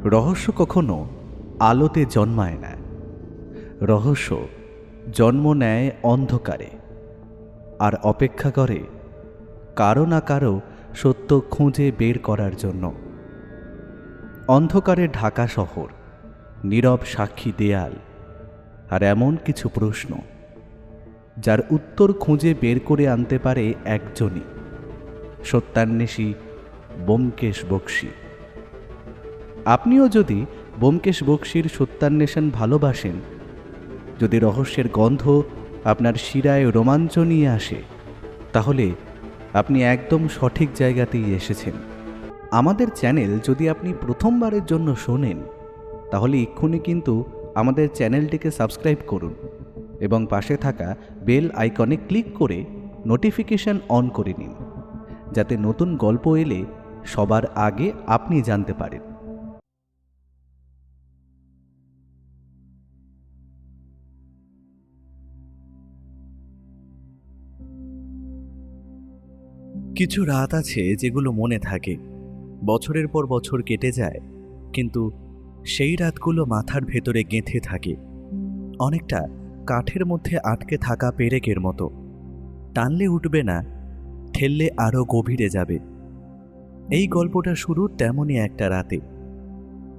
রহস্য কখনো আলোতে জন্মায় না, রহস্য জন্ম নেয় অন্ধকারে, আর অপেক্ষা করে কারো না কারো সত্য খুঁজে বের করার জন্য। অন্ধকারে ঢাকা শহর, নীরব সাক্ষী দেয়াল, আর এমন কিছু প্রশ্ন যার উত্তর খুঁজে বের করে আনতে পারে একজনই, সত্যান্বেষী ব্যোমকেশ বক্সী। আপনিও যদি ব্যোমকেশ বক্সীর সত্যান্বেষণ ভালোবাসেন, যদি রহস্যের গন্ধ আপনার শিরায় রোমাঞ্চ নিয়ে আসে, তাহলে আপনি একদম সঠিক জায়গাতেই এসেছেন। আমাদের চ্যানেল যদি আপনি প্রথমবারের জন্য শোনেন, তাহলে এক্ষুনি কিন্তু আমাদের চ্যানেলটিকে সাবস্ক্রাইব করুন এবং পাশে থাকা বেল আইকনে ক্লিক করে নোটিফিকেশন অন করে নিন, যাতে নতুন গল্প এলে সবার আগে আপনি জানতে পারেন। কিছু রাত আছে যেগুলো মনে থাকে, বছরের পর বছর কেটে যায়, কিন্তু সেই রাতগুলো মাথার ভেতরে গেঁথে থাকে, অনেকটা কাঠের মধ্যে আটকে থাকা পেরেকের মতো। টানলে উঠবে না, ঠেললে আরও গভীরে যাবে। এই গল্পটা শুরু তেমনই একটা রাতে।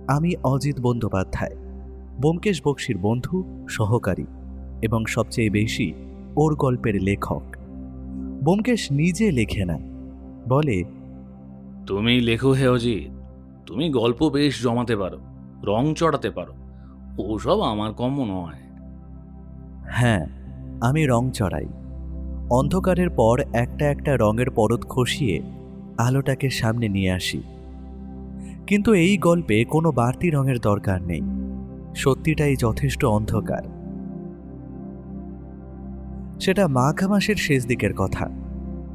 আমি অজিত বন্দ্যোপাধ্যায়, ব্যোমকেশ বক্সীর বন্ধু, সহকারী এবং সবচেয়ে বেশি ওর গল্পের লেখক। ব্যোমকেশ নিজে লেখে না, বলে, তুমি লেখো হে অজিত, তুমি গল্প বেশ জমাতে পারো, রং চড়াতে পারো, ওসব আমার কম্য নয়। হ্যাঁ, আমি রং চড়াই। অন্ধকারের পর একটা একটা রঙের পরত খসিয়ে আলোটাকে সামনে নিয়ে আসি। কিন্তু এই গল্পে কোনো বাড়তি রঙের দরকার নেই, সত্যিটাই যথেষ্ট অন্ধকার। সেটা মাঘ মাসের শেষ দিকের কথা।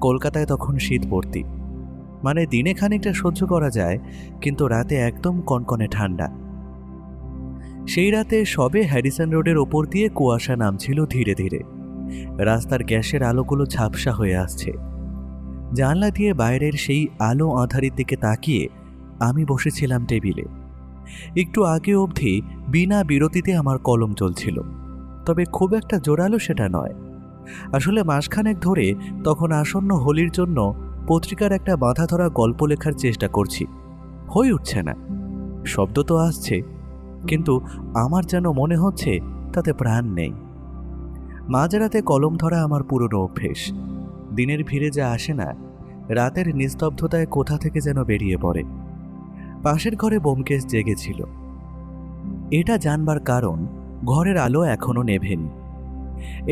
কলকাতায় তখন শীত পড়তি, মানে দিনে খানিকটা সহ্য করা যায়, কিন্তু রাতে একদম কনকনে ঠান্ডা। সেই রাতে সবে হ্যারিসন রোডের ওপর দিয়ে কুয়াশা নামছিল ধীরে ধীরে। রাস্তার গ্যাসের আলোগুলো ঝাপসা হয়ে আসছে। জানলা দিয়ে বাইরের সেই আলো আঁধারির দিকে তাকিয়ে আমি বসেছিলাম টেবিলে। একটু আগে অবধি বিনা বিরতিতে আমার কলম চলছিল, তবে খুব একটা জোরালো সেটা নয়। আসলে মাসখানেক ধরে তখন আসন্ন হোলির জন্য পত্রিকার একটা বাঁধা ধরা গল্প লেখার চেষ্টা করছি। হয়ে উঠছে না। শব্দ তো আসছে, কিন্তু আমার যেন মনে হচ্ছে তাতে প্রাণ নেই। মাঝরাতে কলম ধরা আমার পুরনো অভ্যেস। দিনের ভিড়ে যা আসে না, রাতের নিস্তব্ধতায় কোথা থেকে যেন বেরিয়ে পড়ে। পাশের ঘরে ব্যোমকেশ জেগেছিল। এটা জানবার কারণ, ঘরের আলো এখনো নেভেনি।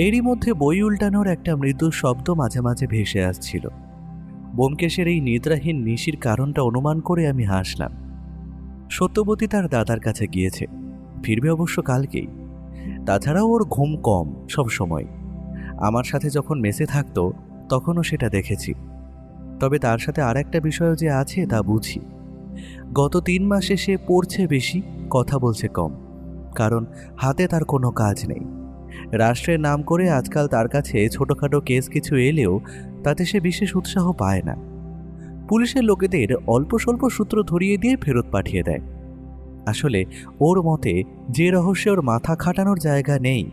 এরই মধ্যে বই উল্টানোর একটা মৃদু শব্দ মাঝে মাঝে ভেসে আসছিল। ব্যোমকেশের এই নিদ্রাহীন নিশির কারণটা অনুমান করে আমি হাসলাম। সত্যবতী তার দাদার কাছে গিয়েছে, ফিরবে অবশ্য কালকেই। তাছাড়াও ওর ঘুম কম সব সময়। আমার সাথে যখন মেসে থাকতো তখনও সেটা দেখেছি। তবে তার সাথে আর একটা বিষয় যে আছে তা বুঝি। গত 3 মাসে সে পড়ছে বেশি, কথা বলছে কম, কারণ হাতে তার কোনো কাজ নেই। রাষ্ট্রের নাম করে আজকাল তার কাছে ছোটখাটো কেস কিছু এলেও তাতে সে বিশেষ উৎসাহ পায় না। পুলিশের লোকেদের অল্প স্বল্প সূত্র ধরিয়ে দিয়ে ফেরত পাঠিয়ে দেয়। আসলে ওর মতে যে রহস্যে ওর মাথা খাটানোর জায়গা নেই,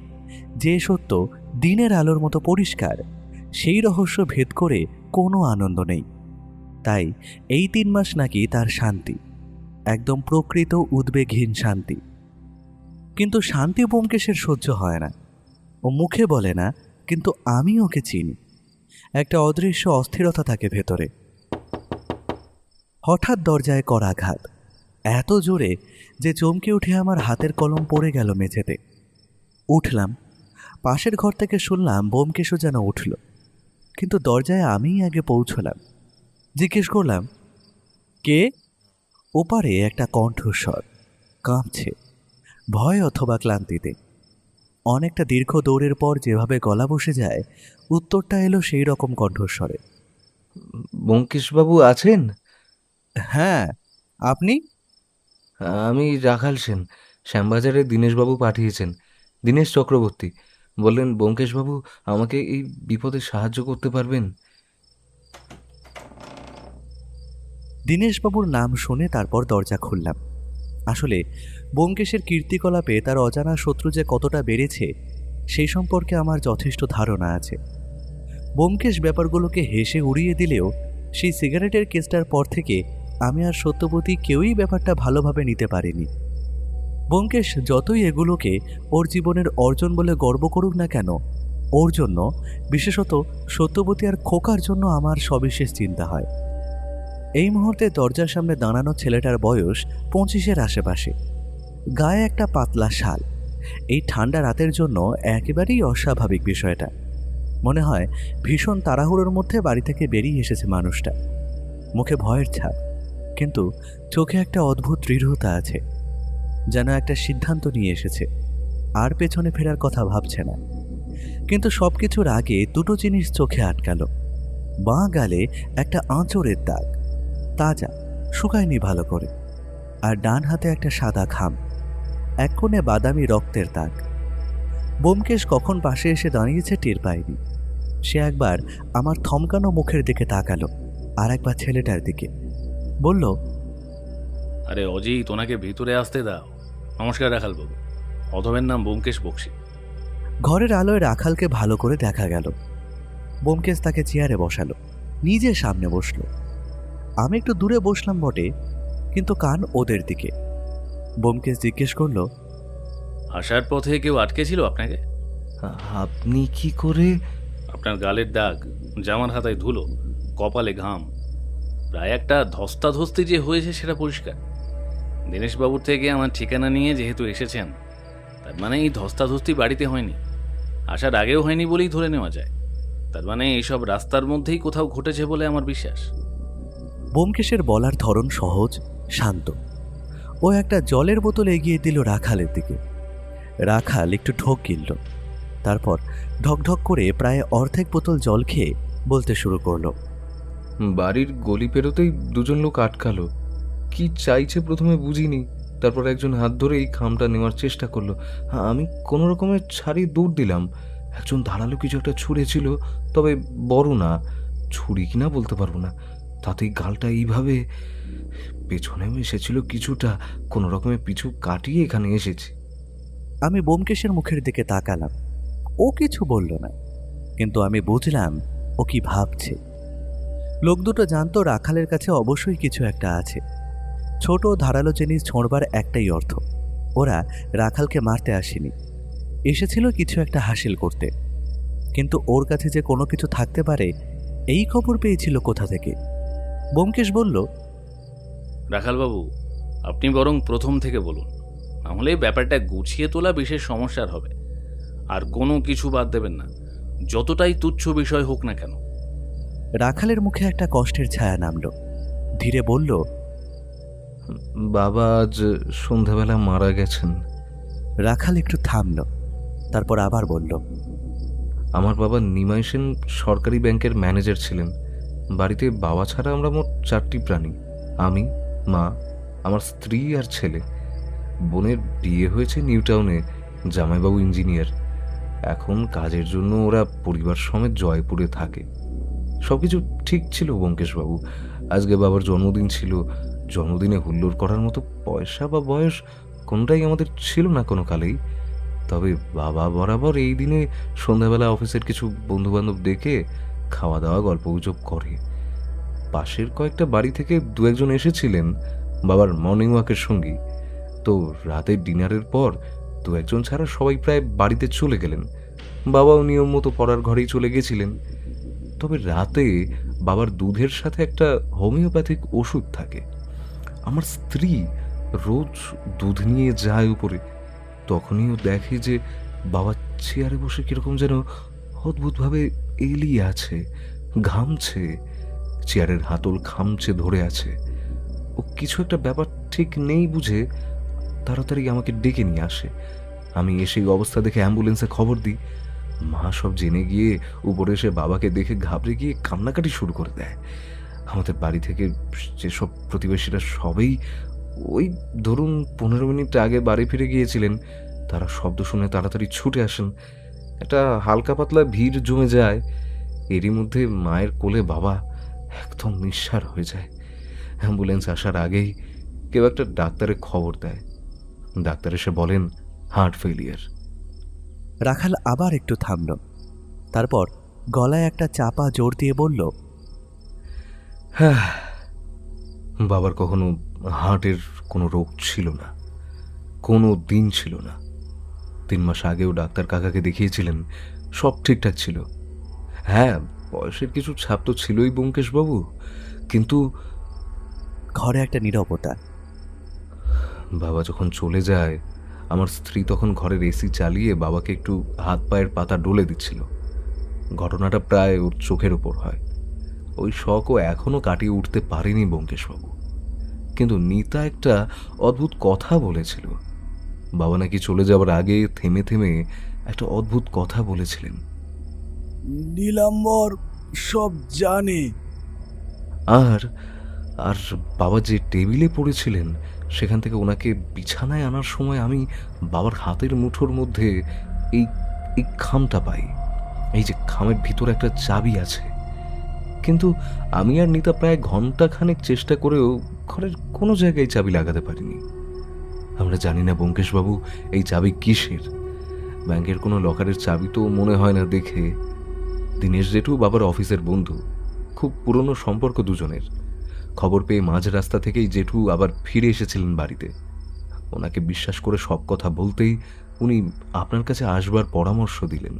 যে সত্য দিনের আলোর মতো পরিষ্কার, সেই রহস্য ভেদ করে কোনো আনন্দ নেই। তাই এই 3 মাস নাকি তার শান্তি, একদম প্রকৃত উদ্বেগহীন শান্তি। কিন্তু শান্তি ব্যোমকেশের সহ্য হয় না। ও মুখে বলে না, কিন্তু আমি ওকে চিনি। একটা অদৃশ্য অস্থিরতা থাকে ভেতরে। হঠাৎ দরজায় করাঘাত, এত জোরে যে চমকে উঠে আমার হাতের কলম পড়ে গেল মেঝেতে। উঠলাম, পাশের ঘর থেকে শুনলাম ব্যোমকেশও যেন উঠল, কিন্তু দরজায় আমিই আগে পৌঁছলাম। জিজ্ঞেস করলাম, কে? ওপারে একটা কণ্ঠস্বর, কাঁপছে, ভয় অথবা ক্লান্তিতে। অনেকটা দীর্ঘ দৌড়ের পর যেভাবে গলা বসে যায়, উত্তরটা এলো সেই রকম কণ্ঠস্বরে। ব্যোমকেশবাবু আছেন? হ্যাঁ, আপনি? আমি রাখাল সেন, শ্যামবাজারে দীনেশবাবু পাঠিয়েছেন। দীনেশ চক্রবর্তী বললেন ব্যোমকেশবাবু আমাকে এই বিপদে সাহায্য করতে পারবেন। দীনেশবাবুর নাম শুনে তারপর দরজা খুললাম। আসলে ব্যোমকেশের কীর্তিকলাপে তার অজানা শত্রু যে কতটা বেড়েছে সেই সম্পর্কে আমার যথেষ্ট ধারণা আছে। ব্যোমকেশ ব্যাপারগুলোকে হেসে উড়িয়ে দিলেও সেই সিগারেটের কেসটার পর থেকে আমি আর সত্যবতী কেউই ব্যাপারটা ভালোভাবে নিতে পারিনি। ব্যোমকেশ যতই এগুলোকে ওর জীবনের অর্জন বলে গর্ব করুক না কেন, ওর জন্য, বিশেষত সত্যবতী আর খোকার জন্য আমার সবিশেষ চিন্তা হয়। এই মুহূর্তে দরজার সামনে দাঁড়ানো ছেলেটার বয়স 25-এর আশেপাশে, গায়ে একটা পাতলা শাল। এই ঠান্ডা রাতের জন্য একেবারেই অস্বাভাবিক বিষয়টা। মনে হয় ভীষণ তাড়াহুড়োর মধ্যে বাড়ি থেকে বেরিয়ে এসেছে মানুষটা। মুখে ভয়ের ছাপ, কিন্তু চোখে একটা অদ্ভুত দৃঢ়তা আছে, যেন একটা সিদ্ধান্ত নিয়ে এসেছে, আর পেছনে ফেরার কথা ভাবছে না। কিন্তু সবকিছুর আগে দুটো জিনিস চোখে আটকালো। বাঁ গালে একটা আঁচড়ের দাগ, তাজা, শুকায়নি ভালো করে, আর ডান হাতে একটা সাদা খাম, এক কোণে বাদামি রক্তের দাগ। ব্যোমকেশ কখন পাশে এসে দাঁড়িয়েছে টের পায়নি। সে একবার আমার থমকানো মুখের দিকে তাকালো, আর একবার ছেলেটার দিকে, বলল, আরে অজিত, ওনাকে ভিতরে আসতে দাও। নমস্কার রাখালবাবু, অধমের নাম ব্যোমকেশ বক্সী। ঘরের আলোয় রাখালকে ভালো করে দেখা গেল। ব্যোমকেশ তাকে চেয়ারে বসালো, নিজে সামনে বসলো। আমি একটু দূরে বসলাম বটে, কিন্তু কান ওদের দিকে। ব্যোমকেশ জিজ্ঞেস করলো, আসার পথে কেউ আটকে ছিল আপনাকে? আপনি কি করে? আপনার গালের দাগ, জামার হাতায় ধুলো, কপালে ঘাম, প্রায় একটা ধস্তাধস্তি যে হয়েছে সেটা পরিষ্কার। দীনেশবাবুর থেকে আমার ঠিকানা নিয়ে যেহেতু এসেছেন, তার মানে এই ধস্তাধস্তি বাড়িতে হয়নি, আসার আগেও হয়নি বলেই ধরে নেওয়া যায়। তার মানে এইসব রাস্তার মধ্যেই কোথাও ঘটেছে বলে আমার বিশ্বাস। ব্যোমকেশের বলার ধরন সহজ, শান্ত। ও একটা জলের বোতল এগিয়ে দিল রাখালের দিকে। রাখাল একটু ঢোক গিলল, তারপর ঢকঢক করে প্রায় অর্ধেক বোতল জল খেয়ে বলতে শুরু করলো, বাড়ির গলি পেরোতেই দুজন লোক আটকালো। কি চাইছে প্রথমে বুঝিনি, তারপর একজন হাত ধরে এই খামটা নেওয়ার চেষ্টা করলো। আমি কোনো রকমের ছাড়ি দৌড় দিলাম। একজন ধারালো কিছু একটা ছুঁড়েছিল, তবে বড় না, ছুরি কিনা বলতে পারবো না। তাতেই গালটা এইভাবে, পেছনেও এসেছিল কিছুটা, কোনো রকমের পিছু কাটিয়ে এখানে এসেছি। আমি ব্যোমকেশের মুখের দিকে তাকালাম। ও কিছু বলল না, কিন্তু আমি বুঝলাম ও কি ভাবছে। লোক দুটো জানতো রাখালের কাছে অবশ্যই কিছু একটা আছে। ছোট ধারালো জিনিস ছোঁড়বার একটাই অর্থ, ওরা রাখালকে মারতে আসেনি, এসেছিল কিছু একটা হাসিল করতে। কিন্তু ওর কাছে যে কোনো কিছু থাকতে পারে এই খবর পেয়েছিল কোথা থেকে? ব্যোমকেশ বলল, রাখালবাবু, আপনি বরং প্রথম থেকে বলুন, নাহলে ব্যাপারটা গুছিয়ে তোলা বিশেষ সমস্যার হবে। আর কোনো কিছু বাদ দেবেন না, যতটাই তুচ্ছ বিষয় হোক না কেন। রাখালের মুখে একটা কষ্টের ছায়া নামল। ধীরে বলল, বাবা আজ সন্ধ্যাবেলা মারা গেছেন। রাখাল একটু থামল, তারপর আবার বলল, আমার বাবা নিমাই সেন সরকারি ব্যাংকের ম্যানেজার ছিলেন। বাড়িতে বাবা ছাড়া আমরা মোট 4টি প্রাণী, আমি, মা, আমার স্ত্রী আর ছেলে। বোনের বিয়ে হয়েছে নিউ টাউনে, জামাইবাবু ইঞ্জিনিয়ার। এখন কাজের জন্য ওরা পরিবার সমেত জয়পুরে থাকে। সবকিছু ঠিক ছিল ব্যোমকেশবাবু। আজকে বাবার জন্মদিন ছিল। জন্মদিনে হুল্লোড় করার মতো পয়সা বা বয়স কোনটাই আমাদের ছিল না কোনো কালেই। তবে বাবা বরাবর এই দিনে সন্ধ্যাবেলা অফিসের কিছু বন্ধুবান্ধব ডেকে খাওয়া দাওয়া গল্পগুজব করে। পাশের কয়েকটা বাড়ি থেকে দু একজন এসেছিলেন বাবার মর্নিং ওয়াকের সঙ্গী। তো রাতের ডিনারের পর দু একজন ছাড়া সবাই প্রায় বাড়িতে চলে গেলেন। বাবাও নিয়ম মতো পড়ার ঘরেই চলে গেছিলেন। তবে রাতে বাবার দুধের সাথে একটা হোমিওপ্যাথিক ওষুধ থাকে। আমার স্ত্রী রোজ দুধ নিয়ে যায় উপরে। তখনই ও দেখে যে বাবা চেয়ারে বসে কিরকম যেন অদ্ভুতভাবে এলিয়ে আছে, ঘামছে, চেয়ারের হাতল খামচে ধরে আছে। ও কিছু একটা ব্যাপার ঠিক নেই বুঝে তাড়াতাড়ি আমাকে ডেকে নিয়ে আসে। আমি এসে এই অবস্থা দেখে অ্যাম্বুলেন্সে খবর দিই। মা সব জেনে গিয়ে উপরে এসে বাবাকে দেখে ঘাবড়ে গিয়ে কান্নাকাটি শুরু করে দেয়। আমাদের বাড়ি থেকে যেসব প্রতিবেশীরা সবেই ওই ধরুন 15 মিনিট আগে বাড়ি ফিরে গিয়েছিলেন, তারা শব্দ শুনে তাড়াতাড়ি ছুটে আসেন। একটা হালকা পাতলা ভিড় জমে যায়। এরই মধ্যে মায়ের কোলে বাবা একদম নিঃসাড় হয়ে যায়। অ্যাম্বুলেন্স আসার আগেই কেউ একটা ডাক্তারের খবর দেয়। ডাক্তার এসে বলেন হার্ট ফেলিয়ার। রাখাল আবার একটু থামল, তারপর গলায় একটা চাপা জোর দিয়ে বলল, হ্যাঁ, বাবার কখনো হার্টের কোনো রোগ ছিল না, কোনো দিন ছিল না। 3 মাস আগেও ডাক্তার কাকাকে দেখিয়েছিলেন, সব ঠিকঠাক ছিল। হ্যাঁ, বয়সের কিছু ছাপ তো ছিলই ব্যোমকেশবাবু, কিন্তু ঘরে একটা নীরবতা। বাবা যখন চলে যায়, আমার স্ত্রী তখন ঘরের এসি চালিয়ে বাবাকে একটু হাত পায়ের পাতা ডলে দিচ্ছিল। ঘটনাটা প্রায় ওর চোখের উপর হয়। ওই শখও এখনো কাটিয়ে উঠতে পারেনি ব্যোমকেশবাবু। কিন্তু নিতা একটা অদ্ভুত কথা বলেছিল। বাবা নাকি চলে যাওয়ার আগে থেমে থেমে একটা অদ্ভুত কথা বলেছিলেন। নীলাম্বর সব জানে। আর আর বাবা যে টেবিলে পড়েছিলেন, সেখান থেকে ওনাকে বিছানায় আনার সময় আমি বাবার হাতের মুঠোর মধ্যে এই এই খামটা পাই। এই যে খামের ভিতরে একটা চাবি আছে, কিন্তু আমি আর নিতা প্রায় ঘন্টাখানেক চেষ্টা করেও ঘরের কোনো জায়গায় চাবি লাগাতে পারিনি। আমরা জানি না ব্যোমকেশবাবু এই চাবি কিসের। ব্যাংকের কোনো লকারের চাবি তো মনে হয় না দেখে। দীনেশ জেঠু বাবার অফিসের বন্ধু, খুব পুরনো সম্পর্ক দুজনের। খবর পেয়ে মাঝ রাস্তা থেকেই জেঠু আবার ফিরে এসেছিলেন বাড়িতে। ওনাকে বিশ্বাস করে সব কথা বলতেই উনি আপনার কাছে আসবার পরামর্শ দিলেন।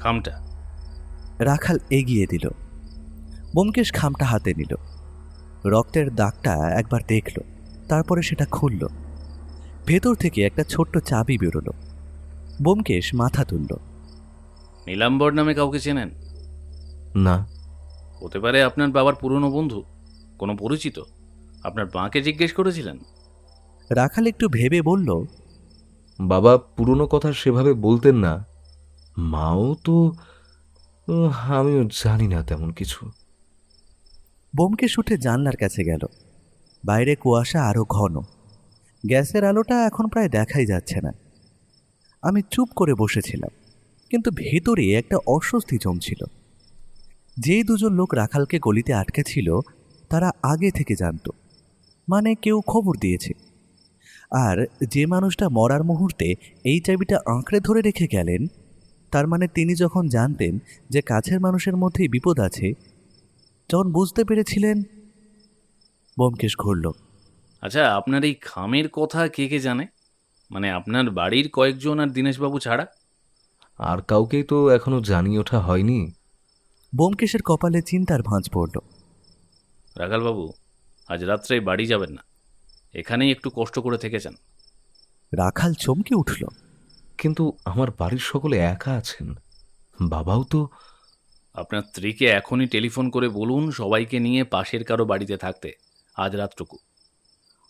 খামটা রাখাল এগিয়ে দিল। ব্যোমকেশ খামটা হাতে নিল, রক্তের দাগটা একবার দেখল, তারপরে সেটা খুলল। ভেতর থেকে একটা ছোট্ট চাবি বেরোলো। ব্যোমকেশ মাথা তুলল। নীলাম্বর নামে কাউকে চেনেন? না, হতে পারে আপনার বাবার পুরনো বন্ধু, কোনো পরিচিত। আপনার মাকে জিজ্ঞেস করেছিলেন? রাখাল একটু ভেবে বলল, বাবা পুরনো কথা সেভাবে বলতেন না। মাও তো আমিও জানি না তেমন কিছু। ব্যোমকেশ উঠে জানলার কাছে গেল। বাইরে কুয়াশা আরো ঘন, গ্যাসের আলোটা এখন প্রায় দেখাই যাচ্ছে না। আমি চুপ করে বসেছিলাম, কিন্তু ভেতরে একটা অস্বস্তি জমছিল। যে দুজন লোক রাখালকে গলিতে আটকে ছিল, তারা আগে থেকে জানত, মানে কেউ খবর দিয়েছে। আর যে মানুষটা মরার মুহূর্তে এই চাবিটা আঁকড়ে ধরে রেখে গেলেন, তার মানে তিনি যখন জানতেন যে কাছের মানুষের মধ্যেই বিপদ আছে, যখন বুঝতে পেরেছিলেন। ব্যোমকেশ ঘুরল। আচ্ছা, আপনার এই খামের কথা কে কে জানে? মানে আপনার বাড়ির কয়েকজন আর দীনেশবাবু ছাড়া? আর কাউকেই তো এখনো জানিয়ে ওঠা হয়নি। ব্যোমকেশের কপালে চিন্তার ভাঁজ পড়ল। রাখালবাবু, আজ রাত্রে বাড়ি যাবেন না, এখানেই একটু কষ্ট করে থেকে যান। রাখাল চমকে উঠল। কিন্তু আমার বাড়ির সকলে একা আছেন, বাবাও তো। আপনার স্ত্রীকে এখনই টেলিফোন করে বলুন সবাইকে নিয়ে পাশের কারো বাড়িতে থাকতে আজ রাতটুকু।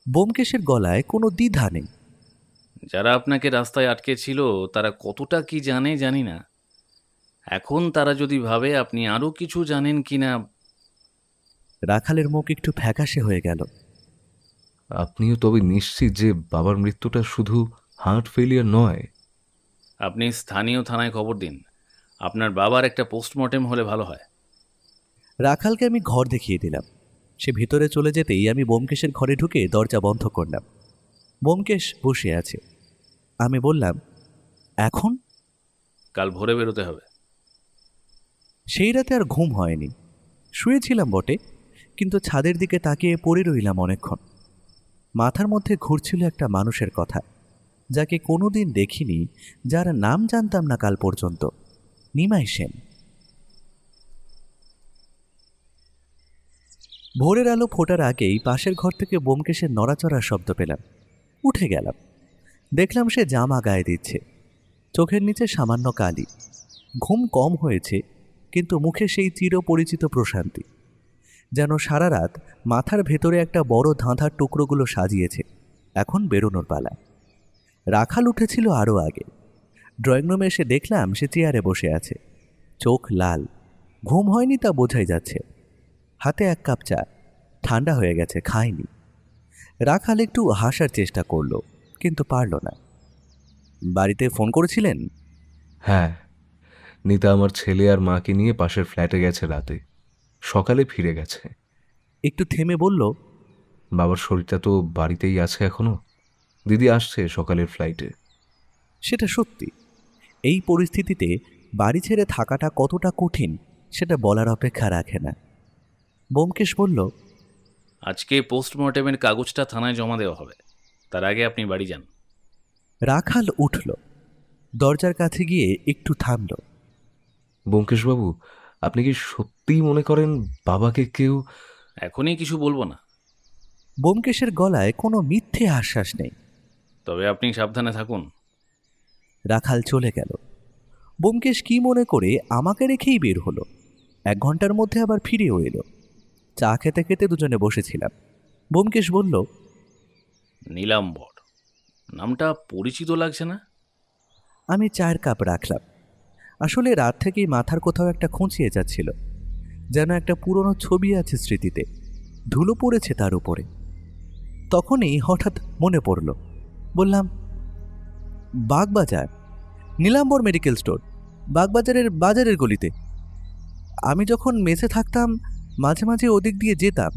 ব্যোমকেশের গলায় কোনো দ্বিধা নেই। যারা আপনাকে রাস্তায় আটকে ছিল তারা কতটা কি জানে জানি না। এখন তারা যদি ভাবে আপনি আরও কিছু জানেন কিনা। রাখালের মুখ একটু ফ্যাকাশে হয়ে গেল। আপনিও তবে নিশ্চিত যে বাবার মৃত্যুটা শুধু হার্ট ফেলিয়ার নয়? আপনি স্থানীয় থানায় খবর দিন, আপনার বাবার একটা পোস্টমর্টেম হলে ভালো হয়। রাখালকে আমি ঘর দেখিয়ে দিলাম। সে ভিতরে চলে যেতেই আমি ব্যোমকেশের ঘরে ঢুকে দরজা বন্ধ করলাম। ব্যোমকেশ বসে আছে। আমি বললাম, এখন? কাল ভোরে বেরোতে হবে। সেই রাতে আর ঘুম হয়নি। শুয়েছিলাম বটে, কিন্তু ছাদের দিকে তাকিয়ে পড়ে রইলাম অনেকক্ষণ। মাথার মধ্যে ঘুরছিল একটা মানুষের কথা, যাকে কোনোদিন দেখিনি, যার নাম জানতাম না কাল পর্যন্ত। নিমাই সেন। ভোরের আলো ফোটার আগেই পাশের ঘর থেকে ব্যোমকেশের নড়াচড়ার শব্দ পেলাম। উঠে গেলাম। দেখলাম সে জামা গায়ে দিচ্ছে, চোখের নিচে সামান্য কালি। ঘুম কম হয়েছে, কিন্তু মুখে সেই চিরপরিচিত প্রশান্তি, যেন সারা রাত মাথার ভেতরে একটা বড় ধাঁধার টুকরোগুলো সাজিয়েছে। এখন বেরোনোর পালা। রাখাল উঠেছিল আরও আগে। ড্রয়িং রুমে এসে দেখলাম সে চেয়ারে বসে আছে, চোখ লাল। ঘুম হয়নি তা বোঝাই যাচ্ছে। হাতে 1 কাপ চা, ঠান্ডা হয়ে গেছে, খায়নি। রাখাল একটু হাসার চেষ্টা করলো, কিন্তু পারল না। বাড়িতে ফোন করেছিলেন? হ্যাঁ, নিতা আমার ছেলে আর মাকে নিয়ে পাশের ফ্ল্যাটে গেছে রাতে, সকালে ফিরে গেছে। একটু থেমে বলল, বাবার শরীরটা তো বাড়িতেই আছে এখনো। দিদি আসছে সকালের ফ্লাইটে। সেটা সত্যি। এই পরিস্থিতিতে বাড়ি ছেড়ে থাকাটা কতটা কঠিন সেটা বলার অপেক্ষা রাখে না। ব্যোমকেশ বলল, আজকে পোস্টমর্টেমের কাগজটা থানায় জমা দেওয়া হবে, তার আগে আপনি বাড়ি যান। রাখাল উঠল, দরজার কাছে গিয়ে একটু থামল। ব্যোমকেশবাবু, আপনি কি সত্যিই মনে করেন বাবাকে কেউ? এখনই কিছু বলবো না, ব্যোমকেশের গলায় কোনো মিথ্যে আশ্বাস নেই। তবে আপনি সাবধানে থাকুন। রাখাল চলে গেল। ব্যোমকেশ কি মনে করে আমাকে রেখেই বের হলো। 1 ঘন্টার মধ্যে আবার ফিরেও এলো। চা খেতে খেতে দুজনে বসেছিলাম। ব্যোমকেশ বলল, নীলাম্বর নামটা পরিচিত লাগছে না? আমি চায়ের কাপ রাখলাম। আসলে রাত থেকেই মাথার কোথাও একটা খুঁচিয়ে যাচ্ছিল, যেন একটা পুরনো ছবি আছে স্মৃতিতে, ধুলো পড়েছে তার উপরে। তখনই হঠাৎ মনে পড়ল। বললাম, বাগবাজার, নীলাম্বর মেডিকেল স্টোর, বাগবাজারের বাজারের গলিতে। আমি যখন মেসে থাকতাম মাঝে মাঝে ওদিক দিয়ে যেতাম।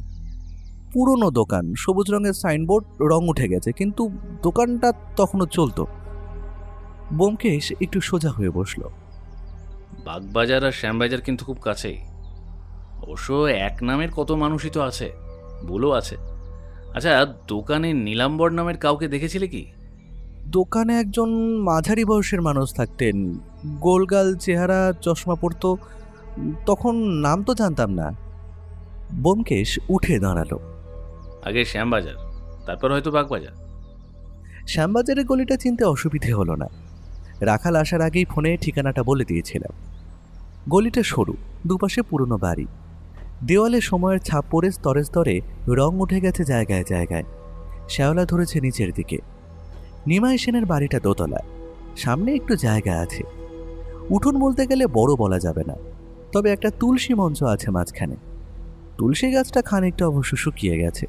পুরনো দোকান, সবুজ রঙের সাইনবোর্ড, রং উঠে গেছে, কিন্তু দোকানটা তখনও চলতো। ব্যোমকেশ একটু সোজা হয়ে বসল। বাগবাজার আর শ্যামবাজার কিন্তু খুব কাছেই। অবশ্য এক নামের কত মানুষই তো আছে, ভুলও আছে। আচ্ছা, দোকানে নীলাম্বর নামের কাউকে দেখেছিলে কি? দোকানে একজন মাঝারি বয়সের মানুষ থাকতেন, গোলগাল চেহারা, চশমা পরতো। তখন নাম তো জানতাম না। ব্যোমকেশ উঠে দাঁড়ালো। আগে শ্যামবাজার, তারপর হয়তো বাগবাজার। শ্যামবাজারের গলিটা চিনতে অসুবিধে হলো না। রাখাল আসার আগেই ফোনে ঠিকানাটা বলে দিয়েছিলাম। গলিটা সরু, দুপাশে পুরনো বাড়ি। দেওয়ালে সময়ের ছাপ পড়ে স্তরে স্তরে রং উঠে গেছে জায়গায় জায়গায়। শ্যাওলা ধরেছে নিচের দিকে। নিমাই সেনের বাড়িটা দোতলা, সামনে একটু জায়গা আছে। উঠোন বলতে গেলে বড় বলা যাবে না, তবে একটা তুলসী মঞ্চ আছে মাঝখানে। তুলসী গাছটা খানিকটা অবশ্য শুকিয়ে গেছে।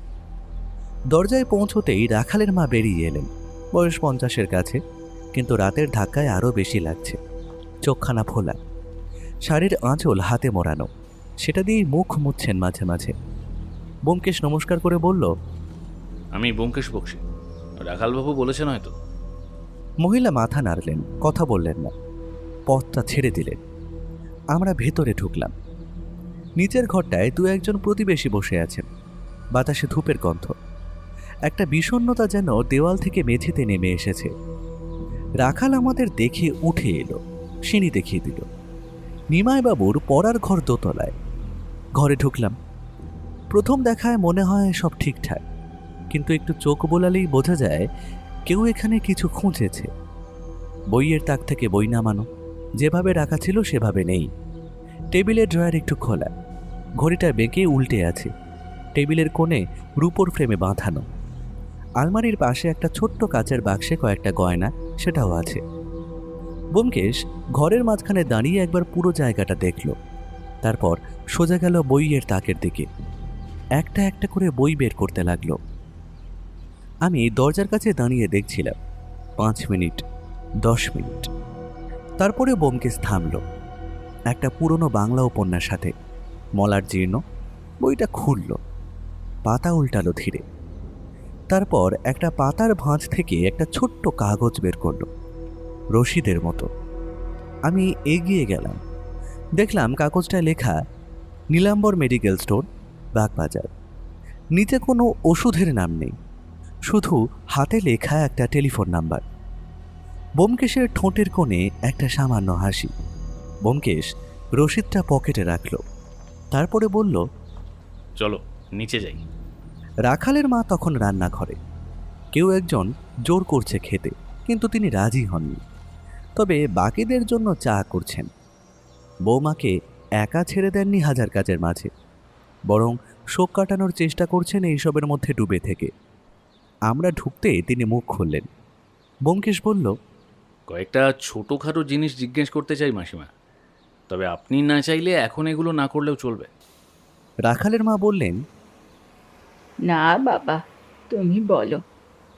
দরজায় পৌঁছতেই রাখালের মা বেরিয়ে এলেন। বয়স 50-এর কাছে, কিন্তু রাতের ধাক্কায় আরও বেশি লাগছে। চোখখানা ফোলা, শাড়ির আঁচল হাতে মোড়ানো, সেটা দিয়েই মুখ মুছছেন মাঝে মাঝে। ব্যোমকেশ নমস্কার করে বলল, আমি ব্যোমকেশ বক্সী, রাখালবাবু বলেছেন হয়তো। মহিলা মাথা নাড়লেন, কথা বললেন না, পথটা ছেড়ে দিলেন। আমরা ভেতরে ঢুকলাম। নিচের ঘরটায় 2-1 জন প্রতিবেশী বসে আছেন। বাতাসে ধূপের গন্ধ। একটা বিষণ্ণতা যেন দেওয়াল থেকে মেঝেতে নেমে এসেছে। রাখাল আমাদের দেখে উঠে এলো, সিঁড়ি দেখিয়ে দিল। নিমাইবাবুর পড়ার ঘর দোতলায়। ঘরে ঢুকলাম। প্রথম দেখায় মনে হয় সব ঠিকঠাক, কিন্তু একটু চোখ বোলালেই বোঝা যায় কেউ এখানে কিছু খুঁজেছে। বইয়ের তাক থেকে বই নামানো, যেভাবে রাখা ছিল সেভাবে নেই। টেবিলের ড্রয়ার একটু খোলা, ঘড়িটা বেঁকে উল্টে আছে। টেবিলের কোণে রূপোর ফ্রেমে বাঁধানো। আলমারির পাশে একটা ছোট্ট কাচের বাক্সে কয়েকটা গয়না, সেটাও আছে। ব্যোমকেশ ঘরের মাঝখানে দাঁড়িয়ে একবার পুরো জায়গাটা দেখল, তারপর সোজা গেল বইয়ের তাকের দিকে। একটা একটা করে বই বের করতে লাগলো। আমি দরজার কাছে দাঁড়িয়ে দেখছিলাম। 5 মিনিট, 10 মিনিট, তারপরে ব্যোমকেশ থামল। একটা পুরনো বাংলা উপন্যাস সাথে, মলার জীর্ণ। বইটা খুলল, পাতা উল্টালো ধীরে। তারপর একটা পাতার ভাঁজ থেকে একটা ছোট্ট কাগজ বের করল, রশিদের মতো। আমি এগিয়ে গেলাম, দেখলাম কাগজটায় লেখা নীলাম্বর মেডিকেল স্টোর, বাগবাজার। নিচে কোনো ওষুধের নাম নেই, শুধু হাতে লেখা একটা টেলিফোন নাম্বার। ব্যোমকেশের ঠোঁটের কোণে একটা সামান্য হাসি। ব্যোমকেশ রশিদটা পকেটে রাখল, তারপরে বলল, চলো নিচে যাই। রাখালের মা তখন রান্নাঘরে। কেউ একজন জোর করছে খেতে, কিন্তু তিনি রাজি হননি। তবে বাকিদের জন্য চা করছেন। বৌমাকে একা ছেড়ে দেননি হাজার কাজের মাঝে, বরং শোক কাটানোর চেষ্টা করছেন এইসবের মধ্যে ডুবে থেকে। আমরা ঢুকতে তিনি মুখ খুললেন। ব্যোমকেশ বলল, কয়েকটা ছোটোখাটো জিনিস জিজ্ঞেস করতে চাই মাসিমা, তবে আপনি না চাইলে এখন এগুলো না করলেও চলবে। রাখালের মা বললেন, না বাবা, তুমি বলো,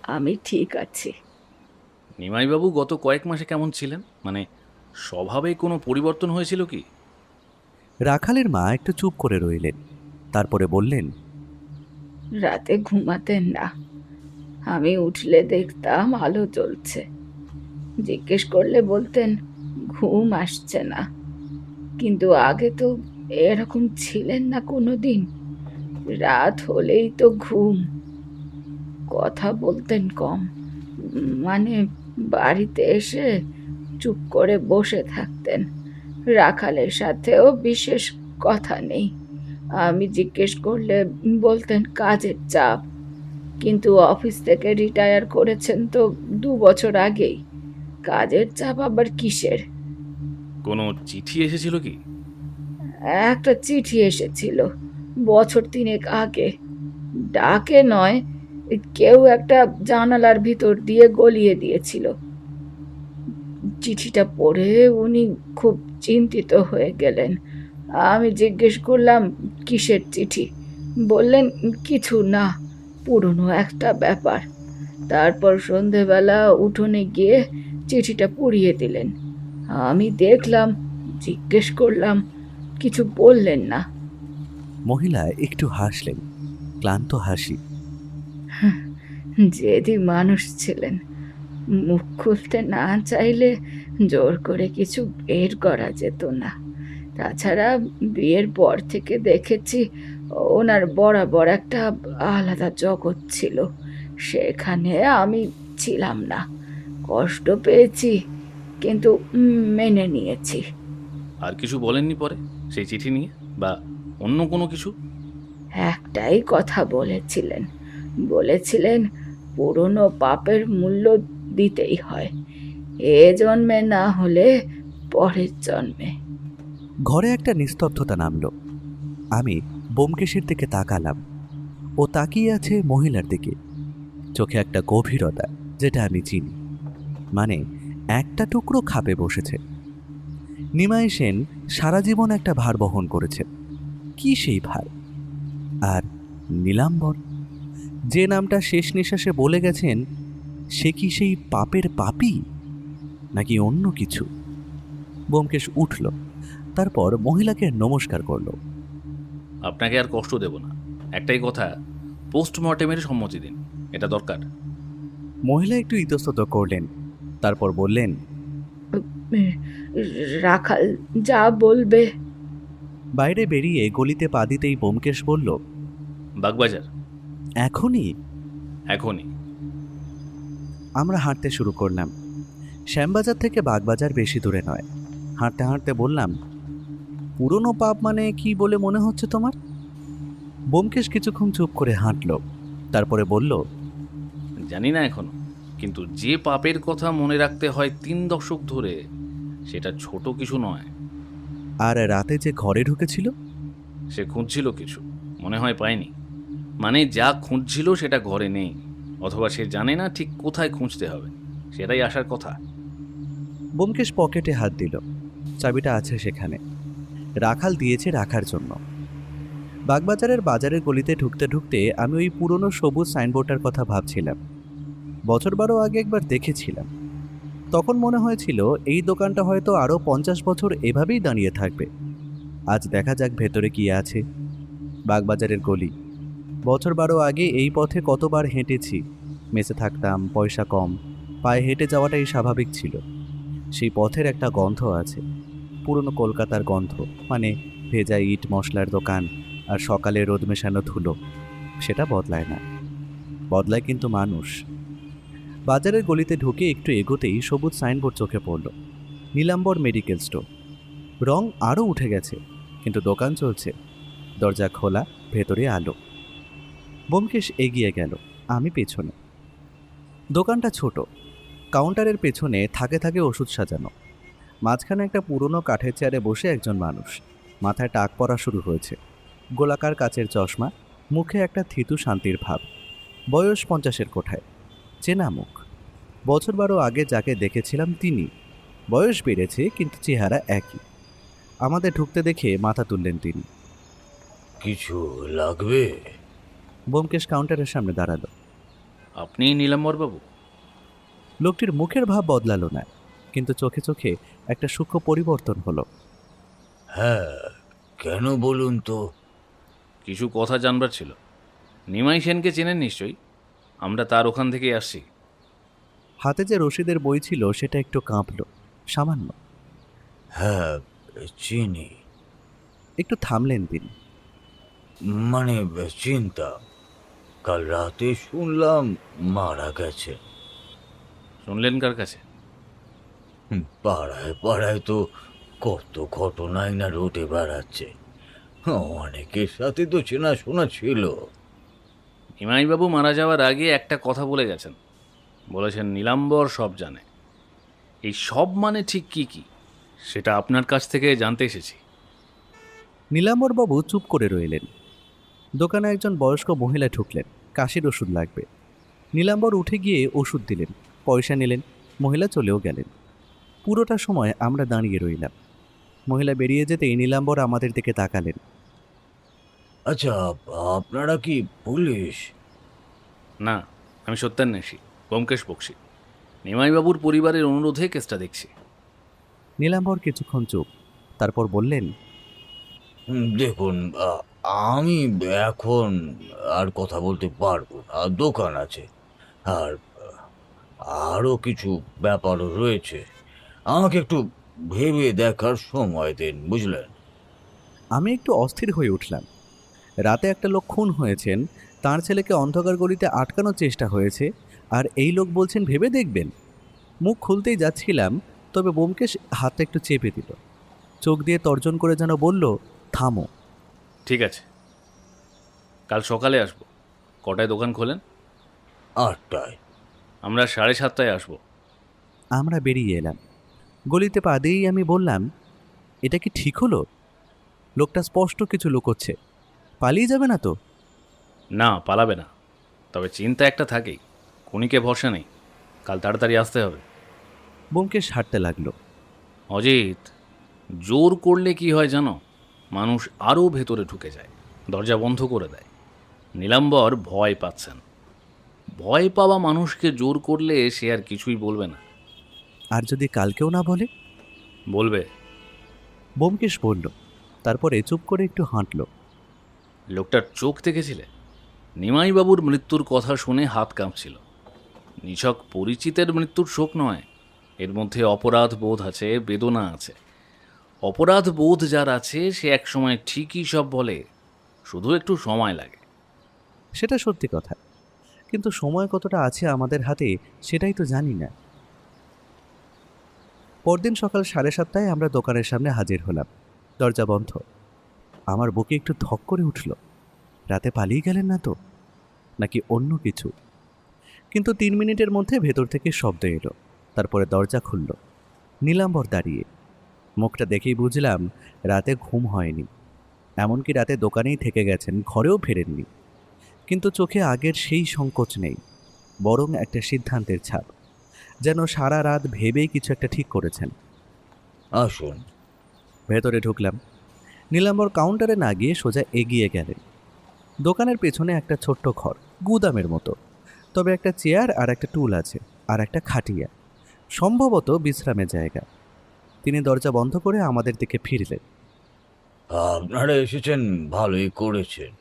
আমি ঠিক আছি। নিমাইবাবু গত কয়েক মাসে কেমন ছিলেন? মানে স্বভাবে কোনো পরিবর্তন হয়েছিল কি? রাখালের মা একটু চুপ করে রইলেন, তারপরে বললেন, রাতে ঘুমাতেন না। আমি উঠলে দেখতাম আলো জ্বলছে। জিজ্ঞেস করলে বলতেন ঘুম আসছে না। কিন্তু আগে তো এরকম ছিলেন না কোনোদিন। রাত হলেই তো ঘুম। কথা বলতেন কম। মানে বাড়িতে এসে চুপ করে বসে থাকতেন। রাখালের সাথেও বিশেষ কথা নেই। আমি জিজ্ঞেস করলে বলতেন কাজের চাপ। কিন্তু অফিস থেকে রিটায়ার করেছেন তো 2 বছর আগেই। কাজের চাপ আবার কিসের? কোনো চিঠি এসেছিল কি? একটা চিঠি এসেছিল বছর 3 আগে। ডাকে নয়, কেউ একটা জানালার ভিতর দিয়ে গলিয়ে দিয়েছিল। চিঠিটা পড়ে উনি খুব চিন্তিত হয়ে গেলেন। আমি জিজ্ঞেস করলাম কিসের চিঠি। বললেন কিছু না, পুরনো একটা ব্যাপার। তারপর সন্ধেবেলা উঠোনে গিয়ে চিঠিটা পুড়িয়ে দিলেন। আমি দেখলাম, জিজ্ঞেস করলাম, কিছু বললেন না। মহিলা একটু হাসলেন, ক্লান্ত হাসি। জেদি মানুষ ছিলেন। মুখ খুলতে না চাইলে জোর করে কিছু বের করা যেত না। তাছাড়া বিয়ের পর থেকে দেখেছি ওনার বরাবর একটা আলাদা জগৎ ছিল। সেখানে আমি ছিলাম না। কষ্ট পেয়েছি, কিন্তু মেনে নিয়েছি। আর কিছু বলেননি পরে সেই চিঠি নিয়ে, বা অন্য কোনো কিছু? একটাই কথা বলেছিলেন। বলেছিলেন পুরনো পাপের মূল্য দিতেই হয়, এ জন্মে না হলে পরের জন্মে। ঘরে একটা নিস্তব্ধতা নামল। আমি ব্যোমকেশের দিকে তাকালাম। ও তাকিয়ে আছে মহিলার দিকে, চোখে একটা গভীরতা যেটা আমি চিনি। মানে একটা টুকরো খাপে বসেছে। নিমাই সেন সারা জীবন একটা ভার বহন করেছে। কি সেই ভার? আর নীলাম্বর, যে নামটা শেষ নিঃশ্বাসে বলে গেছেন, সে কি সেই পাপের পাপী নাকি অন্য কিছু? ব্যোমকেশ উঠল, তারপর মহিলাকে নমস্কার করল। আপনাকে আর কষ্ট দেব না। একটাই কথা, পোস্টমর্টেমের সম্মতি দিন, এটা দরকার। মহিলা একটু ইতস্তত করলেন, তারপর বললেন, রাখাল যা বলবে। বাইরে বেরিয়ে গলিতে পা দিতেই ব্যোমকেশ বলল, বাগবাজার। এখনই? এখনই। আমরা হাঁটতে শুরু করলাম। শ্যামবাজার থেকে বাগবাজার বেশি দূরে নয়। হাঁটতে হাঁটতে বললাম, পুরনো পাপ মানে কি বলে মনে হচ্ছে তোমার? ব্যোমকেশ কিছুক্ষণ চুপ করে হাঁটল, তারপরে বলল, জানি না এখনো, কিন্তু যে পাপের কথা মনে রাখতে হয় 3 দশক ধরে, সেটা ছোট কিছু নয়। আর রাতে যে ঘরে ঢুকেছিল? সে খুঁজছিল কিছু, মনে হয় পায়নি। মানে যা খুঁজছিল সেটা ঘরে নেই, অথবা সে জানে না ঠিক কোথায় খুঁজতে হবে। সেটাই আসার কথা। ব্যোমকেশ পকেটে হাত দিল। চাবিটা আছে সেখানে, রাখাল দিয়েছে রাখার জন্য। বাগবাজারের বাজারের গলিতে ঢুকতে ঢুকতে আমি ওই পুরনো সবুজ সাইনবোর্ডটার কথা ভাবছিলাম। বছর 12 আগে একবার দেখেছিলাম। তখন মনে হয়েছিল এই দোকানটা হয়তো আরও 50 বছর এভাবেই দাঁড়িয়ে থাকবে। আজ দেখা যাক ভেতরে কি আছে। বাগবাজারের গলি, বছর 12 আগে এই পথে কতবার হেঁটেছি। মেসে থাকতাম, পয়সা কম, পায়ে হেঁটে যাওয়াটাই স্বাভাবিক ছিল। সেই পথের একটা গন্ধ আছে, পুরনো কলকাতার গন্ধ। মানে ভেজা ইট, মশলার দোকান আর সকালে রোদ মেশানো ধুলো। সেটা বদলায় না, বদলায় কিন্তু মানুষ। বাজারের গলিতে ঢুকে একটু এগোতেই সবুজ সাইনবোর্ড চোখে পড়ল, নীলাম্বর মেডিকেল স্টোর। রং আরও উঠে গেছে, কিন্তু দোকান চলছে। দরজা খোলা, ভেতরে আলো। ব্যোমকেশ এগিয়ে গেল, আমি পেছনে। দোকানটা ছোট। কাউন্টারের পেছনে থাকে থাকে ওষুধ সাজানো। মাঝখানে একটা পুরনো কাঠের চেয়ারে বসে একজন মানুষ। মাথায় টাক পড়া শুরু হয়েছে, গোলাকার কাচের চশমা, মুখে একটা থিতু শান্তির ভাব। বয়স 50-এর কোঠায়। চেনা মুখ। বছর 12 আগে যাকে দেখেছিলাম তিনি। বয়স বেড়েছে কিন্তু চেহারা একই। আমাদের ঢুকতে দেখে মাথা তুললেন তিনি। কিছু লাগবে? ব্যোমকেশ কাউন্টারের সামনে দাঁড়ালো। আপনি নীলাম্বরবাবু? লোকটির মুখের ভাব বদলালো না, কিন্তু চোখে চোখে একটা সূক্ষ্ম পরিবর্তন হলো। হ্যাঁ, কেন বলুন তো? কিছু কথা জানবার ছিল। নিমাই সেনকে চেনেন নিশ্চয়ই, আমরা তার ওখান থেকেই আসছি। হাতে যে রশিদের বই ছিল সেটা একটু কাঁপল, সামান্য। হ্যাঁ, চিনি। একটু থামলেন তিনি। মানে চিন্তা, কাল রাতে শুনলাম মারা গেছে। শুনলেন কার কাছে? পাড়ায় পাড়ায় তো কত ঘটনাই না রটে বেড়াচ্ছে। অনেকের সাথে তো চেনাশোনা ছিল। নিমাইবাবু মারা যাওয়ার আগে একটা কথা বলে গেছেন, বলেছেন নীলাম্বর সব জানে। এই সব মানে ঠিক কি কি সেটা আপনার কাছ থেকে জানতে এসেছি। নীলাম্বরবাবু চুপ করে রইলেন। দোকানে একজন বয়স্ক মহিলা ঢুকলেন, কাশির ওষুধ লাগবে। নীলাম্বর উঠে গিয়ে ওষুধ দিলেন, পয়সা নিলেন, মহিলা চলেও গেলেন। পুরোটা সময় আমরা দাঁড়িয়ে রইলাম। মহিলা বেরিয়ে যেতেই নীলাম্বর আমাদের দিকে তাকালেন। আচ্ছা, আপনারা কি পুলিশ? না, আমি সত্যান্বেষী, ব্যোমকেশ বক্সী। নিমাইবাবুর পরিবারের অনুরোধে কেসটা দেখছি। নীলাম্বর কিছুক্ষণ চুপ, তারপর বললেন, দেখুন, আমি এখন আর কথা বলতে পারবো না, দোকান আছে, আর আরও কিছু ব্যাপারও রয়েছে। আমাকে একটু ভেবে দেখার সময় দিন, বুঝলেন? আমি একটু অস্থির হয়ে উঠলাম। রাতে একটা লোক খুন হয়েছেন, তার ছেলেকে অন্ধকার গলিতে আটকানোর চেষ্টা হয়েছে, আর এই লোক বলছেন ভেবে দেখবেন। মুখ খুলতেই যাচ্ছিলাম, তবে ব্যোমকেশ হাতটা একটু চেপে দিল। চোখ দিয়ে তর্জন করে যেন বলল, থামো। ঠিক আছে, কাল সকালে আসবো। কটায় দোকান খোলেন? 8টায়। আমরা 7:30টায় আসবো। আমরা বেরিয়ে এলাম। গলিতে পা দিয়েই আমি বললাম, এটা কি ঠিক হলো? লোকটা স্পষ্ট কিছু লুকোচ্ছে, পালিয়ে যাবে না তো? না, পালাবে না, তবে চিন্তা একটা থাকেই, খুনিকে ভরসা নেই, কাল তাড়াতাড়ি আসতে হবে। ব্যোমকেশ হাঁটতে লাগলো। অজিত, জোর করলে কি হয় জানো? মানুষ আরও ভেতরে ঢুকে যায়, দরজা বন্ধ করে দেয়। নীলাম্বর ভয় পাচ্ছেন। ভয় পাওয়া মানুষকে জোর করলে সে আর কিছুই বলবে না। আর যদি কালকেও না বলে? বলবে। ব্যোমকেশ বলল, তারপরে চুপ করে একটু হাঁটল। লোকটার চোখ দেখেছিলে? নিমাইবাবুর মৃত্যুর কথা শুনে হাত কাঁপছিল। নিছক পরিচিতের মৃত্যুর শোক নয়, এর মধ্যে অপরাধ বোধ আছে, বেদনা আছে। অপরাধ বোধ যার আছে সে একসময় ঠিকই সব বলে, শুধু একটু সময় লাগে। সেটা সত্যি কথা, কিন্তু সময় কতটা আছে আমাদের হাতে সেটাই তো জানি না। পরদিন সকাল 7:30টায় আমরা দোকানের সামনে হাজির হলাম। দরজা বন্ধ। আমার বুকে একটু ধক করে উঠল। রাতে পালিয়ে গেলেন না তো, নাকি অন্য কিছু? কিন্তু 3 মিনিটের মধ্যে ভেতর থেকে শব্দ এলো, তারপরে দরজা খুলল। নীলাম্বর দাঁড়িয়ে। মুখটা দেখেই বুঝলাম রাতে ঘুম হয়নি। এমনকি রাতে দোকানেই থেকে গেছেন, ঘরেও ফেরেননি। কিন্তু চোখে আগের সেই সংকোচ নেই, বরং একটা সিদ্ধান্তের ছাপ, যেন সারা রাত ভেবেই কিছু একটা ঠিক করেছেন। আসুন। ভেতরে ঢুকলাম। নীলাম্বর কাউন্টারে না গিয়ে সোজা এগিয়ে গেলেন। দোকানের পেছনে একটা ছোট্ট ঘর, গুদামের মতো, তবে একটা চেয়ার আর একটা টুল আছে, আর একটা খাটিয়া, সম্ভবত বিশ্রামের জায়গা। তিনি দরজা বন্ধ করে আমাদের দিকে ফিরলেন। আপনারা এসেছেন, ভালোই করেছেন,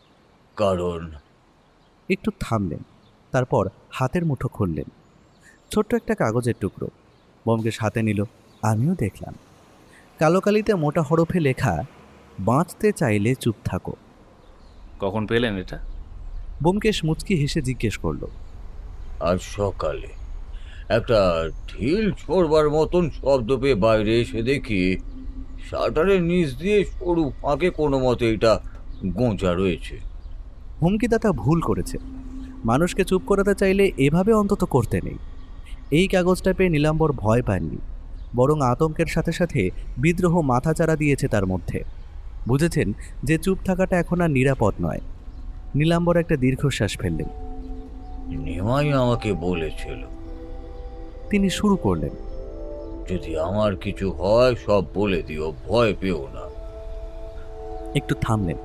কারণ একটু থামলেন, তারপর হাতের মুঠো খুললেন। ছোট্ট একটা কাগজের টুকরো। ব্যোমকেশ হাতে নিল, আমিও দেখলাম। কালো কালিতে মোটা হরফে লেখা, বাঁচতে চাইলে চুপ থাকো। কখন পেলেন এটা? ব্যোমকেশ মুচকি হেসে জিজ্ঞেস করল। আজ সকালে একটা ঢিল ছোড়বার মতন শব্দ পেয়ে বাইরে এসে দেখি শাটারের নিচ দিয়ে সরু ফাঁকে কোনো মতে এটা গোঁজা রয়েছে। হুমকিদাতা ভুল করেছে। মানুষকে চুপ করাতে চাইলে এভাবে অন্তত করতে নেই। এই কাগজটা পেয়ে নীলাম্বর ভয় পাননি, বরং আতঙ্কের সাথে সাথে বিদ্রোহ মাথাচাড়া দিয়েছে তার মধ্যে। বুঝেছেন যে চুপ থাকাটা এখন আর নিরাপদ নয়। নীলাম্বর একটা দীর্ঘশ্বাস ফেললেন। নিমাই আমাকে বলেছিল, তিনি শুরু করলেন, যদি আমার কিছু হয় সব বলে দিও, ভয় পেও না। একটু থামলেন।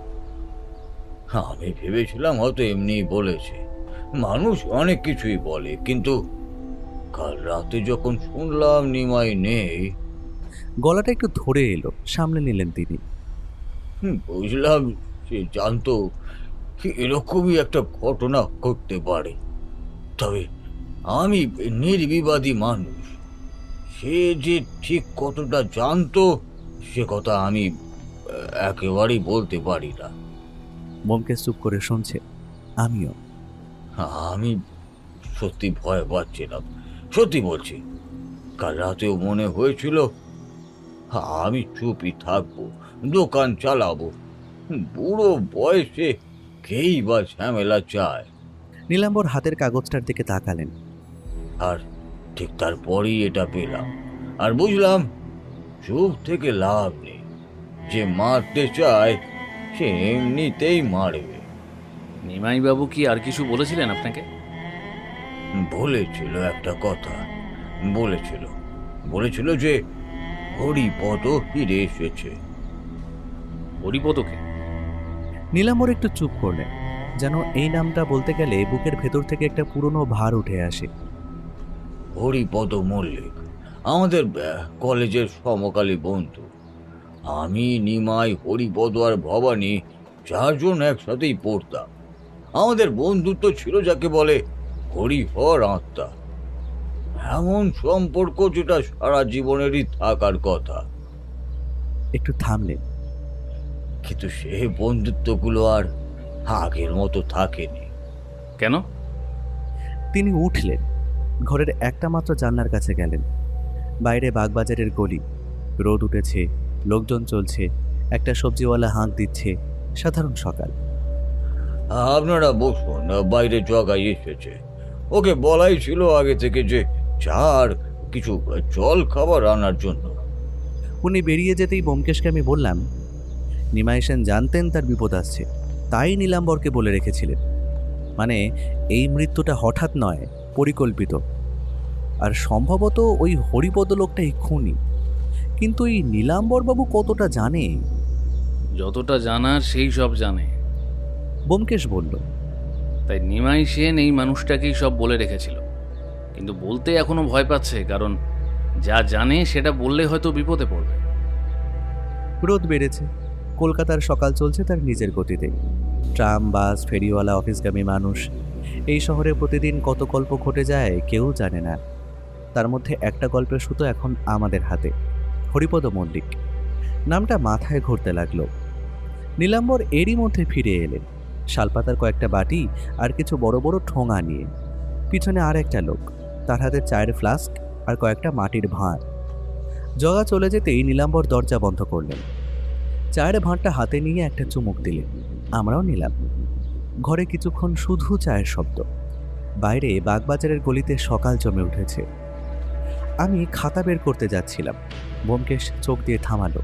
আমি ভেবেছিলাম হয়তো এমনিই বলেছে, মানুষ অনেক কিছুই বলে, কিন্তু কাল রাতে যখন শুনলাম নিমাই নেই। গলাটা একটু ধরে এলো, সামলে নিলেন তিনি। বুঝলাম সে জানতো এরকমই একটা ঘটনা ঘটতে পারে। তবে আমি নির্বিবাদী মানুষ, সে যে ঠিক কতটা জানতো সে কথা আমি একেবারেই বলতে পারি না। ব্যোমকেশ চুপ করে শুনছে, আমিও। আমি সত্যি ভয় পাচ্ছিলাম, সত্যি বলছি। কাল রাতেও মনে হয়েছিল আমি চুপই থাকবো, দোকান চালাবো। বুড়ো বয়সে কেই বা ঝামেলা চায়। নীলাম্বর হাতের কাগজটার দিকে তাকালেন। আর ঠিক তারপরই এটা পেলাম, আর বুঝলাম চুপ থেকে লাভ নেই। যে মারতে চায় সে এমনিতেই মারবে। নিমাইবাবু কি আর কিছু বলেছিলেন আপনাকে? বলেছিল একটা কথা, বলেছিল যে হরিপদ ফিরে এসেছে। হরিপদকে? নীলাম্বর একটু চুপ করলেন, যেন এই নামটা বলতে গেলে বুকের ভেতর থেকে একটা পুরনো ভার উঠে আসে। হরিপদ মল্লিক আমাদের কলেজের সমকালী বন্ধু। আমি, নিমাই, হরিপদ আর ভবানী চারজন একসাথেই পড়তাম। আমাদের বন্ধুত্ব ছিল যাকে বলে হরিহর আত্মা। এমন সম্পর্ক যেটা সারা জীবনেরই থাকার কথা। একটু থামলেন। কিন্তু সে বন্ধুত্বগুলো আর আগের মতো থাকেনি। কেন? তিনি উঠলেন, ঘরের একটা মাত্র জানলার কাছে গেলেন। বাইরে বাগবাজারের গলি, রোদ উঠেছে, লোকজন চলছে, একটা সবজিওয়ালা হাঁক দিচ্ছে। সাধারণ সকাল। আপনারা বসুন, বাইরে জগাই এসেছে। ওকে বলাই ছিল আগে থেকে যে চা আর কিছু জল খাবার আনার জন্য। উনি বেরিয়ে যেতেই ব্যোমকেশকে আমি বললাম, নিমাই সেন জানতেন তার বিপদ আসছে, তাই নীলাম্বরকে বলে রেখেছিলেন। মানে এই মৃত্যুটা হঠাৎ নয়, পরিকল্পিত। আর সম্ভবত ওই হরিপদ লোকটাই খুনি। কিন্তু এই নীলাম্বরবাবু কতটা জানে? যতটা জানার সেই সব জানে। ব্যোমকেশ বলল, তাই নিমাই সেন এই মানুষটাকেই সব বলে রেখেছিল। কিন্তু বলতে এখনো ভয় পাচ্ছে, কারণ যা জানে সেটা বললে হয়তো বিপদে পড়বে। রোদ বেড়েছে, কলকাতার সকাল চলছে তার নিজের গতিতে। ট্রাম, বাস, ফেরিওয়ালা, অফিসগামী মানুষ। এই শহরে প্রতিদিন কত গল্প ঘটে যায় কেউ জানে না। তার মধ্যে একটা গল্পের সুতো এখন আমাদের হাতে। হরিপদ মল্লিক নামটা মাথায় ঘুরতে লাগলো। নীলাম্বর এরই মধ্যে ফিরে এলেন, শালপাতার কয়েকটা বাটি আর কিছু বড় বড় ঠোঙা নিয়ে। পিছনে আর একটা লোক, তার হাতে চায়ের ফ্লাস্ক আর কয়েকটা মাটির ভাঁড়। জগা চলে যেতেই নীলাম্বর দরজা বন্ধ করলেন। চায়ের ভাঁড়টা হাতে নিয়ে একটা চুমুক দিলেন। আমরাও নিলাম। ঘরে কিছুক্ষণ শুধু চায়ের শব্দ। বাইরে বাগবাজারের গলিতে সকাল জমে উঠেছে। আমি খাতা বের করতে যাচ্ছিলাম, ব্যোমকেশ চোখ দিয়ে থামালো।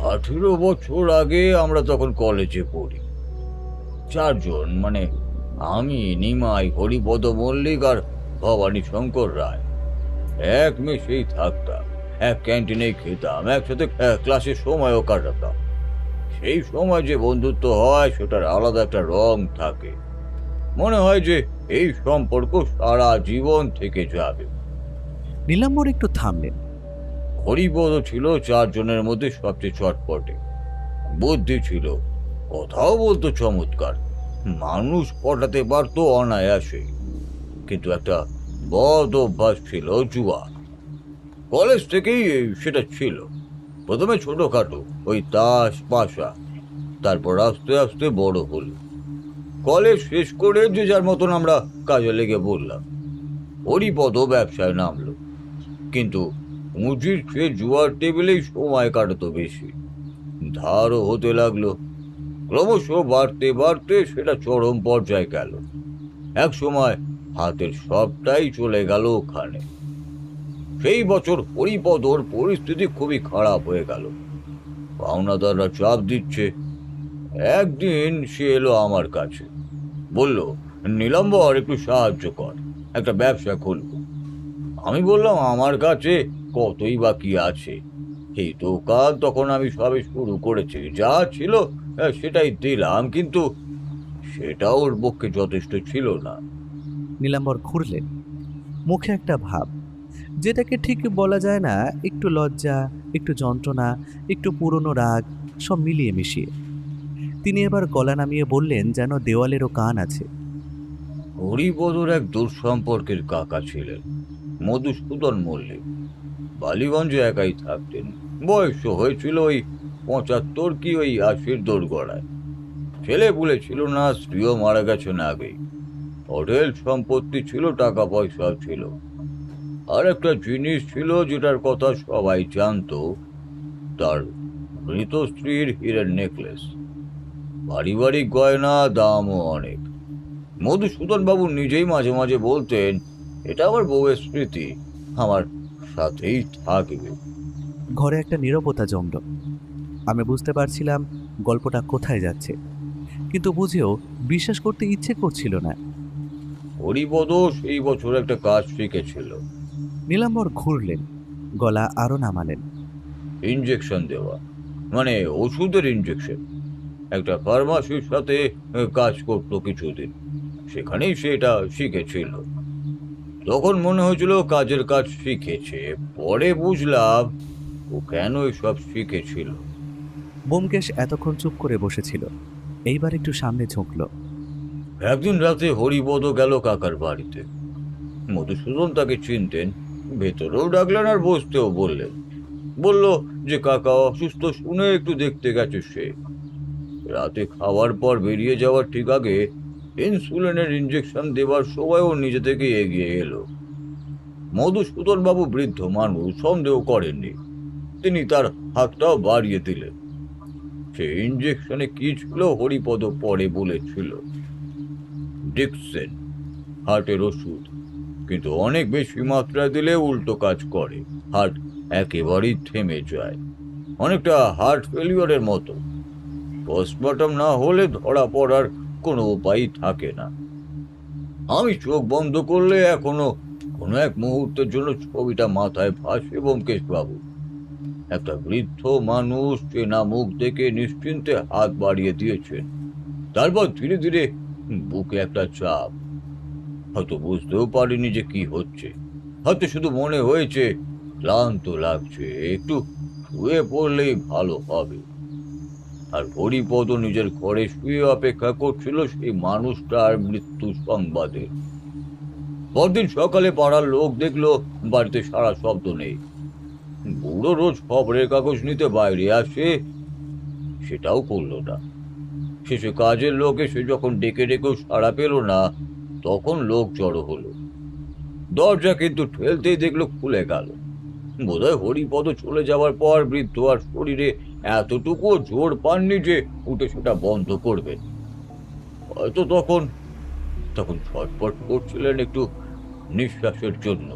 18 বছর আগে আমরা তখন কলেজে পড়ি। চারজন, মানে আমি, নিমাই, হরিপদ মল্লিক আর ভবানী শঙ্কর রায়। এক মেসেই থাকতাম, এক ক্যান্টিনেই খেতাম, একসাথে ক্লাসের সময়ও কাটাতাম। সেই সময় যে বন্ধুত্ব হয় সেটার আলাদা একটা রং থাকে। মনে হয় যে এই সম্পর্ক সারা জীবন থেকে যাবে। নীলাম্বর একটু থামলেন। হরিপদ ছিল চারজনের মধ্যে সবচেয়ে চটপটে। বুদ্ধি ছিল, কথাও বলতো চমৎকার, মানুষ পটাতে পারতো অনায়াসে। কিন্তু একটা বদ অভ্যাস ছিল, জুয়া। কলেজ থেকেই সেটা ছিল। প্রথমে ছোটখাটো, ওই তাস পাশা, তারপর আস্তে আস্তে বড় হলো। কলেজ শেষ করে যে যার মতন আমরা কাজে লেগে পড়লাম। হরিপদ ব্যবসায় নামলো, কিন্তু মুজির সে জুয়ার টেবিলেই সময় কাটাতো বেশি। ধারও হতে লাগলো। ক্রমশ বাড়তে বাড়তে সেটা চরম পর্যায়ে গেল। এক সময় হাতের সবটাই চলে গেল ওখানে। সেই বছর হরিপদর পরিস্থিতি খুবই খারাপ হয়ে গেল। পাওনাদাররা চাপ দিচ্ছে। একদিন সে এলো আমার কাছে, বলল, নীলাম্বর একটু সাহায্য কর, একটা ব্যবসা খুলব। আমি বললাম আমার কাছে কতই বা কি আছে, এই দোকান তখন আমি সবে শুরু করেছি, যা ছিল সেটাই দিলাম, কিন্তু সেটা ওর পক্ষে যথেষ্ট ছিল না। নীলাম্বর ঘুরলেন, মুখে একটা ভাব, যেটাকে ঠিক বলা যায় না, একটু লজ্জা, একটু যন্ত্রণা, একটু পুরনো রাগ, সব মিলিয়ে মিশিয়ে। তিনি এবার গলা নামিয়ে বললেন যেন দেওয়ালেরও কান আছে। হরিপদর এক দূর সম্পর্কের কাকা ছিলেন, মধুসূদন মল্লিক। বালিগঞ্জে একাই থাকতেন। বয়স হয়েছিল ওই 75 কি ওই 80 দোরগড়ায়। ছেলে পুলে ছিল না, স্ত্রীও মারা গেছেন আগেই। হোটেল সম্পত্তি ছিল, টাকা পয়সা ছিল। আর একটা জিনিস ছিল যেটার কথা সবাই জানতো, তার মৃত স্ত্রীর হীরের নেকলেস। পারিবারিক গয়না, দামও অনেক। মধুসূদন বাবু নিজেই মাঝে মাঝে বলতেন, এটা আমার বউয়ের স্মৃতি, আমার সাথেই থাকবে। ঘরে একটা নীরবতা জমল। আমি বুঝতে পারছিলাম গল্পটা কোথায় যাচ্ছে, কিন্তু বুঝেও বিশ্বাস করতে ইচ্ছে করছিল না। হরিপদ সেই বছর একটা কাজ শিখেছিল, নীলাম্বর ঘুরলেন, গলা আরো নামালেন। ইনজেকশন দেওয়া, মানে ওষুধের ইনজেকশন। একটা ফার্মাসির সাথে কাজ করতো কিছুদিন, সেখানেই সে এটা শিখেছিল। তখন মনে হয়েছিল কাজের কাজ শিখেছে, পরে বুঝলাম ও কেন এসব শিখেছিল। ব্যোমকেশ এতক্ষণ চুপ করে বসেছিল, এইবার একটু সামনে ঝুঁকল। একদিন রাতে হরিপদ গেল কাকার বাড়িতে। মধুসূদন তাকে চিনতেন, ভেতরেও ডাকলেন আর বসতেও বললেন। বলল যে কাকা অসুস্থ শুনে একটু দেখতে গেছে সে। রাতে খাওয়ার পর বেরিয়ে যাওয়ার ঠিক আগে ইনসুলিনের ইনজেকশন দেবার সময় ও নিজে থেকে এগিয়ে এলো। মধুসূদন বাবু বৃদ্ধ মানুষ, সন্দেহ করেননি। তিনি তার হাতটাও বাড়িয়ে দিলেন। সে ইনজেকশনে কি ছিল হরিপদ পরে বলেছিল, ডিক্সেন, হার্টের ওষুধ, কিন্তু অনেক বেশি মাত্রায় দিলে উল্টো কাজ করে, হার্ট একেবারেই থেমে যায়, অনেকটা হার্ট ফেলিওরের মতো। পোস্টমর্টম না হলে ধরা পড়ার কোনো উপায় থাকে না। আমি চোখ বন্ধ করলে এখনো কোনো এক মুহূর্তের জন্য ছবিটা মাথায় ভাসে ব্যোমকেশ বাবু। একটা বৃদ্ধ মানুষ চেনা মুখ দেখে নিশ্চিন্তে হাত বাড়িয়ে দিয়েছেন। তারপর ধীরে ধীরে বুকে একটা চাপ। হয়তো বুঝতেও পারিনি যে কি হচ্ছে, হয়তো শুধু মনে হয়েছে ক্লান্ত লাগছে, একটু শুয়ে পড়লেই ভালো হবে। আর হরিপদ নিজের ঘরে শুয়ে অপেক্ষা করছিল সেই মানুষটার মৃত্যু সংবাদে। পরদিন সকালে পাড়ার লোক দেখলো বাড়িতে সারা শব্দ নেই। বুড়ো রোজ খবরের কাগজ নিতে বাইরে আসে, সেটাও করলো না। শেষে কাজের লোক এসে যখন ডেকে ডেকেও সাড়া পেল না, তখন লোক জড়ো হলো। দরজা কিন্তু ঠেলতেই দেখলো খুলে গেল। বোধহয় হরিপদ চলে যাওয়ার পর বৃদ্ধ আর শরীরে এতটুকু জোর পাননি যে উঠে সেটা বন্ধ করবেন। হয়তো তখন ছটফট করছিলেন একটু নিঃশ্বাসের জন্য।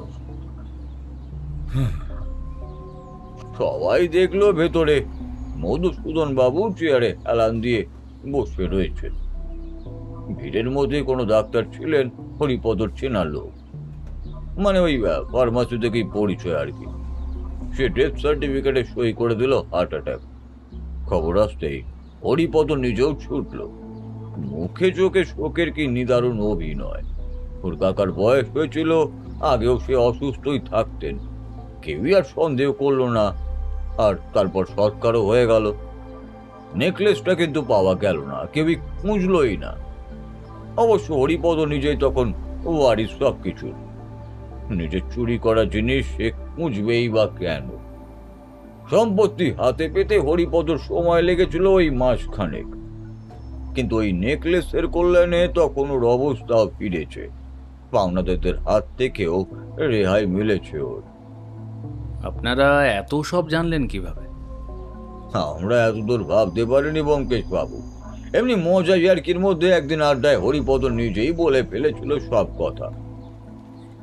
সবাই দেখলো ভেতরে মধুসূদন বাবু চেয়ারে হেলান দিয়ে বসে রয়েছেন। ভিড়ের মধ্যে কোনো ডাক্তার ছিলেন, হরিপদর চেনা লোক, মানে ওই ফার্মাসি থেকেই পরিচয় আর কি। সে ডেথ সার্টিফিকেটে সই করে দিল হার্ট অ্যাটাক। খবর আসতেই হরিপদ নিজেও ছুটল। মুখে চোখে শোকের কি নিদারুণ অভিনয়। ওর কাকার বয়স হয়েছিল, আগেও সে অসুস্থই থাকতেন, কেউই আর সন্দেহ করলো না। আর তারপর সৎকারও হয়ে গেল। নেকলেসটা কিন্তু পাওয়া গেল না, কেউই খুঁজলই না। অবশ্য হরিপদ নিজেই তখন ওয়ারিস সব কিছু। নিজের চুরি করা জিনিস সে খুঁজবেই বা কেন? সম্পত্তি হাতে পেতে হরিপদর সময় লেগেছিল ওই মাসখানেক, কিন্তু ওই নেকলেসের কল্যাণে তখন ওর অবস্থাও ফিরেছে। পাওনাদারদের হাত থেকেও রেহাই মিলেছে ওর। আপনারা এত সব জানলেন কিভাবে? আমরা এতদূর ভাবতে পারিনি ব্যোমকেশ বাবু। এমনি মজা ইয়ার্কির মধ্যে একদিন আড্ডায় হরিপদ নিজেই বলে ফেলেছিল সব কথা।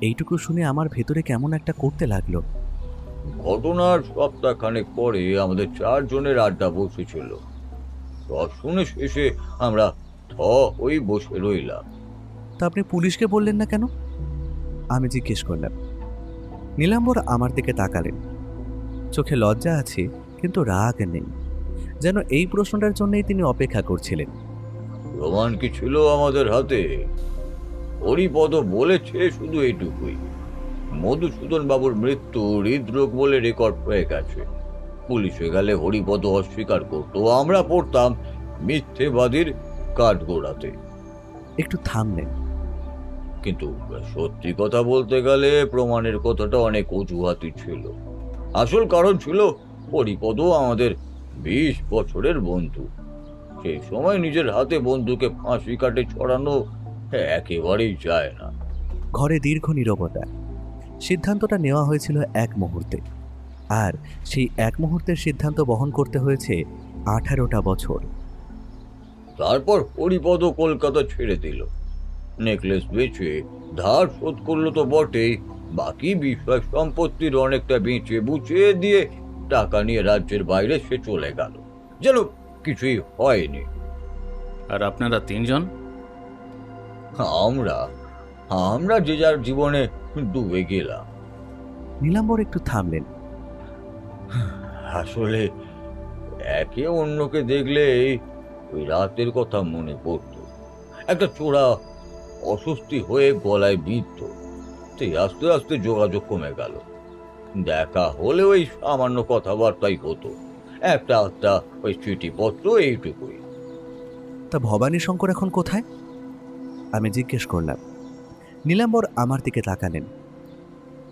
এইটুকু শুনে আমার ভেতরে কেমন একটা করতে লাগলো। ঘটনার সপ্তাহখানেক পরে আমাদের 4 জনের আড্ডা বসেছিল। সব শুনে শেষে আমরা ওই বসে রইলাম। তা আপনি পুলিশকে বললেন না কেন? আমি জিজ্ঞেস করলাম। নীলাম্বর আমার দিকে তাকালেন। চোখে লজ্জা আছে, কিন্তু রাগ নেই, যেন এই প্রশ্নটার জন্যই তিনি অপেক্ষা করছিলেন। প্রমাণ কি ছিল আমাদের হাতে? হরিপদ বলেছে শুধু এইটুকুই, মধুসূদন বাবুর মৃত্যু হৃদরোগ বলে রেকর্ড হয়ে গেছে। পুলিশে গেলে হরিপদ অস্বীকার করতো, আমরা পড়তাম মিথ্যেবাদীর কাঠগোড়াতে। একটু থামলেন। কিন্তু সত্যি কথা বলতে গেলে প্রমাণের কথাটা অনেক অজুহাতই ছিল। আসল কারণ ছিল হরিপদ আমাদের 20 বছরের বন্ধু। সেই সময় নিজের হাতে বন্ধুকে ফাঁসি কাটে ছড়ানো একেবারেই যায় না। ঘরে দীর্ঘ নীরবতা। সিদ্ধান্তটা নেওয়া হয়েছিল এক মুহূর্তে, আর সেই এক মুহূর্তের সিদ্ধান্ত বহন করতে হয়েছে 18টা বছর। তারপর হরিপদ কলকাতা ছেড়ে দিল। নেকলেস বেচে ধার শোধ করলো তো বটেই, বাকি বিষয় সম্পত্তির অনেকটা বেঁচে বুঝিয়ে দিয়ে টাকা নিয়ে রাজ্যের বাইরে সে চলে গেল, যেন কিছুই হয়নি। আর আপনারা তিনজন? আমরা আমরা যে যার জীবনে ডুবে গেলাম। নীলাম্বর একটু থামলেন। আসলে একে অন্যকে দেখলেই ওই রাতের কথা মনে পড়তো। একটা চোরা অস্বস্তি হয়ে গলায় বিঁধত। সেই আস্তে আস্তে যোগাযোগ কমে গেল। দেখা হলে ওই সামান্য কথাবার্তাই হতো, একটা আধটা ওই চিঠিপত্র, এইটুকুই। তা ভবানী শঙ্কর এখন কোথায়? আমি জিজ্ঞেস করলাম। নীলাম্বর আমার দিকে তাকালেন।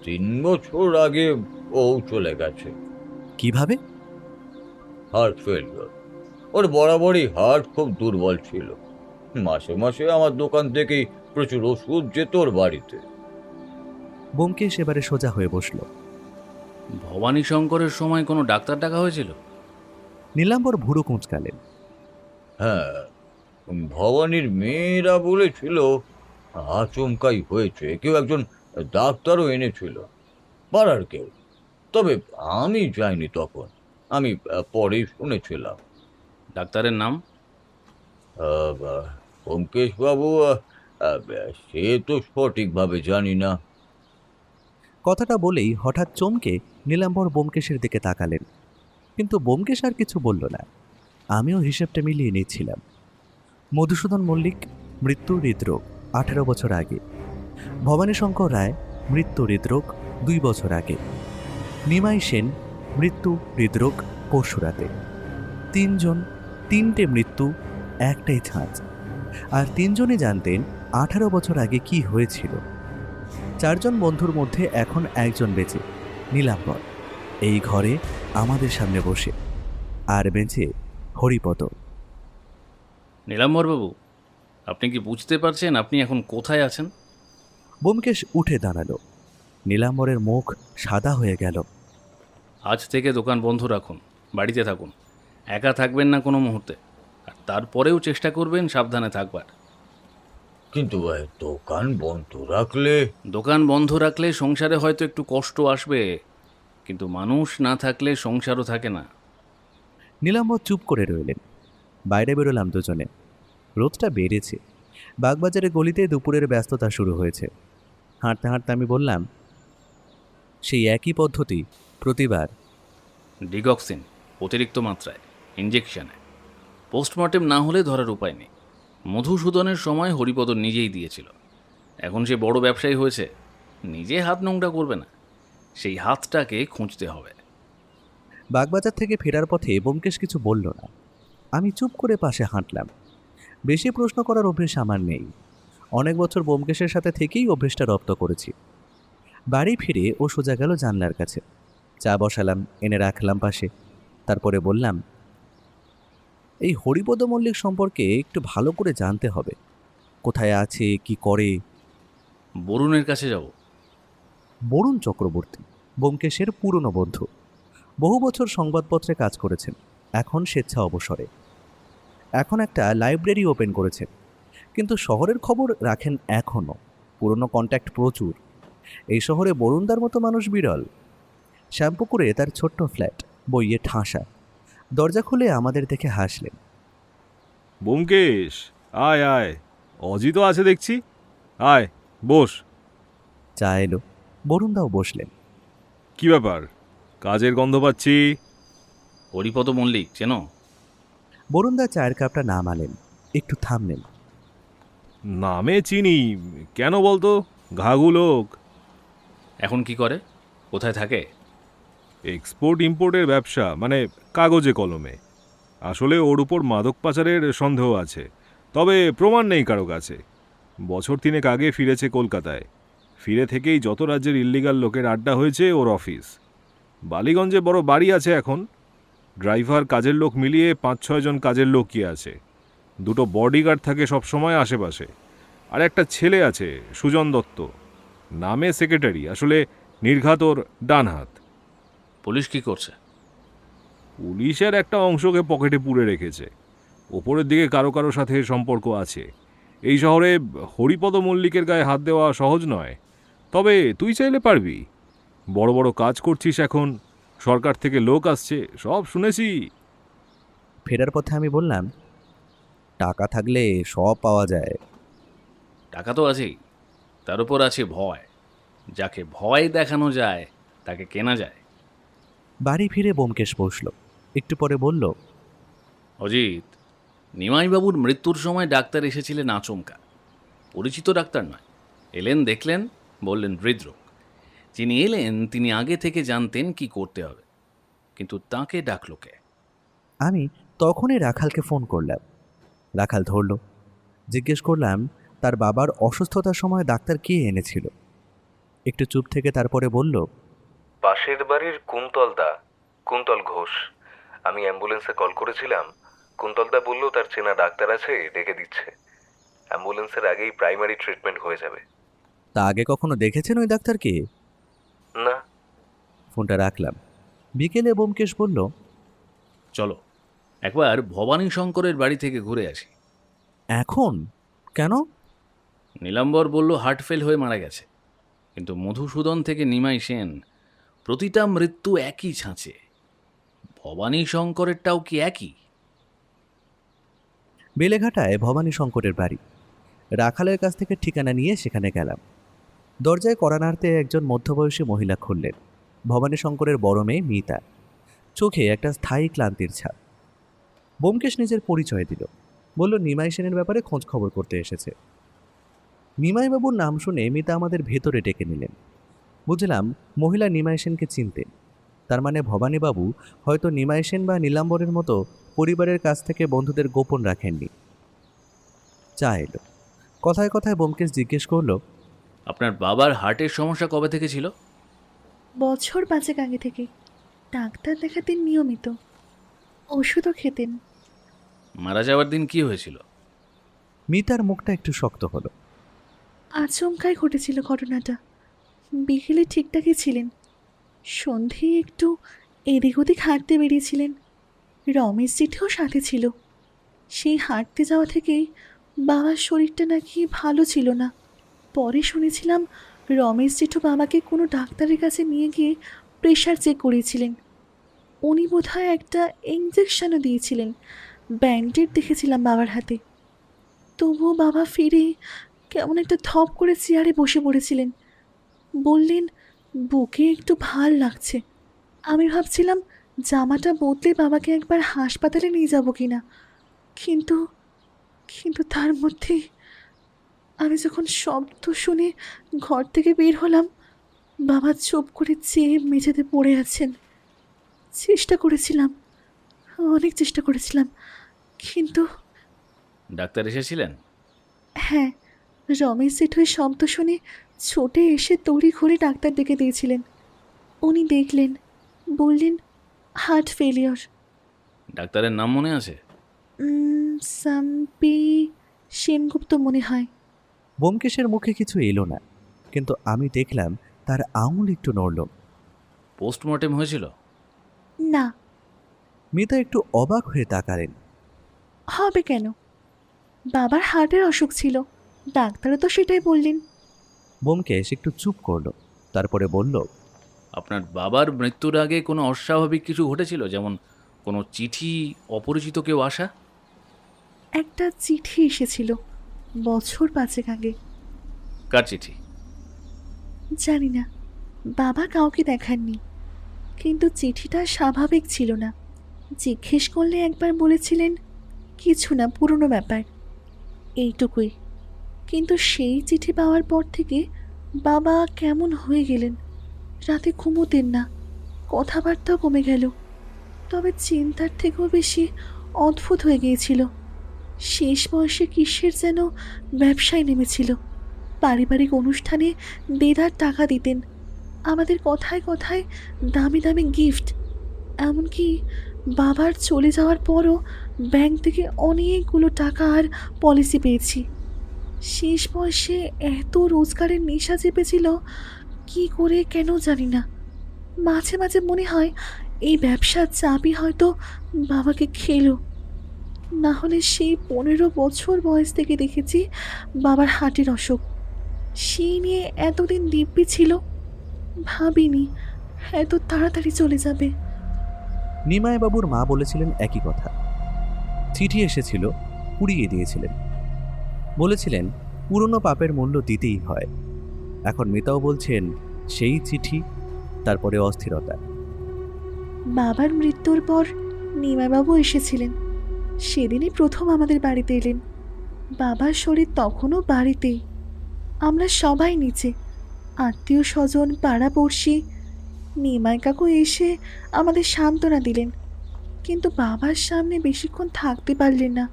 3 বছর আগে ও চলে গেছে। কিভাবে? Heart failure. ওর বরাবরই হার্ট খুব দুর্বল ছিল। মাসে মাসে আমার দোকান থেকেই প্রচুর ওষুধ যেত ওর বাড়িতে। ব্যোমকেশ এবারে সোজা হয়ে বসল। ভবানী শঙ্করের সময় কোনো ডাক্তার ডাকা হয়েছিল? নীলাম্বর ভুরু কুঁচকালেন। হ্যাঁ, ভবানীর মেয়েরা বলেছিল আচমকাই হয়েছে, কেউ একজন ডাক্তারও এনেছিল, পাড়ার কেউ। তবে আমি যাইনি তখন, আমি পরেই শুনেছিলাম। ডাক্তারের নাম? ব্যোমকেশ বাবু, সে তো সঠিকভাবে জানি না। কথাটা বলেই হঠাৎ চমকে নীলাম্বর ব্যোমকেশের দিকে তাকালেন, কিন্তু ব্যোমকেশ আর কিছু বলল না। আমিও হিসেবটা মিলিয়ে নিচ্ছিলাম। মধুসূদন মল্লিক মৃত্যু হৃদরোগ 18 বছর আগে। ভবানী শঙ্কর রায় মৃত্যু হৃদরোগ 2 বছর আগে। নিমাই সেন মৃত্যু হৃদরোগ পরশুরাতে। 3 জন, 3টে মৃত্যু, একটাই ছাঁচ। আর 3 জনই জানতেন 18 বছর আগে কি হয়েছিল। 4 জন বন্ধুর মধ্যে এখন একজন বেঁচে, নীলাম্বর, এই ঘরে আমাদের সামনে বসে। আর বেঁচে হরিপদ। নীলাম্বরবাবু, আপনি কি বুঝতে পারছেন আপনি এখন কোথায় আছেন? ব্যোমকেশ উঠে দাঁড়ালো। নীলাম্বরের মুখ সাদা হয়ে গেল। আজ থেকে দোকান বন্ধ রাখুন, বাড়িতে থাকুন, একা থাকবেন না কোনো মুহূর্তে। আর তারপরেও চেষ্টা করবেন সাবধানে থাকবার। কিন্তু দোকান বন্ধ রাখলে? দোকান বন্ধ রাখলে সংসারে হয়তো একটু কষ্ট আসবে, কিন্তু মানুষ না থাকলে সংসারও থাকে না। নীলাম্বর চুপ করে রইলেন। বাইরে বেরোলাম দুজনে। রোদটা বেড়েছে। বাগবাজারে গলিতে দুপুরের ব্যস্ততা শুরু হয়েছে। হাঁটতে হাঁটতে আমি বললাম, সেই একই পদ্ধতি প্রতিবার। ডিগক্সিন অতিরিক্ত মাত্রায়, ইঞ্জেকশনে। পোস্টমর্টেম না হলে ধরার উপায় নেই। মধুসূদনের সময় হরিপদ নিজেই দিয়েছিল। এখন সে বড় ব্যবসায়ী হয়েছে, নিজে হাত নোংরা করবে না, সেই হাতটাকে খুঁজতে হবে। বাগবাজার থেকে ফেরার পথে ব্যোমকেশ কিছু বলল না। আমি চুপ করে পাশে হাঁটলাম। বেশি প্রশ্ন করার অভ্যেস আমার নেই। অনেক বছর ব্যোমকেশের সাথে থেকেই অভ্যেসটা রপ্ত করেছি। বাড়ি ফিরে ও সোজা গেল জানলার কাছে। চা বসালাম, এনে রাখলাম পাশে। তারপরে বললাম, এই হরিপদ মল্লিক সম্পর্কে একটু ভালো করে জানতে হবে। কোথায় আছে, কি করে। বরুণের কাছে যাব। বরুণ চক্রবর্তী ব্যোমকেশের পুরনো বন্ধু। বহু বছর সংবাদপত্রে কাজ করেছেন, এখন স্বেচ্ছা অবসরে। এখন একটা লাইব্রেরি ওপেন করেছেন, কিন্তু শহরের খবর রাখেন এখনও। পুরনো কন্ট্যাক্ট প্রচুর। এই শহরে বরুণদার মতো মানুষ বিরল। শ্যামপুকুরে তার ছোট্ট ফ্ল্যাট, বইয়ে ঠাসা। দরজা খুলে আমাদের দেখে হাসলেন। ব্যোমকেশ, আয় আয়, অজিতও আছে দেখছি, আয় বস। চা এলো, বরুণদাও বসলেন। কি ব্যাপার, কাজের গন্ধ পাচ্ছি? হরিপদ মল্লিক চেনো? বরুণদা চায়ের কাপটা নামালেন, একটু থামলেন। নামে চিনি, কেন বলতো? ঘাঘু লোক। এখন কি করে, কোথায় থাকে? এক্সপোর্ট ইম্পোর্টের ব্যবসা, মানে কাগজে কলমে। আসলে ওর উপর মাদক পাচারের সন্দেহ আছে, তবে প্রমাণ নেই কারো কাছে। বছর 3 আগে ফিরেছে কলকাতায়। ফিরে থেকেই যত রাজ্যের ইল্লিগাল লোকের আড্ডা হয়েছে ওর অফিস। বালিগঞ্জে বড় বাড়ি আছে এখন। ড্রাইভার, কাজের লোক মিলিয়ে 5-6 জন কাজের লোকই আছে। 2টো বডিগার্ড থাকে সবসময় আশেপাশে। আর একটা ছেলে আছে, সুজন দত্ত নামে, সেক্রেটারি, আসলে নির্ঘাত ওর ডান হাত। পুলিশ কি করছে? পুলিশের একটা অংশকে পকেটে পুরে রেখেছে। ওপরের দিকে কারো কারো সাথে সম্পর্ক আছে। এই শহরে হরিপদ মল্লিকের গায়ে হাত দেওয়া সহজ নয়, তবে তুই চাইলে পারবি। বড় বড় কাজ করছিস এখন, সরকার থেকে লোক আসছে, সব শুনেছি। ফেরার পথে আমি বললাম, টাকা থাকলে সব পাওয়া যায়। টাকা তো আছেই, তার উপর আছে ভয়। যাকে ভয় দেখানো যায় তাকে কেনা যায়। বাড়ি ফিরে ব্যোমকেশ বসল, একটু পরে বলল, অজিত, নিমাইবাবুর মৃত্যুর সময় ডাক্তার এসেছিলেন আচমকা। পরিচিত ডাক্তার নয়, এলেন, দেখলেন, বললেন হৃদরোগ। যিনি এলেন তিনি আগে থেকে জানতেন কি করতে হবে, কিন্তু তাকে ডাকলো কে? আমি তখনই রাখালকে ফোন করলাম। রাখাল ধরল। জিজ্ঞেস করলাম তার বাবার অসুস্থতার সময় ডাক্তার কে এনেছিল। একটু চুপ থেকে তারপরে বলল, পাশের বাড়ির কুন্তল ঘোষ। আমি অ্যাম্বুলেন্সে কল করেছিলাম। কুন্তলদা বলল তার চেনা ডাক্তার আছে, ডেকে দিচ্ছে। অ্যাম্বুলেন্সের আগেই প্রাইমারি ট্রিটমেন্ট হয়ে যাবে। তা আগে কখনো দেখেছেন ওই ডাক্তারকে? না। ফোনটা রাখলাম। বিকেলে ব্যোমকেশ বলল, চলো একবার ভবানী শঙ্করের বাড়ি থেকে ঘুরে আসি। এখন কেন? নীলাম্বর বলল হার্ট ফেল হয়ে মারা গেছে, কিন্তু মধুসূদন থেকে নিমাই সেন, প্রতিটা মৃত্যু একই ছাঁচে। ভবানী শঙ্করেরটাও কি একই? বেলেঘাটায় ভবানী শঙ্করের বাড়ি। রাখালের কাছ থেকে ঠিকানা নিয়ে সেখানে গেলাম। দরজায় কড়া নাড়তে একজন মধ্যবয়সী মহিলা খুললেন। ভবানী শঙ্করের বড় মেয়ে মিতা। চোখে একটা স্থায়ী ক্লান্তির ছাপ। ব্যোমকেশ নিজের পরিচয় দিল, বলল নিমাই সেনের ব্যাপারে খোঁজ খবর করতে এসেছে। নিমাইবাবুর নাম শুনে মিতা আমাদের ভেতরে ডেকে নিলেন। বুঝলাম মহিলা নিমাই সেনকে চিনতেন। তার মানে ভবানীবাবু হয়তো নিমাই সেন বা নীলাম্বরের মতো পরিবারের কাছ থেকে বন্ধুদের গোপন রাখেননি। চা এলো। কথায় কথায় ব্যোমকেশ জিজ্ঞেস করল, আপনার বাবার হার্টের সমস্যা কবে থেকে ছিল? বছর 5 আগে থেকে। ডাক্তার দেখাতেন নিয়মিত, ওষুধও খেতেন। মারা যাওয়ার দিন কি হয়েছিল? মিতার মুখটা একটু শক্ত হলো। আচমকাই ঘটেছিল ঘটনাটা। বিকেলে ঠিকঠাকই ছিলেন, সন্ধে একটু এদিক ওদিক হাঁটতে বেরিয়েছিলেন। রমেশ জেঠেও সাথে ছিল। সেই হাঁটতে যাওয়া থেকেই বাবার শরীরটা নাকি ভালো ছিল না। পরে শুনেছিলাম রমেশ জেঠু বাবাকে কোনো ডাক্তারের কাছে নিয়ে গিয়ে প্রেশার চেক করিয়েছিলেন। উনি বোধহয় একটা ইঞ্জেকশনও দিয়েছিলেন। ব্যান্ডেড দেখেছিলাম বাবার হাতে। তবুও বাবা ফিরে কেমন একটা ধপ করে চেয়ারে বসে পড়েছিলেন। বললেন বুকে একটু ভাল লাগছে। আমি ভাবছিলাম জামাটা বদলে বাবাকে একবার হাসপাতালে নিয়ে যাব কিনা, কিন্তু কিন্তু তার মধ্যেই আমি যখন শব্দ শুনে ঘর থেকে বের হলাম, বাবা চুপ করে চেয়ে মেঝেতে পড়ে আছেন। চেষ্টা করেছিলাম, অনেক চেষ্টা করেছিলাম, কিন্তু ডাক্তার এসেছিলেন? হ্যাঁ, রমেশ জেঠুর শব্দ শুনে ছুটে এসে তড়ি ঘড়ি ডাক্তার ডেকে দিয়েছিলেন। উনি দেখলেন, বললেন হার্ট ফেলিওর। ডাক্তারের নাম মনে আছে? সাম্পি সেনগুপ্ত মনে হয়। ব্যোমকেশের মুখে কিছু এলো না, কিন্তু আমি দেখলাম তার আঙুল একটু নড়ল। পোস্টমর্টেম হয়েছিল? না। মিতা একটু অবাক হয়ে তাকালেন। হবে কেন? বাবার হার্টের অসুখ ছিল, ডাক্তারও তো সেটাই বললেন। ব্যোমকেশ একটু চুপ করলো, তারপরে বলল, আপনার বাবার মৃত্যুর আগে কোনো অস্বাভাবিক কিছু ঘটেছিল, যেমন কোনো চিঠি, অপরিচিত কেউ আসা? একটা চিঠি এসেছিল বছর 5 আগে। কার চিঠি? জানি না, বাবা কাউকে দেখাননি, কিন্তু চিঠিটা স্বাভাবিক ছিল না। জিজ্ঞেস করলে একবার বলেছিলেন কিছু না, পুরনো ব্যাপার, এইটুকুই। কিন্তু সেই চিঠি পাওয়ার পর থেকে বাবা কেমন হয়ে গেলেন। রাতে ঘুমোতেন না, কথাবার্তাও কমে গেল। তবে চিন্তার থেকেও বেশি অদ্ভুত হয়ে গিয়েছিল। শেষ বয়সে কিসের যেন ব্যবসায় নেমেছিল। পারিবারিক অনুষ্ঠানে দেদার টাকা দিতেন, আমাদের কথায় কথায় দামি দামি গিফট। এমনকি বাবার চলে যাওয়ার পরও ব্যাংক থেকে অনেকগুলো টাকা আর পলিসি পেয়েছি। শেষ বয়সে এত রোজগারের নেশা চেপেছিল, কি করে কেন জানি না। মাঝে মাঝে মনে হয় এই ব্যবসার চাপই হয়তো বাবাকে খেলো। না হলে সেই 15 বছর বয়স থেকে দেখেছি বাবার হার্টের অসুখ। সেই নিয়ে এতদিন দিব্যি ছিল, ভাবিনি এত তাড়াতাড়ি চলে যাবে। নিমাইবাবুর মা বলেছিলেন একই কথা। চিঠি এসেছিল, পুড়িয়ে দিয়েছিলেন। বলেছিলেন পুরনো পাপের মূল্য দিতেই হয়। এখন মিতাও বলছেন সেই চিঠি, তারপরে অস্থিরতা। বাবার মৃত্যুর পর নিমাইবাবু এসেছিলেন। সেদিনই প্রথম আমাদের বাড়িতে এলেন। বাবার শরীর তখনও বাড়িতেই। আমরা সবাই নিচে, আত্মীয় স্বজন, পাড়াপড়শি। নিমাই কাকু এসে আমাদের সান্ত্বনা দিলেন, কিন্তু বাবার সামনে বেশিক্ষণ থাকতে পারলেন না।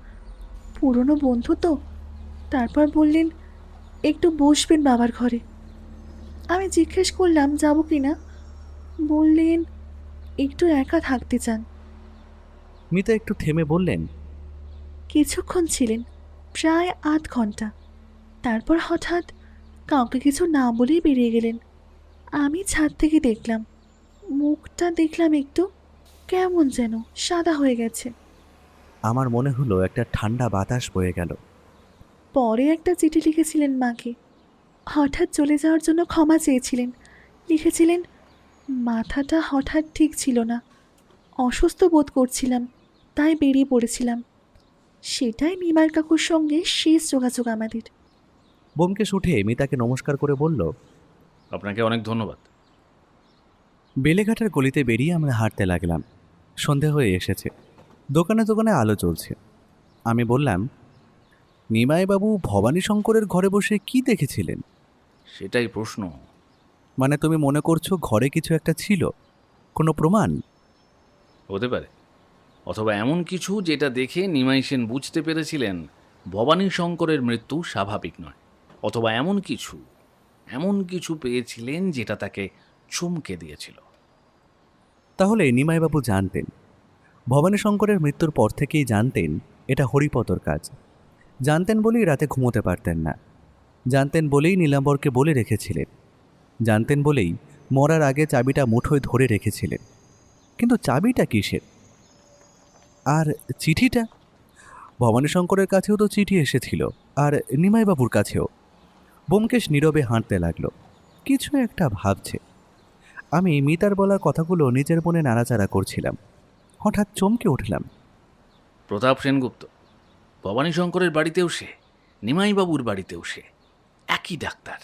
পুরনো বন্ধু তো। তারপর বললেন একটু বসবেন বাবার ঘরে। আমি জিজ্ঞেস করলাম যাব কি না। বললেন একটু একা থাকতে চান। মিতা একটু থেমে বললেন, কিছুক্ষণ ছিলেন, প্রায় 8 ঘন্টা। তারপর হঠাৎ কাউকে কিছু না বলেই বেরিয়ে গেলেন। আমি ছাদ থেকে দেখলাম, মুখটা দেখলাম একটু কেমন যেন সাদা হয়ে গেছে। আমার মনে হলো একটা ঠান্ডা বাতাস বয়ে গেল। পরে একটা চিঠি লিখেছিলেন মাকে। হঠাৎ চলে যাওয়ার জন্য ক্ষমা চেয়েছিলেন। লিখেছিলেন মাথাটা হঠাৎ ঠিক ছিল না, অসুস্থ বোধ করছিলাম, তাই বেরিয়ে পড়েছিলাম। সেটাই নিমাই কাকুর সঙ্গে শেষ যোগাযোগ আমাদের। ব্যোমকেশ উঠে মিতাকে নমস্কার করে বলল, আপনাকে অনেক ধন্যবাদ। বেলেঘাটার গলিতে বেরিয়ে আমরা হাঁটতে লাগলাম। সন্ধে হয়ে এসেছে, দোকানে দোকানে আলো চলছে। আমি বললাম, নিমাইবাবু ভবানী শঙ্করের ঘরে বসে কি দেখেছিলেন? সেটাই প্রশ্ন। মানে তুমি মনে করছো ঘরে কিছু একটা ছিল, কোনো প্রমাণ? হতে পারে, অথবা এমন কিছু যেটা দেখে নিমাই সেন বুঝতে পেরেছিলেন ভবানী শঙ্করের মৃত্যু স্বাভাবিক নয়। অথবা এমন কিছু পেয়েছিলেন যেটা তাকে চমকে দিয়েছিল। তাহলে নিমাইবাবু জানতেন, ভবানী শঙ্করের মৃত্যুর পর থেকেই জানতেন এটা হরিপদর কাজ। জানতেন বলেই রাতে ঘুমোতে পারতেন না। জানতেন বলেই নীলাম্বরকে বলে রেখেছিলেন। জানতেন বলেই মরার আগে চাবিটা মুঠোয় ধরে রেখেছিলেন। কিন্তু চাবিটা কিসের? আর চিঠিটা? ভবানী শঙ্করের কাছেও তো চিঠি এসেছিল, আর নিমাইবাবুর কাছেও। ব্যোমকেশ নীরবে হাঁটতে লাগলো, কিছু একটা ভাবছে। আমি মিতার বলার কথাগুলো নিজের মনে নাড়াচাড়া করছিলাম। হঠাৎ চমকে উঠলাম। প্রতাপ সেনগুপ্ত, ভবানী শঙ্করের বাড়িতেও সে, নিমাইবাবুর বাড়িতেও সে, একই ডাক্তার।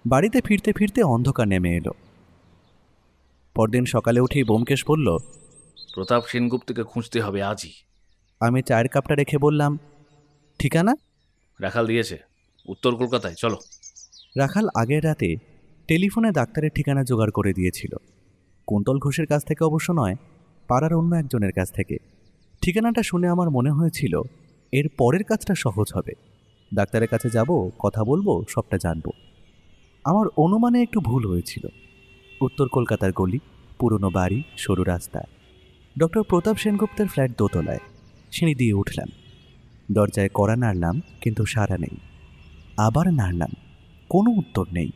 বাড়িতে ফিরতে ফিরতে অন্ধকার নেমে এলো। পরদিন সকালে উঠেই ব্যোমকেশ বলল, প্রতাপ সেনগুপ্তকে খুঁজতে হবে আজই। আমি চায়ের কাপটা রেখে বললাম, ঠিকানা? রাখাল দিয়েছে, উত্তর কলকাতায়, চলো। রাখাল আগের রাতে টেলিফোনে ডাক্তারের ঠিকানা জোগাড় করে দিয়েছিল। কুন্তল ঘোষের কাছ থেকে অবশ্য নয়, পাড়ার অন্য একজনের কাছ থেকে। ঠিকানাটা শুনে আমার মনে হয়েছিল এর পরের কাজটা সহজ হবে। ডাক্তারের কাছে যাব, কথা বলবো, সবটা জানবো। আমার অনুমানে একটু ভুল হয়েছিল। উত্তর কলকাতার গলি, পুরনো বাড়ি, সরু রাস্তা। ডক্টর প্রতাপ সেনগুপ্তের ফ্ল্যাট দোতলায়। সিঁড়ি দিয়ে উঠলাম। দরজায় কড়া নাড়লাম, কিন্তু সাড়া নেই। আবার নাড়লাম, কোনো উত্তর নেই।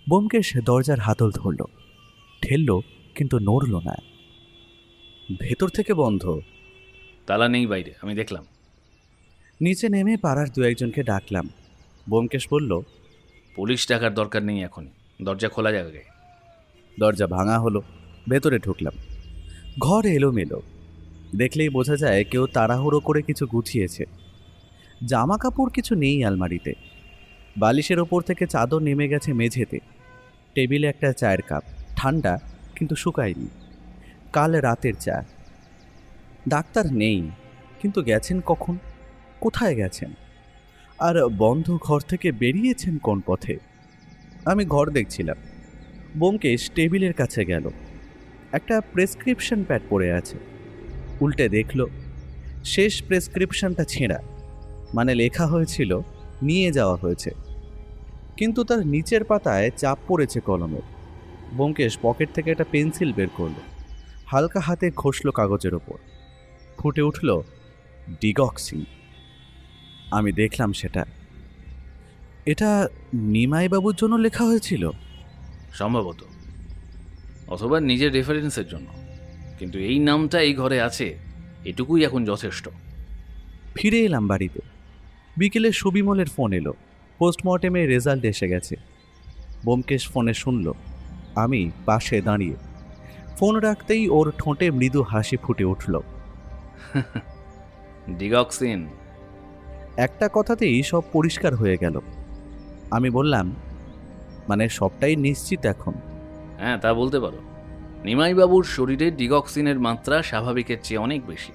ব্যোমকেশ দরজার হাতল ধরল, ঠেলল, কিন্তু নড়ল না। ভেতর থেকে বন্ধ। তালা নেই বাইরে, আমি দেখলাম। নিচে নেমে পাড়ার দু একজনকে ডাকলাম। ব্যোমকেশ বলল, পুলিশ ডাকার দরকার নেই এখনই, দরজা খোলা যাবে। দরজা ভাঙা হলো। ভেতরে ঢুকলাম। ঘর এলোমেলো, দেখলেই বোঝা যায় কেউ তাড়াহুড়ো করে কিছু গুছিয়েছে। জামা কাপড় কিছু নেই আলমারিতে। বালিশের ওপর থেকে চাদর নেমে গেছে মেঝেতে। টেবিলে একটা চায়ের কাপ, ঠান্ডা কিন্তু শুকায়নি। কাল রাতের চা। ডাক্তার নেই, কিন্তু গেছেন কখন, কোথায় গেছেন? আর বন্ধ ঘর থেকে বেরিয়েছেন কোন পথে? আমি ঘর দেখছিলাম। ব্যোমকেশ টেবিলের কাছে গেল। একটা প্রেসক্রিপশন প্যাড পড়ে আছে। উল্টে দেখল, শেষ প্রেসক্রিপশনটা ছেঁড়া, মানে লেখা হয়েছিল নিয়ে যাওয়া হয়েছে, কিন্তু তার নিচের পাতায় চাপ পড়েছে কলমের। ব্যোমকেশ পকেট থেকে একটা পেন্সিল বের করলো, হালকা হাতে ঘষল কাগজের ওপর। ফুটে উঠল ডিগক্সিন। আমি দেখলাম সেটা। এটা নিমাইবাবুর জন্য লেখা হয়েছিল। সম্ভবত, অথবা নিজের রেফারেন্সের জন্য, কিন্তু এই নামটা এই ঘরে আছে, এটুকুই এখন যথেষ্ট। ফিরে এলাম বাড়িতে। বিকেলে সুবিমলের ফোন এলো, পোস্টমর্টেমের রেজাল্ট এসে গেছে। ব্যোমকেশ ফোনে শুনল, আমি পাশে দাঁড়িয়ে। ফোন রাখতেই ওর ঠোঁটে মৃদু হাসি ফুটে উঠল। ডিগক্সিন। একটা কথাতেই সব পরিষ্কার হয়ে গেল। আমি বললাম, মানে সবটাই নিশ্চিত এখন? হ্যাঁ, তা বলতে পারো। নিমাইবাবুর শরীরে ডিগক্সিনের মাত্রা স্বাভাবিকের চেয়ে অনেক বেশি।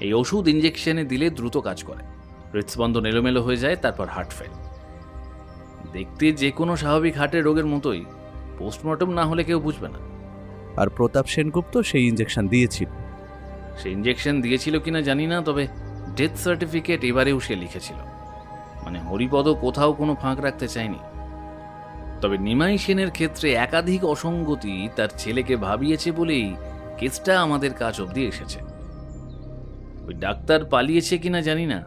এই ওষুধ ইঞ্জেকশনে দিলে দ্রুত কাজ করে, হৃদস্পন্দন এলোমেলো হয়ে যায়, তারপর হার্ট ফেল। দেখতে যে কোনো স্বাভাবিক হার্টের রোগের মতোই, পোস্টমর্টম না হলে কেউ বুঝবে না। আর প্রতাপ সেনগুপ্ত সেই ইঞ্জেকশন দিয়েছিল। সে ইঞ্জেকশন দিয়েছিল কিনা জানি না, তবে ডেথ সার্টিফিকেট এবারেও সে লিখেছিল। মানে হরিপদ কোথাও কোনো ফাঁক রাখতে চায়নি। তবে নিমাই সেনের ক্ষেত্রে একাধিক অসঙ্গতি তার ছেলেকে ভাবিয়েছে বলেই কেসটা আমাদের কাজ অবধি এসেছে। ওই ডাক্তার পালিয়েছে কিনা জানি না,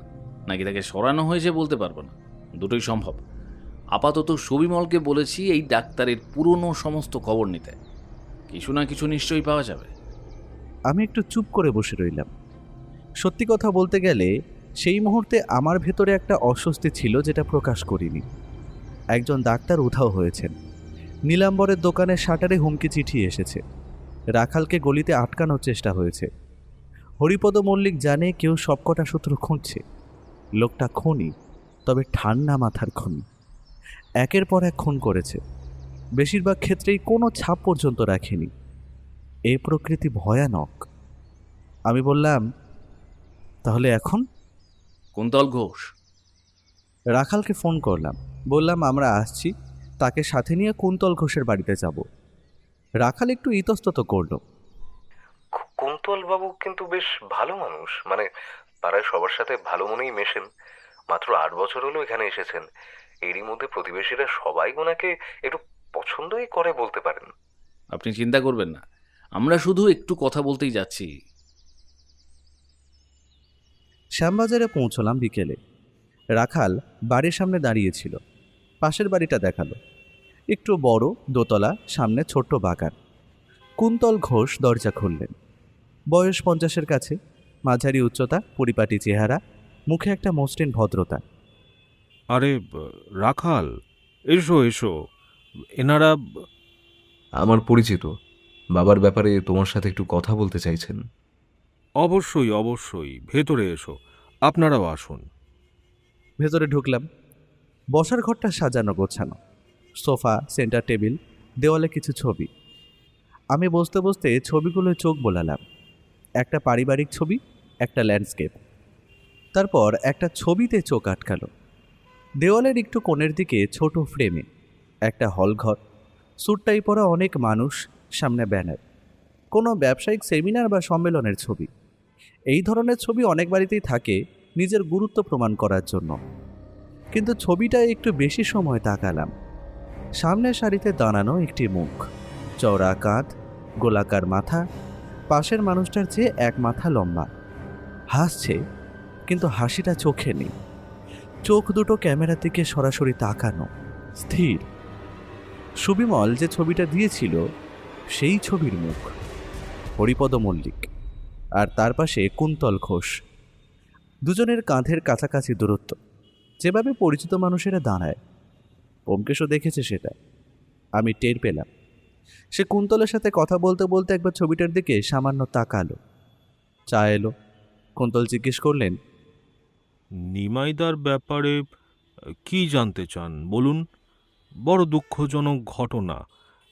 নাকি তাকে সরানো হয়েছে বলতে পারবো না, দুটোই সম্ভব। আপাতত সুবিমলকে বলেছি এই ডাক্তারের পুরনো সমস্ত খবর নিতে, কিছু না কিছু নিশ্চয়ই পাওয়া যাবে। আমি একটু চুপ করে বসে রইলাম। সত্যি কথা বলতে গেলে সেই মুহূর্তে আমার ভেতরে একটা অস্বস্তি ছিল, যেটা প্রকাশ করিনি। একজন ডাক্তার উধাও হয়েছেন। নীলাম্বরের দোকানের শাটারে হুমকি চিঠি এসেছে। রাখালকে গলিতে আটকানোর চেষ্টা হয়েছে। হরিপদ মল্লিক জানে কেউ সবকটা সূত্র খুঁজছে। লোকটা খুনি, তবে ঠান্ডা মাথার খুনি। একের পর এক খুন করেছে, বেশিরভাগ ক্ষেত্রেই কোনো ছাপ পর্যন্ত রাখেনি। এই প্রকৃতি ভয়ানক। আমি বললাম, তাহলে এখন? কুন্তল ঘোষ। রাখালকে ফোন করলাম, বললাম আমরা আসছি, তাকে সাথে নিয়ে কুন্তল ঘোষের বাড়িতে যাব। রাখাল একটু ইতস্তত করল। কুন্তল বাবু কিন্তু বেশ ভালো মানুষ, মানে পাড়ায় সবার সাথে ভালো মনেই মেশেন। মাত্র 8 বছর হলো এখানে এসেছেন, এরই মধ্যে প্রতিবেশীরা সবাই ওনাকে একটু পছন্দই করে বলতে পারেন। আপনি চিন্তা করবেন না, আমরা শুধু একটু কথা বলতেই যাচ্ছি। শ্যামবাজারে পৌঁছলাম বিকেলে। রাখাল বাড়ির সামনে দাঁড়িয়েছিল। পাশের বাড়িটা দেখালো, একটু বড়, দোতলা, সামনে ছোট্ট বাগান। কুন্তল ঘোষ দরজা খুললেন। বয়স 50-এর কাছে, মাঝারি উচ্চতা, পরিপাটি চেহারা, মুখে একটা মসৃণ ভদ্রতা। আরে রাখাল, এসো এসো। এনারা আমার পরিচিত, বাবার ব্যাপারে তোমার সাথে একটু কথা বলতে চাইছেন। অবশ্যই অবশ্যই, ভেতরে এসো, আপনারাও আসুন। ভেতরে ঢুকলাম। বসার ঘরটা সাজানো গোছানো, সোফা, সেন্টার টেবিল, দেওয়ালে কিছু ছবি। আমি বসতে বসতে ছবিগুলোয় চোখ বোলালাম। একটা পারিবারিক ছবি, একটা ল্যান্ডস্কেপ, তারপর একটা ছবিতে চোখ আটকালো। দেওয়ালের একটু কোণের দিকে ছোট ফ্রেমে একটা হলঘর, স্যুটটাই পরা অনেক মানুষ, সামনে ব্যানার, কোনো ব্যবসায়িক সেমিনার বা সম্মেলনের ছবি। এই ধরনের ছবি অনেক বাড়িতেই থাকে নিজের গুরুত্ব প্রমাণ করার জন্য, কিন্তু ছবিটা একটু বেশি সময় তাকালাম। সামনের সারিতে দাঁড়ানো একটি মুখ, চওড়া কাঁধ, গোলাকার মাথা, পাশের মানুষটার চেয়ে 1 মাথা লম্বা। হাসছে, কিন্তু হাসিটা চোখে নেই। চোখ দুটো ক্যামেরার দিকে সরাসরি তাকানো, স্থির। সুবিমল যে ছবিটা দিয়েছিল সেই ছবির মুখ, হরিপদ মল্লিক, আর তার পাশে কুন্তল ঘোষ। দুজনের কাঁধের কাছাকাছি দূরত্ব, যেভাবে পরিচিত মানুষেরা দাঁড়ায়। ব্যোমকেশও দেখেছে সেটা, আমি টের পেলাম। সে কুন্তলের সাথে কথা বলতে বলতে একবার ছবিটার দিকে সামান্য তাকালো। চা এলো। কুন্তল জিজ্ঞেস করলেন, নিমাইদার ব্যাপারে কি জানতে চান বলুন? বড় দুঃখজনক ঘটনা।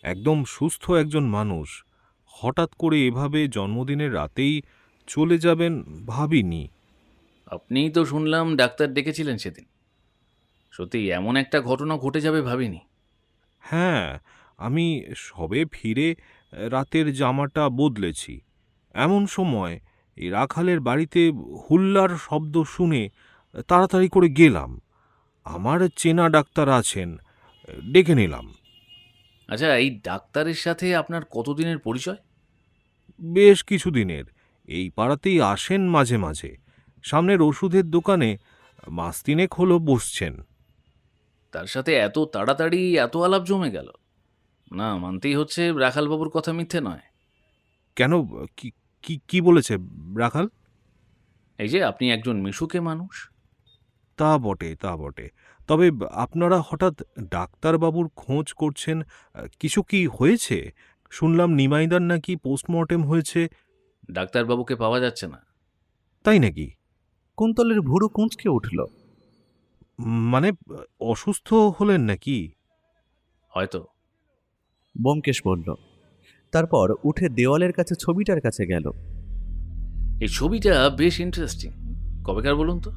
একদম সুস্থ একজন মানুষ হঠাৎ করে এভাবে জন্মদিনের রাতেই চলে যাবেন ভাবিনি। আপনিই তো শুনলাম ডাক্তার ডেকেছিলেন সেদিন। সত্যি এমন একটা ঘটনা ঘটে যাবে ভাবিনি। হ্যাঁ, আমি সবে ফিরে রাতের জামাটা বদলেছি, এমন সময় এই রাখালের বাড়িতে হুল্লার শব্দ শুনে তাড়াতাড়ি করে গেলাম। আমার চেনা ডাক্তার আছেন, ডেকে নিলাম। আচ্ছা, এই ডাক্তারের সাথে আপনার কতদিনের পরিচয়? বেশ কিছুদিনের। এই পাড়াতেই আসেন মাঝে মাঝে। সামনের ওষুধের দোকানে মাস তিনেক হলো বসছেন। তার সাথে এত তাড়াতাড়ি এত আলাপ জমে গেল? না, মানতেই হচ্ছে রাখালবাবুর কথা মিথ্যে নয়। কেন, কি কি কি বলেছে রাখাল? এই যে আপনি একজন মিশুকে মানুষ। তা বটে, তা বটে। তবে আপনারা হঠাৎ ডাক্তারবাবুর খোঁজ করছেন, কিছু কি হয়েছে? শুনলাম নিমাইদার নাকি পোস্টমর্টেম হয়েছে। ডাক্তারবাবুকে পাওয়া যাচ্ছে না। তাই নাকি? কুন্তলের ভুরু কুঁচকে উঠল। মানে অসুস্থ হলেন নাকি? হয়তো। ব্যোমকেশ বলল। তারপর উঠে দেওয়ালের কাছে ছবিটার কাছে গেল। এই ছবিটা বেশ ইন্টারেস্টিং। কবেকার বলুন তো?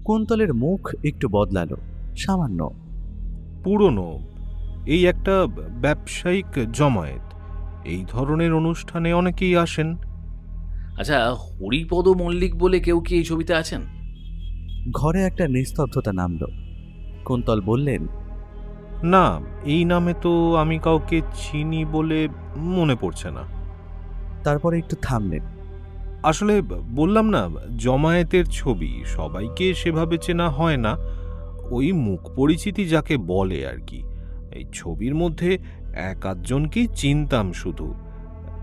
কুন্তলের মুখ একটু বদলালো, সামান্য। পুরনো। এই একটা ব্যবসায়িক জমায়েত। এই ধরনের অনুষ্ঠানে অনেকেই আসেন। আচ্ছা, হরিপদ মল্লিক বলে কেউ কি এই ছবিতে আছেন? ঘরে একটা নিস্তব্ধতা নামল। কুন্তল বললেন, না, এই নামে তো আমি কাউকে চিনি বলে মনে পড়ছে না। তারপরে একটু থামলেন। আসলে বললাম না, জমায়েতের ছবি, সবাইকে সেভাবে চেনা হয় না। ওই মুখ পরিচিতি যাকে বলে আর কি। এই ছবির মধ্যে এক আধজনকেই চিনতাম শুধু।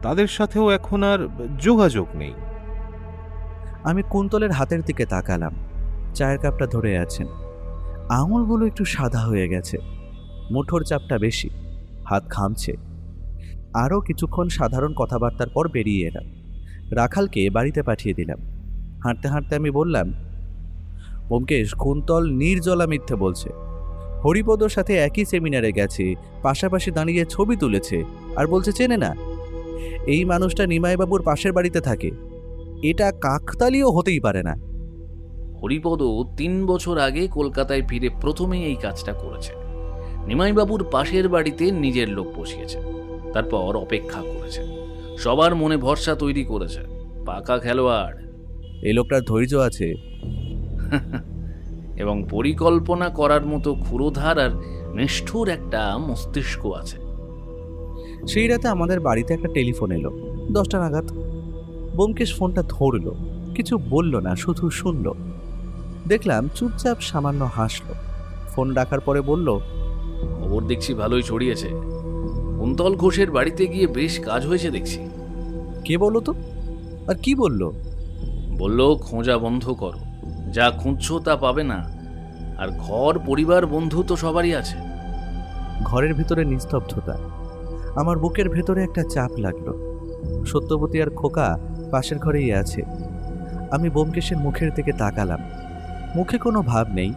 তাদের সাথেও এখন আর যোগাযোগ নেই। আমি কুন্তলের হাতের দিকে তাকালাম। চায়ের কাপটা ধরে আছেন। আঙুলগুলো একটু সাদা হয়ে গেছে, মুঠোর চাপটা বেশি, হাত ঘামছে। আরও কিছুক্ষণ সাধারণ কথাবার্তার পর বেরিয়ে এলাম। রাখালকে বাড়িতে পাঠিয়ে দিলাম। হাঁটতে হাঁটতে আমি বললাম, ব্যোমকেশ, কুন্তল নির্জলা মিথ্যে বলছে। হরিপদর সাথে একই সেমিনারে গেছে, পাশাপাশি দাঁড়িয়ে ছবি তুলেছে, আর বলছে চেনে না। এই মানুষটা নিমাইবাবুর পাশের বাড়িতে থাকে। এটা কাকতালীয় হতেই পারে না। হরিপদ 3 বছর আগে কলকাতায় ফিরে প্রথমেই এই কাজটা করেছে। নিমাইবাবুর পাশের বাড়িতে নিজের লোক বসিয়েছে, তারপর অপেক্ষা করেছে, সবার মনে ভরসা তৈরি করেছে। পাকা খেলোয়াড়। এই লোকটার ধৈর্য আছে। এবং পরিকল্পনা করার মতো ক্ষুরোধার আর নিষ্ঠুর একটা মস্তিষ্ক আছে। সেই রাতে আমাদের বাড়িতে একটা টেলিফোন এলো 10টা নাগাদ। ব্যোমকেশ ফোনটা ধরল, কিছু বলল না, শুধু শুনল। দেখলাম চুপচাপ সামান্য হাসল। ফোন রাখার পরে বলল, খবর দেখছি ভালোই ছড়িয়েছে। কুন্তল ঘোষের বাড়িতে গিয়ে বেশ কাজ হয়েছে দেখছি। কে বলো তো? আর কি বলল? বলল, খোঁজা বন্ধ করো, যা খুঁজছো তা পাবে না। আর ঘর পরিবার বন্ধু তো সবারই আছে। ঘরের ভিতরে নিস্তব্ধতা। আমার বুকের ভেতরে একটা চাপ লাগলো। সত্যবতী আর খোকা পাশের ঘরেই আছে। আমি ব্যোমকেশের মুখের দিকে তাকালাম। মুখে কোনো ভাব নেই,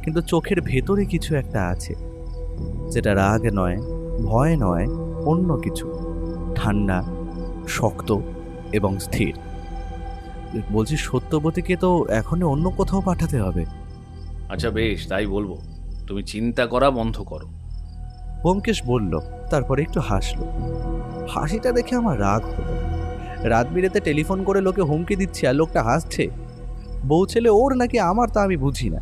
কিন্তু চোখের ভেতরে কিছু একটা আছে, যেটা রাগ নয়, ভয় নয়, অন্য কিছু। ঠান্ডা, শক্ত এবং স্থির। বলছি, সত্যবতীকে তো এখনই অন্য কোথাও পাঠাতে হবে। আচ্ছা বেশ, তাই বলবো। তুমি চিন্তা করা বন্ধ করো। ব্যোমকেশ বলল, তারপরে একটু হাসলো। হাসিটা দেখে আমার রাগ হলো। রাত বিরেতে টেলিফোন করে লোকে হুমকি দিচ্ছে, আর লোকটা হাসছে। বউ ছেলে ওর নাকি আমার, তা আমি বুঝি না।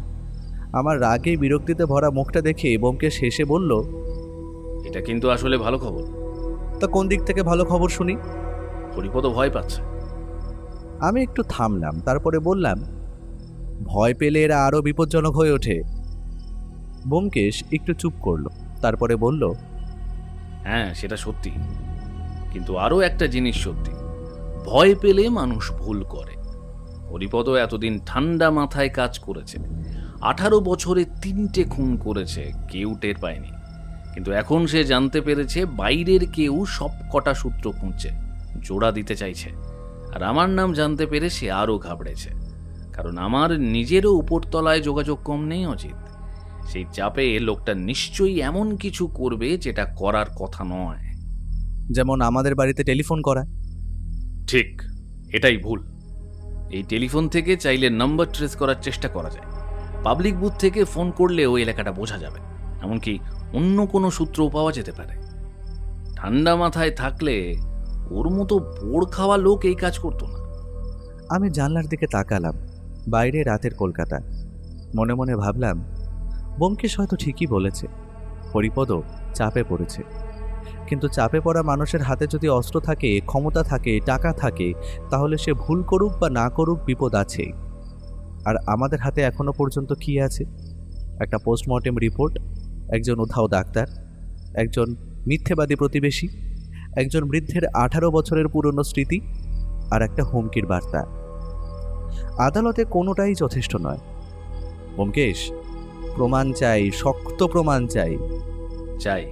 আমার রাগে বিরক্তিতে ভরা মুখটা দেখে ব্যোমকেশ হেসে বলল, এটা কিন্তু আসলে ভালো খবর। তা কোন দিক থেকে ভালো খবর শুনি? হরিপদ ভয় পাচ্ছে। আমি একটু থামলাম, তারপরে বললাম, ভয় পেলে এরা আরো বিপজ্জনক হয়ে ওঠে। ব্যোমকেশ একটু চুপ করলো, তারপরে বলল, হ্যাঁ, সেটা সত্যি। কিন্তু আরও একটা জিনিস সত্যি, ভয় পেলে মানুষ ভুল করে। হরিপদ এতদিন ঠান্ডা মাথায় কাজ করেছে। 18 বছরে 3টে খুন করেছে, কেউ টের পায়নি। কিন্তু এখন সে জানতে পেরেছে বাইরের কেউ সব কটা সূত্র খুঁজছে, জোড়া দিতে চাইছে। আর আমার নাম জানতে পেরে সে আরও ঘাবড়েছে, কারণ আমার নিজেরও উপরতলায় যোগাযোগ কম নেই অজিত। সেই চাপে লোকটা নিশ্চয়ই এমন কিছু করবে যেটা করার কথা নয়। যেমন আমাদের বাড়িতে টেলিফোন করা। ঠিক, এটাই ভুল। এই টেলিফোন থেকে চাইলে নাম্বার ট্রেস করার চেষ্টা করা যায়। পাবলিক বুথ থেকে ফোন করলে ওই এলাকাটা বোঝা যাবে, এমনকি অন্য কোনো সূত্রও পাওয়া যেতে পারে। ঠান্ডা মাথায় থাকলে ওর মতো বোর খাওয়া লোক এই কাজ করতো না। আমি জানলার দিকে তাকালাম। বাইরে রাতের কলকাতা। মনে মনে ভাবলাম, ব্যোমকেশ হয়তো ঠিকই বলেছে, হরিপদ চাপে পড়েছে। কিন্তু চাপে পড়া মানুষের হাতে যদি অস্ত্র থাকে, ক্ষমতা থাকে, টাকা থাকে, তাহলে সে ভুল করুক বা না করুক বিপদ আছেই। আর আমাদের হাতে এখনো পর্যন্ত কি আছে? একটা পোস্টমর্টেম রিপোর্ট, একজন উধাও ডাক্তার, একজন মিথ্যেবাদী প্রতিবেশী, একজন বৃদ্ধের 18 বছরের পুরনো স্মৃতি, আর একটা হুমকির বার্তা। আদালতে কোনোটাই যথেষ্ট নয়। ব্যোমকেশ, প্রমাণ চাই, শক্ত প্রমাণ চাই। চাই,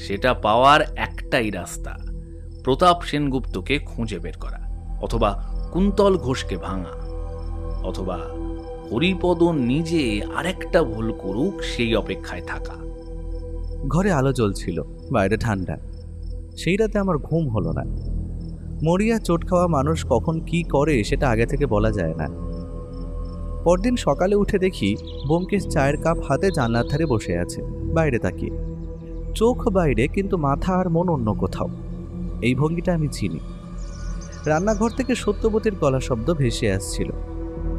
সেটা পাওয়ার একটাই রাস্তা, প্রতাপ সেনগুপ্তকে খুঁজে বের করা, অথবা কুন্তল ঘোষকে ভাঙা, অথবা হরিপদ নিজে আরেকটা ভুল করুক সেই অপেক্ষায় থাকা। ঘরে আলো জ্বলছিল, বাইরে ঠান্ডা। সেই রাতে আমার ঘুম হলো না। মরিয়া চোট খাওয়া মানুষ কখন কি করে সেটা আগে থেকে বলা যায় না। পরদিন সকালে উঠে দেখি ব্যোমকেশ চায়ের কাপ হাতে জানলার ধারে বসে আছে, বাইরে তাকিয়ে। চোখ বাইরে, কিন্তু মাথা আর মন অন্য কোথাও। এই ভঙ্গিটা আমি চিনি। রান্নাঘর থেকে সত্যবতীর গলা শব্দ ভেসে আসছিল।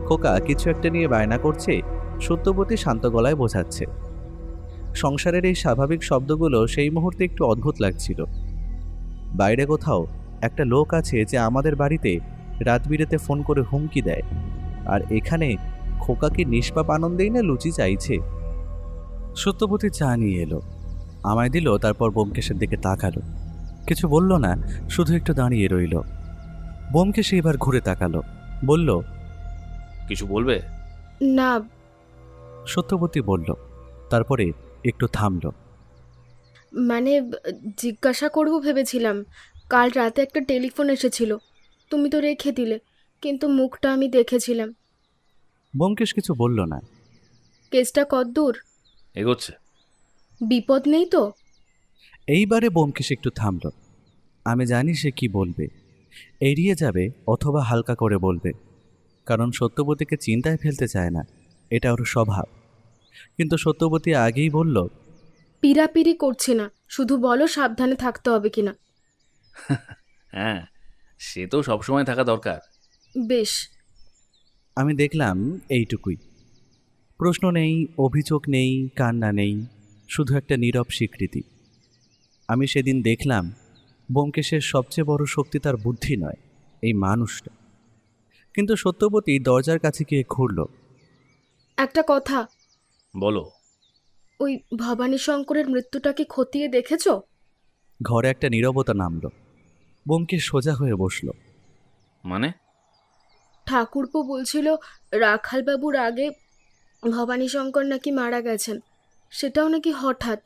খোকা কিছু একটা নিয়ে বায়না করছে, সত্যবতী শান্ত গলায় বোঝাচ্ছে। সংসারের এই স্বাভাবিক শব্দগুলো সেই মুহূর্তে একটু অদ্ভুত লাগছিল। বাইরে কোথাও একটা লোক আছে যে আমাদের বাড়িতে রাত বিরেতে ফোন করে হুমকি দেয়, আর এখানে খোকাকে নিষ্পাপ আনন্দেই না লুচি চাইছে। সত্যবতী চা নিয়ে এলো, আমায় দিল, তারপর ব্যোমকেশের দিকে তাকালো। কিছু বলল না, শুধু একটু দাঁড়িয়ে রইল। ব্যোমকেশ এবার ঘুরে তাকালো, বলল, কিছু বলবে? না, সত্যবতী বলল, তারপরে একটু থামল। মানে জিজ্ঞাসা করব ভেবেছিলাম। কাল রাতে একটা টেলিফোন এসেছিল, তুমি তো রেখে দিলে, কিন্তু মুখটা আমি দেখেছিলাম। ব্যোমকেশ কিছু বলল না। কেসটা কতদূর? এগোচ্ছে। বিপদ নেই তো? এইবারে ব্যোমকেশ একটু থামল। আমি জানি সে কি বলবে, এড়িয়ে যাবে অথবা হালকা করে বলবে, কারণ সত্যবতীকে চিন্তায় ফেলতে চায় না, এটা ওর স্বভাব। কিন্তু সত্যবতী আগেই বলল, পিড়াপিড়ি করছি না, শুধু বলো সাবধানে থাকতে হবে কিনা। হ্যাঁ, সে তো সবসময় থাকা দরকার। বেশ। আমি দেখলাম এইটুকুই। প্রশ্ন নেই, অভিযোগ নেই, কান্না নেই, শুধু একটা নীরব স্বীকৃতি। আমি সেদিন দেখলাম ব্যোমকেশের সবচেয়ে বড় শক্তি তার বুদ্ধি নয়, এই মানুষটা। কিন্তু সত্যবতী দরজার কাছে গিয়ে ঘুরল। একটা কথা, বলো। ওই ভবানী শঙ্করের মৃত্যুটা কি খতিয়ে দেখেছো? ঘরে একটা নীরবতা নামল। ব্যোমকেশ সোজা হয়ে বসল। মানে? ঠাকুরপো বলছিল রাখালবাবুর আগে ভবানী শঙ্কর নাকি মারা গেছেন, সেটাও নাকি হঠাৎ।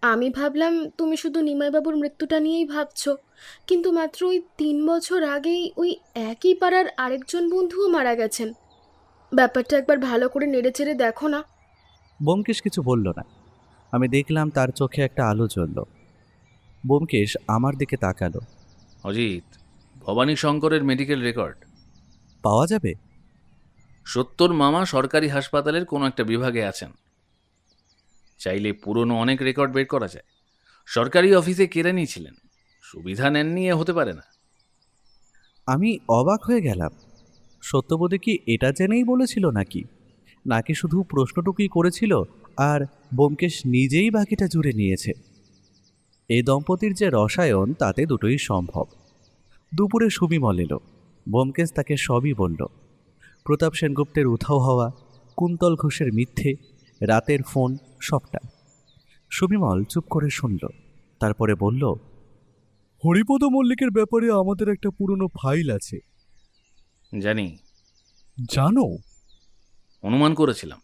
আমি ভাবলাম তুমি শুধু নিমাইবাবুর মৃত্যুটা নিয়েই ভাবছো, কিন্তু মাত্র ওই 3 বছর আগেই ওই একই পাড়ার আরেকজন বন্ধুও মারা গেছেন। ব্যাপারটা একবার ভালো করে নেড়েচেড়ে দেখো না। ব্যোমকেশ কিছু বলল না। আমি দেখলাম তার চোখে একটা আলো জ্বলল। ব্যোমকেশ আমার দিকে তাকালো। অজিত, ভবানী শঙ্করের মেডিকেল রেকর্ড পাওয়া যাবে? সত্তর মামা সরকারি হাসপাতালের কোনো একটা বিভাগে আছেন। চাইলে পুরনো অনেক রেকর্ড বের করা যায়। সরকারি অফিসে কেড়ে নিয়েছিলেন, সুবিধা নেননি এ হতে পারে না। আমি অবাক হয়ে গেলাম। সত্যবতী কি এটা জেনেই বলেছিল নাকি নাকি শুধু প্রশ্নটুকুই করেছিল আর ব্যোমকেশ নিজেই বাকিটা জুড়ে নিয়েছে? এই দম্পতির যে রসায়ন, তাতে দুটোই সম্ভব। দুপুরে সুবিমল এলো। ব্যোমকেশ তাকে সবই বলল। প্রতাপ সেনগুপ্তের উধাও হওয়া, কুন্তল ঘোষের মিথ্যে, রাতের ফোন, সবটা। সুবিমল চুপ করে শুনল, তারপরে বলল, হরিপদ মল্লিকের ব্যাপারে আমাদের একটা পুরনো ফাইল আছে। জানি। জানো? অনুমান করেছিলাম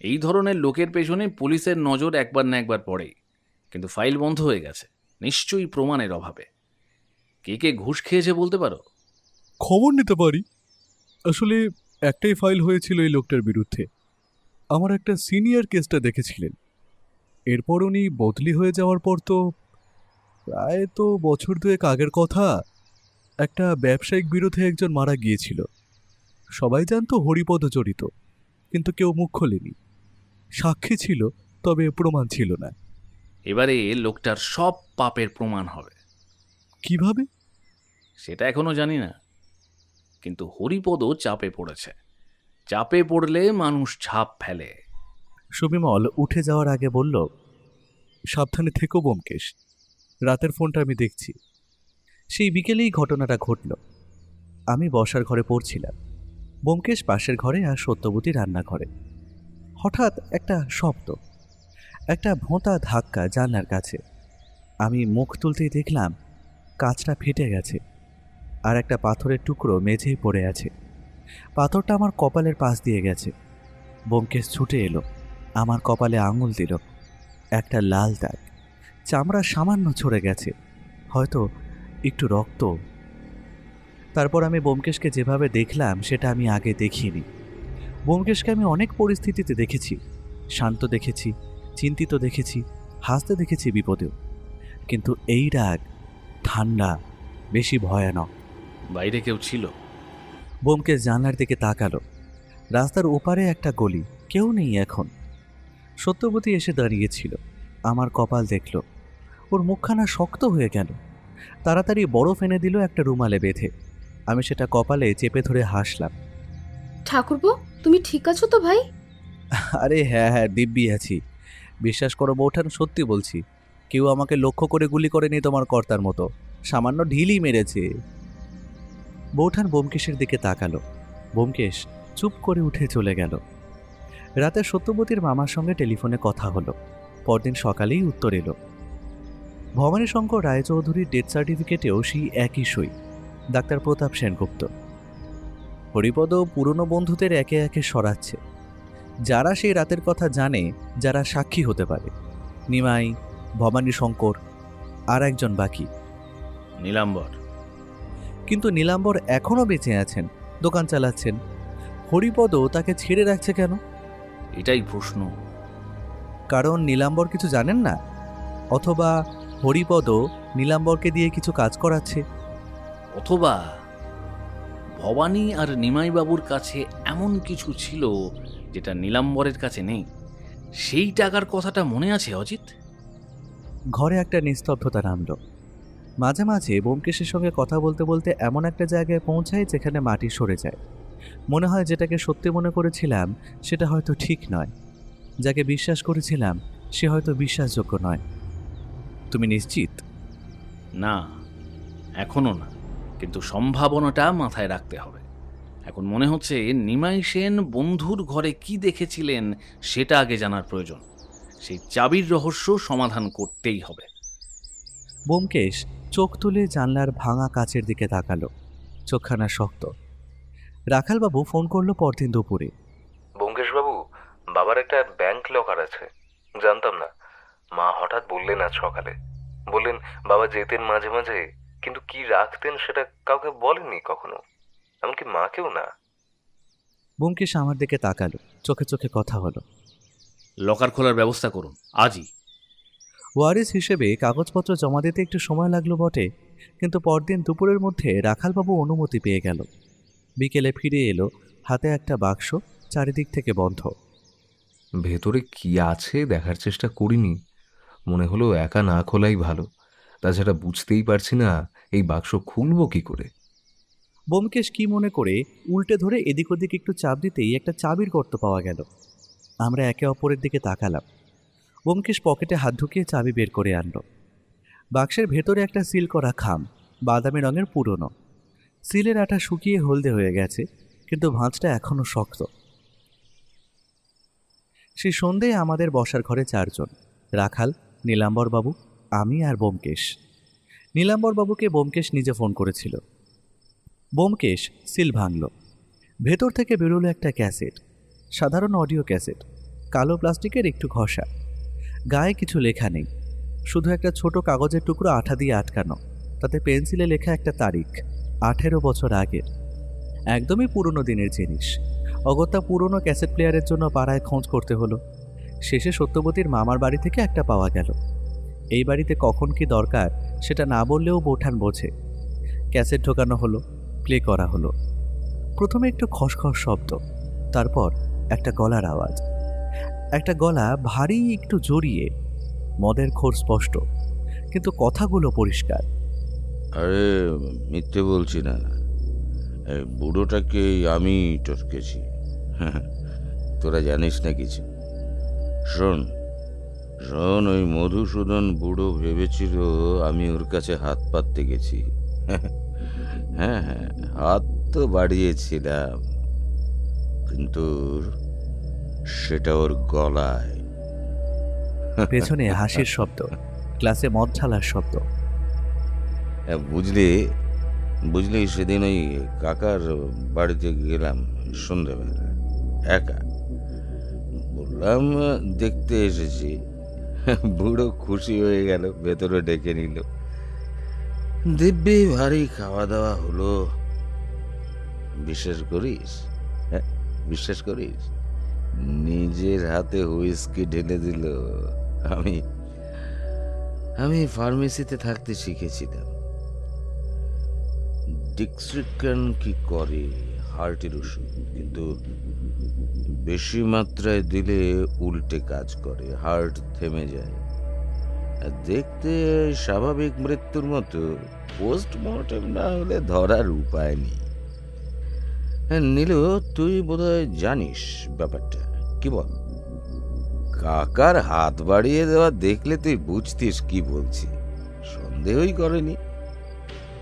এই ধরনের লোকের পেছনে পুলিশের নজর একবার না একবার পড়েই, কিন্তু ফাইল বন্ধ হয়ে গেছে, নিশ্চয়ই প্রমাণের অভাবে। কে কে ঘুষ খেয়েছে বলতে পারো? খবর নিতে পারি। আসলে একটাই ফাইল হয়েছিল এই লোকটার বিরুদ্ধে। আমার একটা সিনিয়র কেসটা দেখেছিলেন। এরপর উনি বদলি হয়ে যাওয়ার পর তো প্রায় তো বছর দুয়েক আগের কথা, একটা ব্যবসায়িক বিরোধে একজন মারা গিয়েছিল। সবাই জানতো হরিপদ জড়িত, কিন্তু কেউ মুখ খোলেনি। সাক্ষী ছিল, তবে প্রমাণ ছিল না। এবারে লোকটার সব পাপের প্রমাণ হবে। কিভাবে? সেটা এখনো জানি না। কিন্তু হরিপদ চাপে পড়েছে। চাপে পড়লে মানুষ ছাপ ফেলে। সুবিমল উঠে যাওয়ার আগে বলল, সাবধানে থেকো ব্যোমকেশ, রাতের ফোনটা আমি দেখছি। সেই বিকেলেই ঘটনাটা ঘটল। আমি বসার ঘরে পড়ছিলাম, ব্যোমকেশ পাশের ঘরে আর সত্যবতী রান্নাঘরে। হঠাৎ একটা শব্দ, একটা ভোঁতা ধাক্কা জানলার কাছে। আমি মুখ তুলতেই দেখলাম কাঁচটা ফেটে গেছে আর একটা পাথরের টুকরো মেঝেই পড়ে আছে। পাথরটা আমার কপালের পাশ দিয়ে গেছে। ব্যোমকেশ ছুটে এলো, আমার কপালে আঙুল দিল। একটা লাল দাগ, চামড়া সামান্য ছড়ে গেছে, হয়তো একটু রক্ত। তারপর আমি ব্যোমকেশকে যেভাবে দেখলাম সেটা আমি আগে দেখিনি। ব্যোমকেশকে আমি অনেক পরিস্থিতিতে দেখেছি, শান্ত দেখেছি, চিন্তিত দেখেছি, হাসতে দেখেছি বিপদেও, কিন্তু এই রাগ ঠান্ডা, বেশি ভয়ানক। বাইরে কেউ ছিল? ব্যোমকেশ জানলার দিকে তাকালো। রাস্তার ওপারে একটা গলি, কেউ নেই এখন। সত্যবতী এসে দাঁড়িয়েছিল, আমার কপাল দেখল। ওর মুখখানা শক্ত হয়ে গেল। তাড়াতাড়ি বরফ এনে দিল একটা রুমালে বেঁধে। আমি সেটা কপালে চেপে ধরে হাসলাম। ঠাকুরপো, তুমি ঠিক আছো তো ভাই? আরে হ্যাঁ হ্যাঁ, দিব্যি আছি। বিশ্বাস করো বৌঠান, সত্যি বলছি, কেউ আমাকে লক্ষ্য করে গুলি করেনি তোমার কর্তার মতো, সামান্য ঢিলই মেরেছে। বৌঠান ব্যোমকেশের দিকে তাকালো। ব্যোমকেশ চুপ করে উঠে চলে গেল। রাতে সত্যবতীর মামার সঙ্গে টেলিফোনে কথা হলো। পরদিন সকালেই উত্তর এলো। ভবানীশঙ্কর রায়চৌধুরীর ডেথ সার্টিফিকেটেও সেই একই সই, ডাক্তার প্রতাপ সেনগুপ্ত। হরিপদ পুরনো বন্ধুদের একে একে সরাচ্ছে। যারা সেই রাতের কথা জানে, যারা সাক্ষী হতে পারে, নিমাই, ভবানীশঙ্কর, আর একজন বাকি, নীলাম্বর। কিন্তু নীলাম্বর এখনও বেঁচে আছেন, দোকান চালাচ্ছেন। হরিপদ তাকে ছেড়ে রাখছে কেন? এটাই প্রশ্ন। কারণ নীলাম্বর কিছু জানেন না, অথবা হরিপদ নীলাম্বরকে দিয়ে কিছু কাজ করাচ্ছে। অথবা ভবানী আর নিমাইবাবুর কাছে এমন কিছু ছিল যেটা নীলাম্বরের কাছে নেই। সেই টাকার কথাটা মনে আছে অজিত? ঘরে একটা নিস্তব্ধতা নামল। মাঝে মাঝে ব্যোমকেশের সঙ্গে কথা বলতে বলতে এমন একটা জায়গায় পৌঁছায় যেখানে মাটি সরে যায়। মনে হয় যেটাকে সত্যি মনে করেছিলাম সেটা হয়তো ঠিক নয়, যাকে বিশ্বাস করেছিলাম সে হয়তো বিশ্বাসযোগ্য নয়। তুমি নিশ্চিত? না, এখনো না, কিন্তু সম্ভাবনাটা মাথায় রাখতে হবে। এখন মনে হচ্ছে নিমাই সেন বন্ধুর ঘরে কি দেখেছিলেন সেটা আগে জানার প্রয়োজন। সেই চাবির রহস্য সমাধান করতেই হবে। ব্যোমকেশ চোখ তুলে জানলার ভাঙা কাচের দিকে তাকালো, চোখখানা শক্ত। রাখালবাবু ফোন করলো পরদিন দুপুরে। ব্যোমকেশবাবু, বাবার একটা ব্যাংক লকার আছে, জানতাম না। মা হঠাৎ বললেন আজ সকালে। বললেন বাবা যেতেন মাঝে মাঝে, কিন্তু কি রাখতেন সেটা কাউকে বলেননি কখনো, এমনকি মাকেও না। ব্যোমকেশ আমার দিকে তাকালো, চোখে চোখে কথা হলো। লকার খোলার ব্যবস্থা করুন আজই। ওয়ারিস হিসেবে কাগজপত্র জমা দিতে একটু সময় লাগলো বটে, কিন্তু পরদিন দুপুরের মধ্যে রাখালবাবু অনুমতি পেয়ে গেল। বিকেলে ফিরে এলো, হাতে একটা বাক্স, চারিদিক থেকে বন্ধ। ভেতরে কি আছে দেখার চেষ্টা করিনি, মনে হলো একা না খোলাই ভালো। তাছাড়া বুঝতেই পারছি না এই বাক্স খুলবো কি করে। ব্যোমকেশ কি মনে করে উল্টে ধরে এদিক ওদিক একটু চাপ দিতেই একটা চাবির গর্ত পাওয়া গেল। আমরা একে অপরের দিকে তাকালাম। ব্যোমকেশ পকেটে হাত ঢুকিয়ে চাবি বের করে আনলো। বাক্সের ভেতরে একটা সিল করা খাম, বাদামি রঙের, পুরনো। সিলের আঠা শুকিয়ে হলদে হয়ে গেছে, কিন্তু ভাঁজটা এখনও শক্ত। সেই সন্ধ্যায় আমাদের বসার ঘরে চারজন, রাখাল, নীলাম্বরবাবু, আমি আর ব্যোমকেশ। নীলাম্বরবাবুকে ব্যোমকেশ নিজে ফোন করেছিল। ব্যোমকেশ সিল ভাঙল। ভেতর থেকে বেরোলো একটা ক্যাসেট, সাধারণ অডিও ক্যাসেট, কালো প্লাস্টিকের, একটু ঘষা। গায়ে কিছু লেখা নেই, শুধু একটা ছোট কাগজের টুকরো আঠা দিয়ে আটকানো, তাতে পেন্সিলে লেখা একটা তারিখ, 18 বছর আগের। একদমই পুরনো দিনের জিনিস। অগত্যা পুরনো ক্যাসেট প্লেয়ারের জন্য পাড়ায় খোঁজ করতে হলো। শেষে সত্যবতীর মামার বাড়ি থেকে একটা পাওয়া গেল। এই বাড়িতে কখন কি দরকার সেটা না বললেও বৌঠান বোঝে। ক্যাসেট ঢোকানো হলো, প্লে করা হলো। প্রথমে একটু খসখস শব্দ, তারপর একটা গলার আওয়াজ, একটা গলা ভারী একটু জড়িয়ে, মদের খোর স্পষ্ট, কিন্তু কথাগুলো পরিষ্কার। আরে মিথ্যে বলছি না, এই বুড়োটাকে আমি টপকেছি। তোরা জানিস না কিছু। শোন শোন, ওই মধুসূদন বুড়ো ভেবেছিল আমি ওর কাছে হাত পাততে গেছি। হ্যাঁ হ্যাঁ, হাত তো বাড়িয়েছিলাম, কিন্তু সেটা ওর গলায়। পেছনে হাসির শব্দ, ক্লাসে মদ ঢালার শব্দ। বুঝলি বুঝলি সেদিন ওই কাকার বাড়িতে গেলাম সন্ধ্যেবেলা একা। বললাম দেখতে এসেছি। বুড়ো খুশি হয়ে গেল, ভেতরে ডেকে নিল। দিব্যি ভারী খাওয়া দাওয়া হলো। বিশ্বাস করিস? হ্যাঁ, বিশ্বাস করিস? নিজের হাতে হুইস্কি ঢেলে দিল। আমি আমি ফার্মেসিতে থাকতে শিখেছিলাম। ডিক্সিকান কি করে, হার্টের ওষুধ, কিন্তু বেশি মাত্রায় দিলে উল্টে কাজ করে, হার্ট থেমে যায়। আর দেখতে স্বাভাবিক মৃত্যুর মতো, পোস্টমর্টেম না হলে ধরার উপায় নেই। নীলু, তুই বোধহয় জানিস ব্যাপারটা, কি বল? কাকার হাত বাড়িয়ে দেওয়া দেখলে তুই বুঝতিস কি বলছি। সন্দেহই করেনি,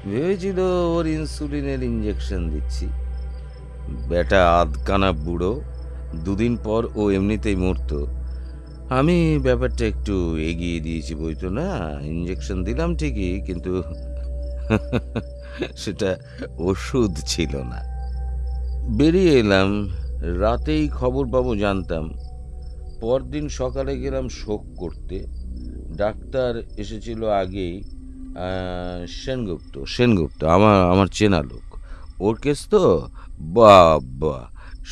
ভেবেছিল ওর ইনসুলিনের ইঞ্জেকশন দিচ্ছি। বেটা আধকানা বুড়ো, দুদিন পর ও এমনিতেই মরতো। আমি ব্যাপারটা একটু এগিয়ে দিয়েছি, বইতো না। ইঞ্জেকশন দিলাম ঠিকই, কিন্তু সেটা ওষুধ ছিল না। বেরিয়ে এলাম, রাতেই খবর পাবো জানতাম। পরদিন সকালে গেলাম শোক করতে। ডাক্তার এসেছিল আগেই, সেনগুপ্ত আমার চেনা লোক। ওর কেস তো বাবা,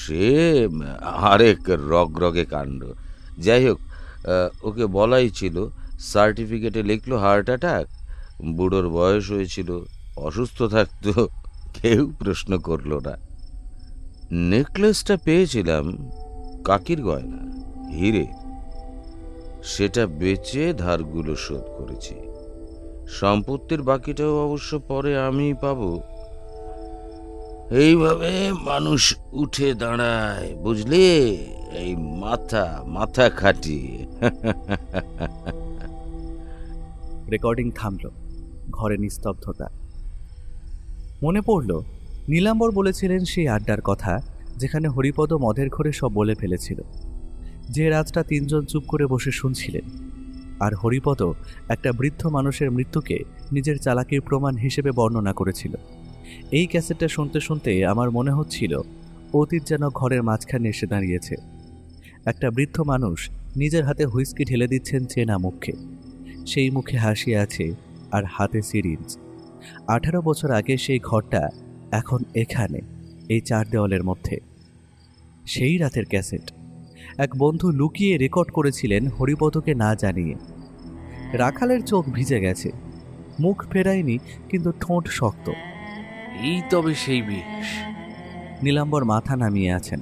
সে আরেক রগে কাণ্ড। যাই হোক, ওকে বলাই ছিল, সার্টিফিকেটে লিখলো হার্ট অ্যাটাক। বুড়োর বয়স হয়েছিল, অসুস্থ থাকতো, কেউ প্রশ্ন করলো না। নেকলেসটা পেয়েছিলাম, কাকির গয়না, হিরে। সেটা বেচে ধারগুলো শোধ করেছি। সম্পত্তির বাকিটাও অবশ্য পরে আমি পাবো। এইভাবে মানুষ উঠে দাঁড়ায়, বুঝলি? এই মাথা খাটিয়ে। রেকর্ডিং থামল, ঘরে নিস্তব্ধতা। মনে পড়ল নীলাম্বর বলেছিলেন সেই আড্ডার কথা, যেখানে হরিপদ মদের ঘরে সব বলে ফেলেছিল। যে রাতটা তিনজন চুপ করে বসে শুনছিলেন, আর হরিপদ একটা বৃদ্ধ মানুষের মৃত্যুকে নিজের চালাকির প্রমাণ হিসেবে বর্ণনা করেছিল। এই ক্যাসেটটা শুনতে শুনতে আমার মনে হচ্ছিল অতীত যেন ঘরের মাঝখানে এসে দাঁড়িয়েছে। একটা বৃদ্ধ মানুষ নিজের হাতে হুইস্কি ঢেলে দিচ্ছেন চেনা মুখে। সেই মুখে হাসি আছে আর হাতে সিরিঞ্জ। 18 বছর আগে সেই ঘরটা এখন এখানে, এই চার দেওয়ালের মধ্যে। সেই রাতের ক্যাসেট এক বন্ধু লুকিয়ে রেকর্ড করেছিলেন হরিপদকে না জানিয়ে। রাখালের চোখ ভিজে গেছে, মুখ ফেরায়নি, কিন্তু ঠোঁট শক্ত। এই তবে সেই বিষ। নীলাম্বর মাথা নামিয়ে আছেন।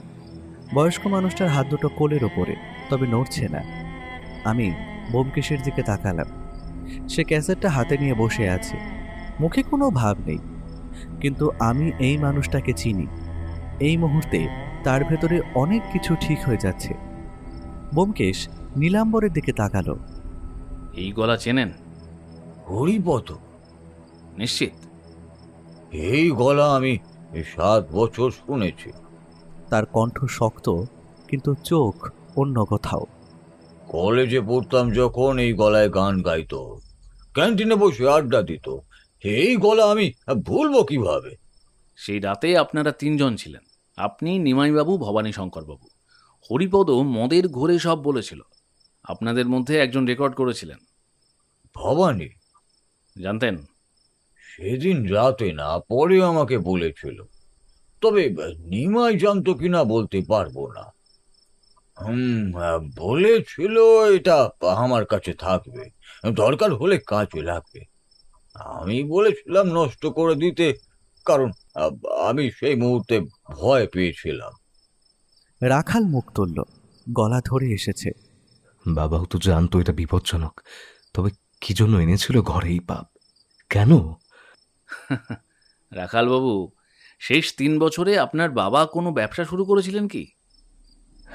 বয়স্ক মানুষটার হাত দুটো কোলের ওপরে, তবে নড়ছে না। আমি ব্যোমকেশের দিকে তাকালাম। সে ক্যাসেটটা হাতে নিয়ে বসে আছে, মুখে কোনো ভাব নেই, কিন্তু আমি এই মানুষটাকে চিনি। এই মুহূর্তে তার ভেতরে অনেক কিছু ঠিক হয়ে যাচ্ছে। ব্যোমকেশ নীলাম্বরের দিকে তাকালো। এই গলা চেনেন? হরিপদ? নিশ্চিত? এই গলা আমি 7 বছর শুনেছি। তার কণ্ঠ শক্ত, কিন্তু চোখ অন্য কোথাও। কলেজে পড়তাম যখন এই গলায় গান গাইতো, ক্যান্টিনে বসে আড্ডা দিত। এই গলা আমি ভুলবো কিভাবে? সেই রাতে আপনারা তিনজন ছিলেন, আপনি, নিমাইবাবু, ভবানী শঙ্করবাবু। হরিপদ মদের ঘোরে সব বলেছিল। আপনাদের মধ্যে একজন রেকর্ড করেছিলেন। ভবানী? জানতেন? সেদিন রাতে না, পরে আমাকে বলেছিল, তবে নিমাই জানতো কিনা বলতে পারবো না। বলেছিল এটা আমার কাছে থাকবে, দরকার হলে কাজে লাগবে। আমি বলেছিলাম নষ্ট করে দিতে, কারণ আমি সেই মুহূর্তে ভয় পেয়েছিলাম। রাখাল মুখ তুলল, গলা ধরে এসেছে। বাবাও তো জানতো এটা বিপজ্জনক, তবে কি জন্য এনেছিল ঘরে এই পাপ? কেন? রাখালবাবু, শেষ 3 বছরে আপনার বাবা কোনো ব্যবসা শুরু করেছিলেন কি?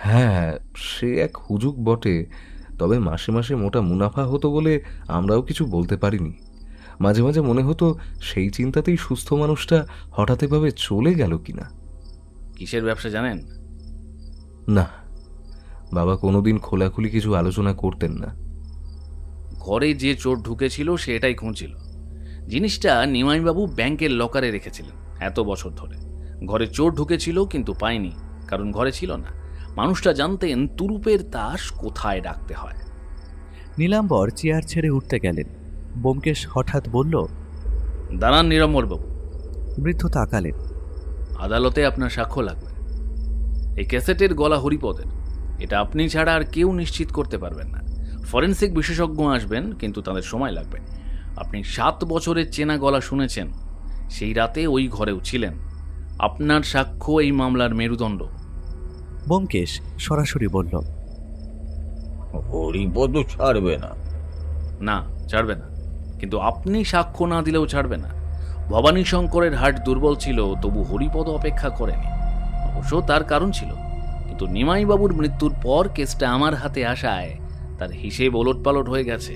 হ্যাঁ, সে এক হুজুগ বটে, তবে মাসে মাসে মোটা মুনাফা হতো বলে আমরাও কিছু বলতে পারিনি। মাঝে মাঝে মনে হতো সেই চিন্তাতেই সুস্থ মানুষটা হঠাৎ এভাবে চলে গেল কিনা। কিসের ব্যবসা জানেন? না, বাবা কোনোদিন খোলাখুলি কিছু আলোচনা করতেন না। ঘরে যে চোর ঢুকেছিল সে এটাই খুঁজছিল। জিনিসটা নিমাইবাবু ব্যাংকের লকারে রেখেছিলেন এত বছর ধরে। ঘরে চোর ঢুকেছিল কিন্তু পায়নি, কারণ ঘরে ছিল না। মানুষটা জানতেন তুরুপের তাস কোথায় রাখতে হয়। নীলাম্বর চেয়ার ছেড়ে উঠতে গেলেন। ব্যোমকেশ হঠাৎ বলল, দাঁড়ান নিরম্বরবাবু, বৃদ্ধ তাকালেন। আদালতে আপনার সাক্ষ্য লাগবে। এই ক্যাসেটের গলা হরিপদের, এটা আপনি ছাড়া আর কেউ নিশ্চিত করতে পারবেন না। ফরেনসিক বিশেষজ্ঞ আসবেন, কিন্তু তাদের সময় লাগবে। আপনি 7 বছরের চেনা গলা শুনেছেন, সেই রাতে ওই ঘরেও ছিলেন। আপনার সাক্ষ্য এই মামলার মেরুদণ্ড। ব্যোমকেশ সরাসরি বলল, হরিপদ ছাড়বে না। না, ছাড়বে না, কিন্তু আপনি সাক্ষ্য না দিলেও ছাড়বে না। ভবানী শঙ্করের হার্ট দুর্বল ছিল, তবু হরিপদ অপেক্ষা করেনি। অবশ্য তার কারণ ছিল, কিন্তু নিমাইবাবুর মৃত্যুর পর কেসটা আমার হাতে আসায় তার হিসেব ওলটপালট হয়ে গেছে।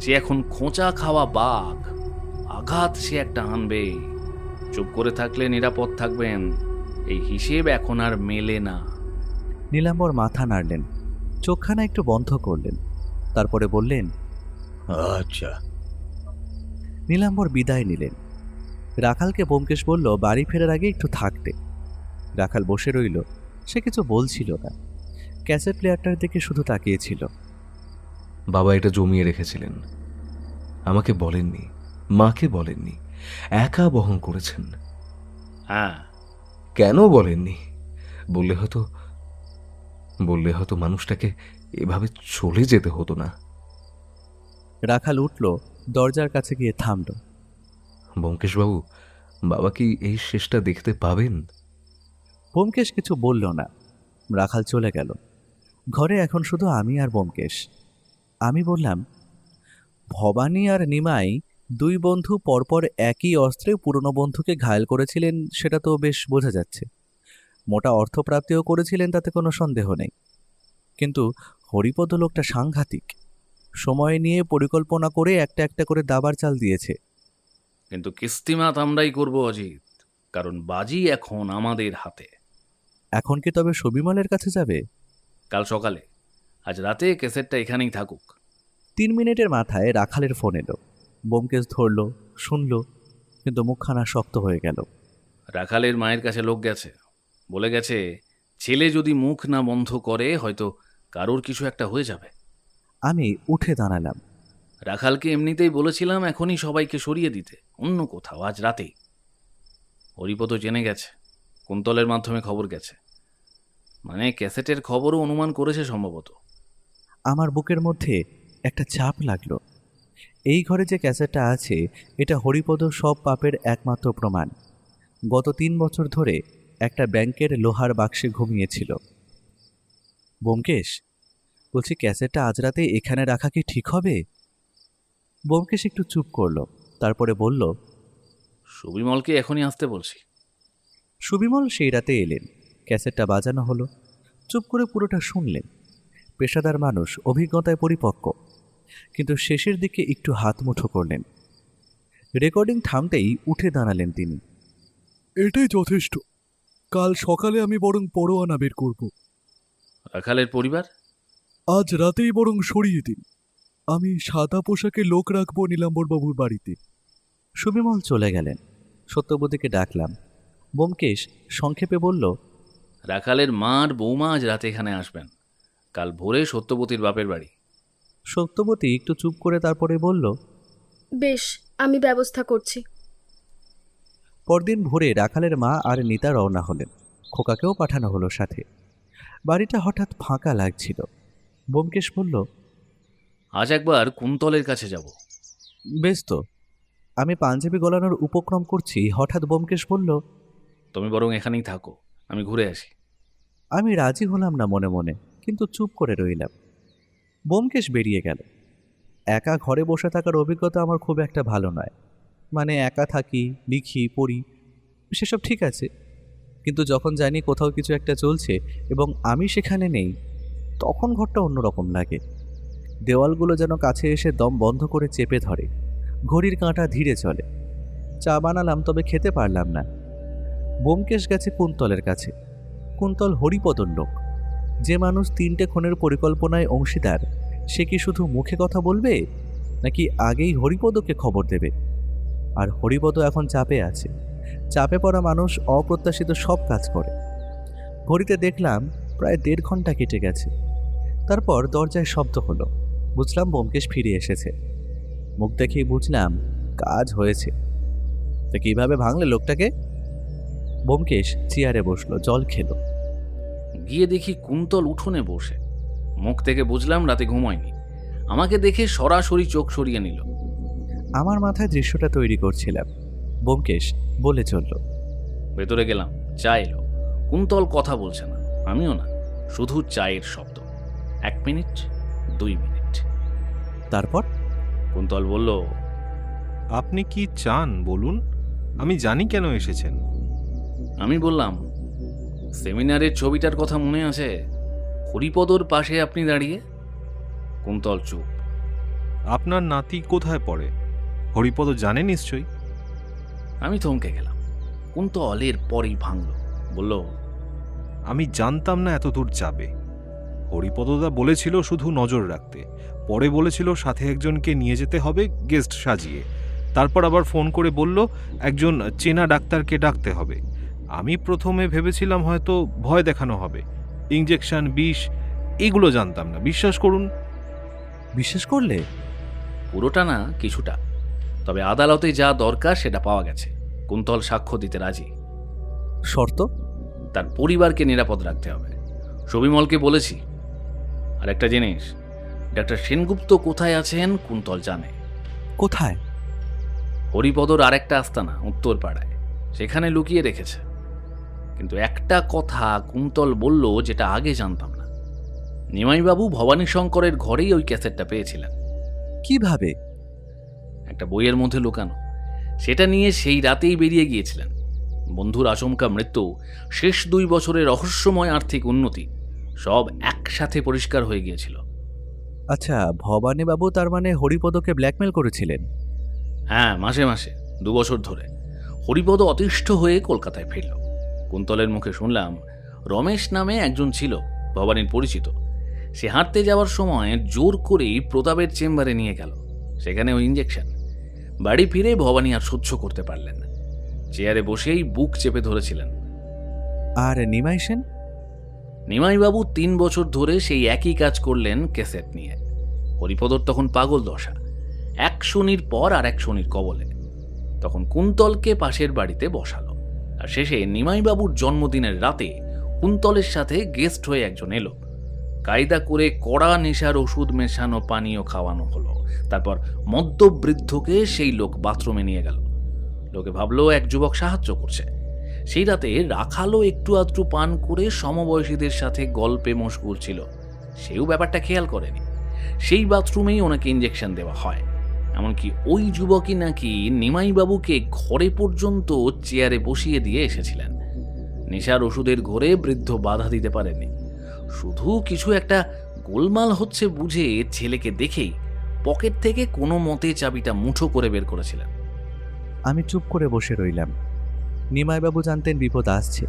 সে এখন খোঁচা খাওয়া বাঘ। আঘাত সে একটা আনবে। চুপ করে থাকলে নিরাপদ থাকবেন। এই হিসেব এখন আর মেলে না। নীলাম্বর মাথা নাড়লেন, চোখখানা একটু বন্ধ করলেন, তারপরে বললেন, আচ্ছা। নীলাম্বর বিদায় নিলেন। রাখালকে ব্যোমকেশ বলল বাড়ি ফেরার আগে একটু থাকতে। রাখাল বসে রইল, সে কিছু বলছিল না। ক্যাসেট প্লেয়ারটার দিকে শুধু তাকিয়েছিল। বাবা এটা জমিয়ে রেখেছিলেন, আমাকে বলেননি, মাকে বলেননি, একা বহন করেছেন। হ্যাঁ, কেন বলেননি? বললে হয়তো মানুষটাকে এভাবে চলে যেতে হতো না। রাখাল উঠল, দরজার কাছে গিয়ে থামল। ব্যোমকেশবাবু, বাবা কি এই শেষটা দেখতে পাবেন? ব্যোমকেশ কিছু বলল না। রাখাল চলে গেল। ঘরে এখন শুধু আমি আর ব্যোমকেশ। আমি বললাম, ভবানী আর নিমাই 2 বন্ধু পরপর একই অস্ত্রে পুরনো বন্ধুকে ঘায়েল করেছিলেন, সেটা তো বেশ বোঝা যাচ্ছে। মোটা অর্থপ্রাপ্তিও করেছিলেন, তাতে কোনো সন্দেহ নেই। কিন্তু হরিপদ লোকটা সাংঘাতিক। সময় নিয়ে পরিকল্পনা করে একটা একটা করে দাবার চাল দিয়েছে। কিন্তু কিস্তিমাত আমরাই করব অজিত, কারণ বাজি এখন আমাদের হাতে। এখন কি তবে সবিমলের কাছে যাবে? কাল সকালে। আজ রাতে ক্যাসেটটা এখানেই থাকুক। 3 মিনিটের মাথায় রাখালের ফোন এলো। ব্যোমকেশ ধরল, শুনল, কিন্তু মুখখানা শক্ত হয়ে গেল। রাখালের মায়ের কাছে লোক গেছে, বলে গেছে ছেলে যদি মুখ না বন্ধ করে হয়তো কারোর কিছু একটা হয়ে যাবে। আমি উঠে দাঁড়ালাম। রাখালকে এমনিতেই বলেছিলাম এখনই সবাইকে সরিয়ে দিতে, অন্য কোথাও, আজ রাতেই। হরিপদ জেনে গেছে, কুন্তলের মাধ্যমে খবর গেছে, মানে ক্যাসেটের খবরও অনুমান করেছে সম্ভবত। আমার বুকের মধ্যে একটা চাপ লাগলো। এই ঘরে যে ক্যাসেটটা আছে, এটা হরিপদ সব পাপের একমাত্র প্রমাণ। গত 3 বছর ধরে একটা ব্যাংকের লোহার বাক্সে ঘুমিয়েছিল। ব্যোমকেশ, বলছি ক্যাসেটটা আজ রাতে এখানে রাখা কি ঠিক হবে? ব্যোমকেশ একটু চুপ করলো, তারপরে বলল, সুবিমলকে এখনই আসতে বলছি। সুবিমল সেই রাতে এলেন। ক্যাসেটটা বাজানো হলো। চুপ করে পুরোটা শুনলেন। পেশাদার মানুষ, অভিজ্ঞতায় পরিপক্ক, কিন্তু শেষের দিকে একটু হাত মুঠো করলেন। রেকর্ডিং থামতেই উঠে দাঁড়ালেন তিনি। এটাই যথেষ্ট। কাল সকালে আমি বরং পরোয়ানা বের করব। রাখালের পরিবার? আজ রাতেই বরং সরিয়ে দিন। আমি সাদা পোশাকে লোক রাখবো নীলাম্বরবাবুর বাড়িতে। সুবিমল চলে গেলেন। সত্যবতীকে ডাকলাম। ব্যোমকেশ সংক্ষেপে বলল, রাখালের মা আর বৌমা আজ রাতে এখানে আসবেন। কাল ভোরে সত্যবতীর বাপের বাড়ি। সত্যবতী একটু চুপ করে তারপরে বলল, বেশ, আমি ব্যবস্থা করছি। পরদিন ভোরে রাখালের মা আর নিতা রওনা হলেন। খোকাকেও পাঠানো হলো সাথে। বাড়িটা হঠাৎ ফাঁকা লাগছিল। ব্যোমকেশ বলল, আজ একবার কুন্তলের কাছে যাব। বেশ তো। আমি পাঞ্জাবি গলানোর উপক্রম করছি, হঠাৎ ব্যোমকেশ বলল, তুমি বরং এখানেই থাকো, আমি ঘুরে আসি। আমি রাজি হলাম না মনে মনে, কিন্তু চুপ করে রইলাম। ব্যোমকেশ বেরিয়ে গেল। একা ঘরে বসে থাকার অভিজ্ঞতা আমার খুব একটা ভালো নয়। মানে একা থাকি, লিখি, পড়ি, সেসব ঠিক আছে, কিন্তু যখন জানি কোথাও কিছু একটা চলছে এবং আমি সেখানে নেই, তখন ঘরটা অন্যরকম লাগে। দেওয়ালগুলো যেন কাছে এসে দম বন্ধ করে চেপে ধরে, ঘড়ির কাঁটা ধীরে চলে। চা বানালাম, তবে খেতে পারলাম না। ব্যোমকেশ গেছে কুন্তলের কাছে। কুন্তল হরিপদর লোক। যে মানুষ 3টে খুনের পরিকল্পনায় অংশীদার, সে কি শুধু মুখে কথা বলবে, নাকি আগেই হরিপদকে খবর দেবে? আর হরিপদ এখন চাপে আছে। চাপে পড়া মানুষ অপ্রত্যাশিত সব কাজ করে। ঘড়িতে দেখলাম প্রায় 1.5 ঘন্টা কেটে গেছে। তারপর দরজায় শব্দ হলো। বুঝলাম ব্যোমকেশ ফিরে এসেছে। মুখ দেখেই বুঝলাম কাজ হয়েছে। তো কিভাবে ভাঙলে লোকটাকে? ব্যোমকেশ চেয়ারে বসলো, জল খেলো। গিয়ে দেখি কুন্তল উঠোনে বসে। মুখ থেকে বুঝলাম রাতে ঘুমায়নি। আমাকে দেখে সরাসরি চোখ সরিয়ে নিল। আমার মাথায় দৃশ্যটা তৈরি করছিলাম। ব্যোমকেশ বলে চলল। ভেতরে গেলাম, চা এলো। কুন্তল কথা বলছে না, আমিও না, শুধু চায়ের শব্দ। 1 মিনিট, 2 মিনিট। তারপর কুন্তল বলল, আপনি কি চান বলুন, আমি জানি কেন এসেছেন। আমি বললাম, সেমিনারের ছবিটার কথা মনে আছে? হরিপদর পাশে আপনি দাঁড়িয়ে। কুন্তল চুপ। আপনার নাতি কোথায় পড়ে? হরিপদ জানে নিশ্চয়ই। আমি থমকে গেলাম। কুন্তল এর পরেই ভাঙল, বলল, আমি জানতাম না এত দূর যাবে। হরিপদদা বলেছিল শুধু নজর রাখতে, পরে বলেছিল সাথে একজনকে নিয়ে যেতে হবে গেস্ট সাজিয়ে। তারপর আবার ফোন করে বলল একজন চেনা ডাক্তারকে ডাকতে হবে। আমি প্রথমে ভেবেছিলাম হয়তো ভয় দেখানো হবে, ইঞ্জেকশন, বিষ, এগুলো জানতাম না। বিশ্বাস করুন। বিশ্বাস করলে? পুরোটা না, কিছুটা। তবে আদালতে যা দরকার সেটা পাওয়া গেছে। কুন্তল সাক্ষ্য দিতে রাজি। শর্ত? তার পরিবারকে নিরাপদ রাখতে হবে। সবিমলকে বলেছি। আর একটা জিনিস, ডাক্তার সেনগুপ্ত কোথায় আছেন কুন্তল জানে। কোথায়? হরিপদর আরেকটা আস্তানা উত্তর পাড়ায়, সেখানে লুকিয়ে রেখেছে। কিন্তু একটা কথা কুন্তল বলল যেটা আগে জানতাম না। নিমাইবাবু ভবানী শঙ্করের ঘরেই ওই ক্যাসেটটা পেয়েছিলেন। কিভাবে? একটা বইয়ের মধ্যে লুকানো। সেটা নিয়ে সেই রাতেই বেরিয়ে গিয়েছিলেন। বন্ধুর আচমকা মৃত্যু, শেষ 2 বছরের রহস্যময় আর্থিক উন্নতি, সব একসাথে পরিষ্কার হয়ে গিয়েছিল। আচ্ছা, ভবানীবাবু তার মানে হরিপদকে ব্ল্যাকমেল করেছিলেন? হ্যাঁ, মাসে মাসে 2 বছর ধরে। হরিপদ অতিষ্ঠ হয়ে কলকাতায় ফিরল। কুন্তলের মুখে শুনলাম রমেশ নামে একজন ছিল, ভবানীর পরিচিত। সে হাঁটতে যাওয়ার সময় জোর করেই প্রতাপের চেম্বারে নিয়ে গেল। সেখানে ওই ইঞ্জেকশন। বাড়ি ফিরে ভবানী আর সহ্য করতে পারলেন না। চেয়ারে বসেই বুক চেপে ধরেছিলেন। আর নিমাই সেন? নিমাইবাবু 3 বছর ধরে সেই একই কাজ করলেন ক্যাসেট নিয়ে। হরিপদর তখন পাগল দশা, 1 শনির পর আর 1 শনির কবলে। তখন কুন্তলকে পাশের বাড়িতে বসালো। আর শেষে নিমাইবাবুর জন্মদিনের রাতে কুন্তলের সাথে গেস্ট হয়ে একজন এলো। কায়দা করে কড়া নেশার ওষুধ মেশানো পানীয় খাওয়ানো হলো। তারপর মদ্যবৃদ্ধকে সেই লোক বাথরুমে নিয়ে গেল। লোকে ভাবলো এক যুবক সাহায্য করছে। সেই রাতে রাখালও একটু আধটু পান করে সমবয়সীদের সাথে গল্পে মশগুল ছিল। সেও ব্যাপারটা খেয়াল করেনি। সেই বাথরুমেই ওনাকে ইঞ্জেকশন দেওয়া হয়। এমনকি ওই যুবকই নাকি নিমাইবাবুকে ঘরে পর্যন্ত চেয়ারে বসিয়ে দিয়ে এসেছিলেন। নেশার ওষুধের ঘরে বৃদ্ধ বাধা দিতে পারেনি। শুধু কিছু একটা গোলমাল হচ্ছে বুঝে ছেলেকে দেখেই পকেট থেকে কোনো মতে চাবিটা মুঠো করে বের করেছিলেন। আমি চুপ করে বসে রইলাম। নিমাইবাবু জানতেন বিপদ আসছে।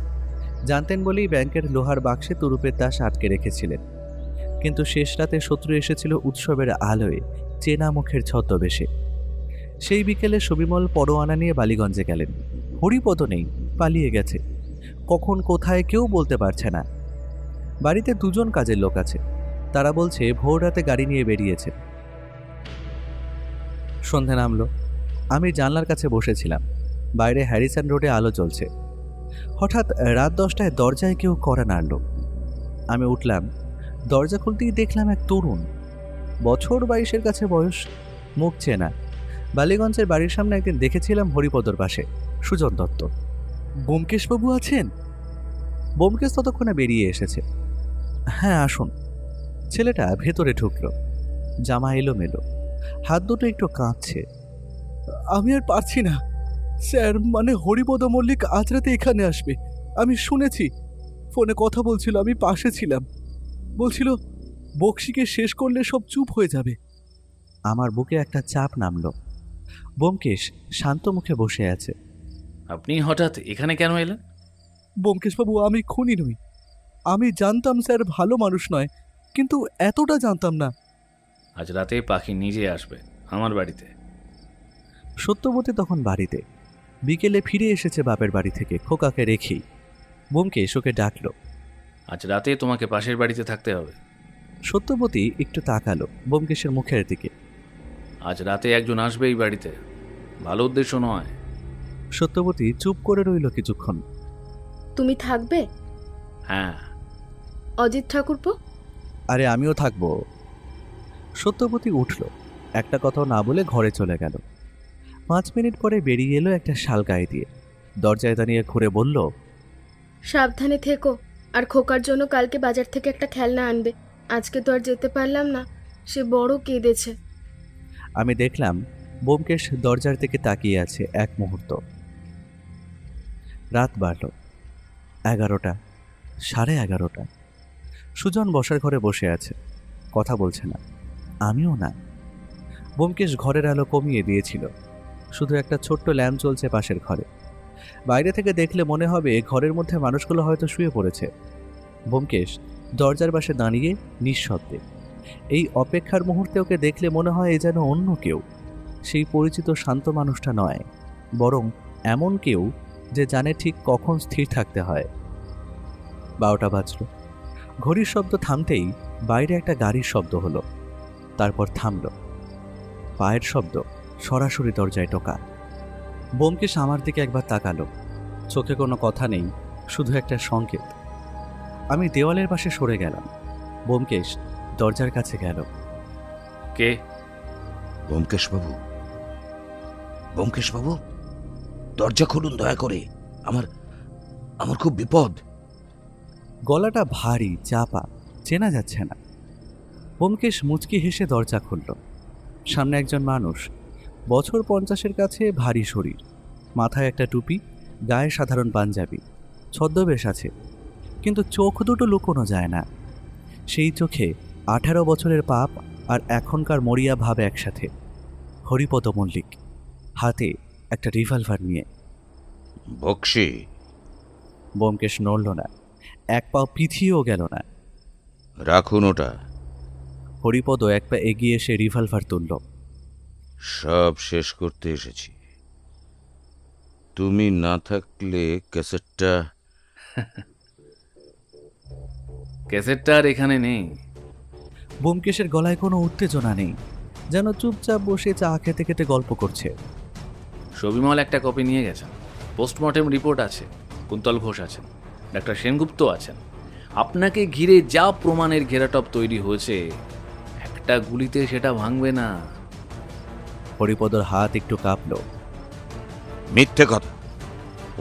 জানতেন বলেই ব্যাংকের লোহার বাক্সে তুরুপের দাস আটকে রেখেছিলেন। কিন্তু শেষ রাতে শত্রু এসেছিল উৎসবের আলোয়, চেনা মুখের ছদ্মবেশে। সেই বিকেলে সবিমল পরোয়ানা নিয়ে বালিগঞ্জে গেলেন। হরিপদ নেই, পালিয়ে গেছে। কখন কোথায় কেউ বলতে পারছে না। বাড়িতে 2 জন কাজের লোক আছে। তারা বলছে ভোর রাতে গাড়ি নিয়ে বেরিয়েছে। সন্ধে নামলো। আমি জানলার কাছে বসেছিলাম। বাইরে হ্যারিসন রোডে আলো জ্বলছে। হঠাৎ রাত 10টায় দরজায় কেউ কড়া নাড়ল। আমি উঠলাম। দরজা খুলতেই দেখলাম এক তরুণ, বছর 22-এর কাছে বয়স, মুখ চেনা। বালিগঞ্জের বাড়ির সামনে একদিন দেখেছিলাম হরিপদর পাশে, সুজন দত্ত। ব্যোমকেশবাবু আছেন? ব্যোমকেশ ততক্ষণে বেরিয়ে এসেছে। হ্যাঁ, আসুন। ছেলেটা ভেতরে ঢুকলো। জামা এলোমেলো, হাত দুটো একটু কাঁপছে। আমি আর পারছি না, স্যার মানে হরিপদ মল্লিক আজ রাতে এখানে আসবে। আমি শুনেছি, ফোনে কথা বলছিল, আমি পাশে ছিলাম। বলছিল বক্সিকে শেষ করলে সব চুপ হয়ে যাবে। আমার বুকে একটা চাপ নামলো। ব্যোমকেশ শান্ত মুখে বসে আছে। আপনি হঠাৎ এখানে কেন এলেন? ব্যোমকেশবাবু, আমি খুনি নই। আমি জানতাম স্যার ভালো মানুষ নয়, কিন্তু এতটা জানতাম না। আজ রাতে পাখি নিজে আসবে আমার বাড়িতে। সত্যবতী তখন বাড়িতে। বিকেলে ফিরে এসেছে বাপের বাড়ি থেকে খোকাকে রেখেই। ব্যোমকেশ ওকে ডাকল। আজ রাতে তোমাকে পাশের বাড়িতে থাকতে হবে। সত্যবতী একটু তাকালো ব্যোমকেশের মুখের দিকে। আজ রাতে একজন আসবে এই বাড়িতে, ভালো উদ্দেশ্য নয়। সত্যবতী চুপ করে রইল কিছুক্ষণ। তুমি থাকবে? হ্যাঁ। অজিত ঠাকুরপো? আরে আমিও থাকবো। সত্যবতী উঠল, একটা কথাও না বলে ঘরে চলে গেল। 5 মিনিট পরে বেরিয়ে এলো একটা শাল গায়ে দিয়ে। দরজায় দাঁড়িয়ে ঘুরে বলল, সাবধানে থেকো, আর খোকার জন্য কালকে বাজার থেকে একটা খেলনা আনবে। আজকে তো আর যেতে পারলাম না, সে বড় কেঁদেছে। আমি দেখলাম ব্যোমকেশ দরজার দিকে তাকিয়ে আছে এক মুহূর্ত। রাত বাড়ল 11টা, 11:30। সুজন বসার ঘরে বসে আছে, কথা বলছে না, আমিও না। ব্যোমকেশ ঘরের আলো কমিয়ে দিয়েছিল, শুধু একটা ছোট্ট ল্যাম্প চলছে পাশের ঘরে। বাইরে থেকে দেখলে মনে হবে ঘরের মধ্যে মানুষগুলো হয়তো শুয়ে পড়েছে। ব্যোমকেশ দরজার পাশে দাঁড়িয়ে নিঃশব্দে। এই অপেক্ষার মুহূর্তে ওকে দেখলে মনে হয় এ যেন অন্য কেউ, সেই পরিচিত শান্ত মানুষটা নয়, বরং এমন কেউ যে জানে ঠিক কখন স্থির থাকতে হয়। 12টা বাজল। ঘড়ির শব্দ থামতেই বাইরে একটা গাড়ির শব্দ হলো, তারপর থামল। পায়ের শব্দ, সরাসরি দরজায় টোকা। ব্যোমকেশ আমার দিকে একবার তাকালো, চোখে কোনো কথা নেই, শুধু একটা সংকেত। আমি দেওয়ালের পাশে সরে গেলাম। ব্যোমকেশ দরজার কাছে গেল। কে? ব্যোমকেশবাবু, ব্যোমকেশবাবু, দরজা খুলুন দয়া করে, আমার আমার খুব বিপদ। গলাটা ভারী, চাপা, চেনা যাচ্ছে না। ব্যোমকেশ মুচকি হেসে দরজা খুলল। সামনে একজন মানুষ, বছর 50-এর কাছে, ভারী শরীর, মাথায় একটা টুপি, গায়ে সাধারণ পাঞ্জাবি, ছদ্মবেশ আছে, কিন্তু চোখ দুটো লুকোনো যায় না। সেই চোখে 18 বছরের পাপ আর এখনকার মরিয়া ভাব একসাথে। হরিপদ মল্লিক, হাতে একটা রিভলভার নিয়ে। বক্সি, ব্যোমকেশ নড়ল না, এক পাও পিছিয়েও গেল না। রাখুন ওটা। হরিপদ এক পা এগিয়ে এসে রিভলভার তুলল। সব শেষ করতে এসেছি। তুমি না থাকলে ক্যাসেটটা ক্যাসেটটা আর এখানে নেই। ব্যোমকেশের গলায় কোনো উত্তেজনা নেই, যেন চুপচাপ বসে চা খেতে খেতে গল্প করছে। সবিমল একটা কপি নিয়ে গেছেন, পোস্টমর্টেম রিপোর্ট আছে, কুন্তল ঘোষ আছেন, ডাক্তার সেনগুপ্ত আছেন। আপনাকে ঘিরে যা প্রমাণের ঘেরাটপ তৈরি হয়েছে, একটা গুলিতে সেটা ভাঙবে না। হরিপদর হাত একটু কাঁপল। মিথ্যে কথা।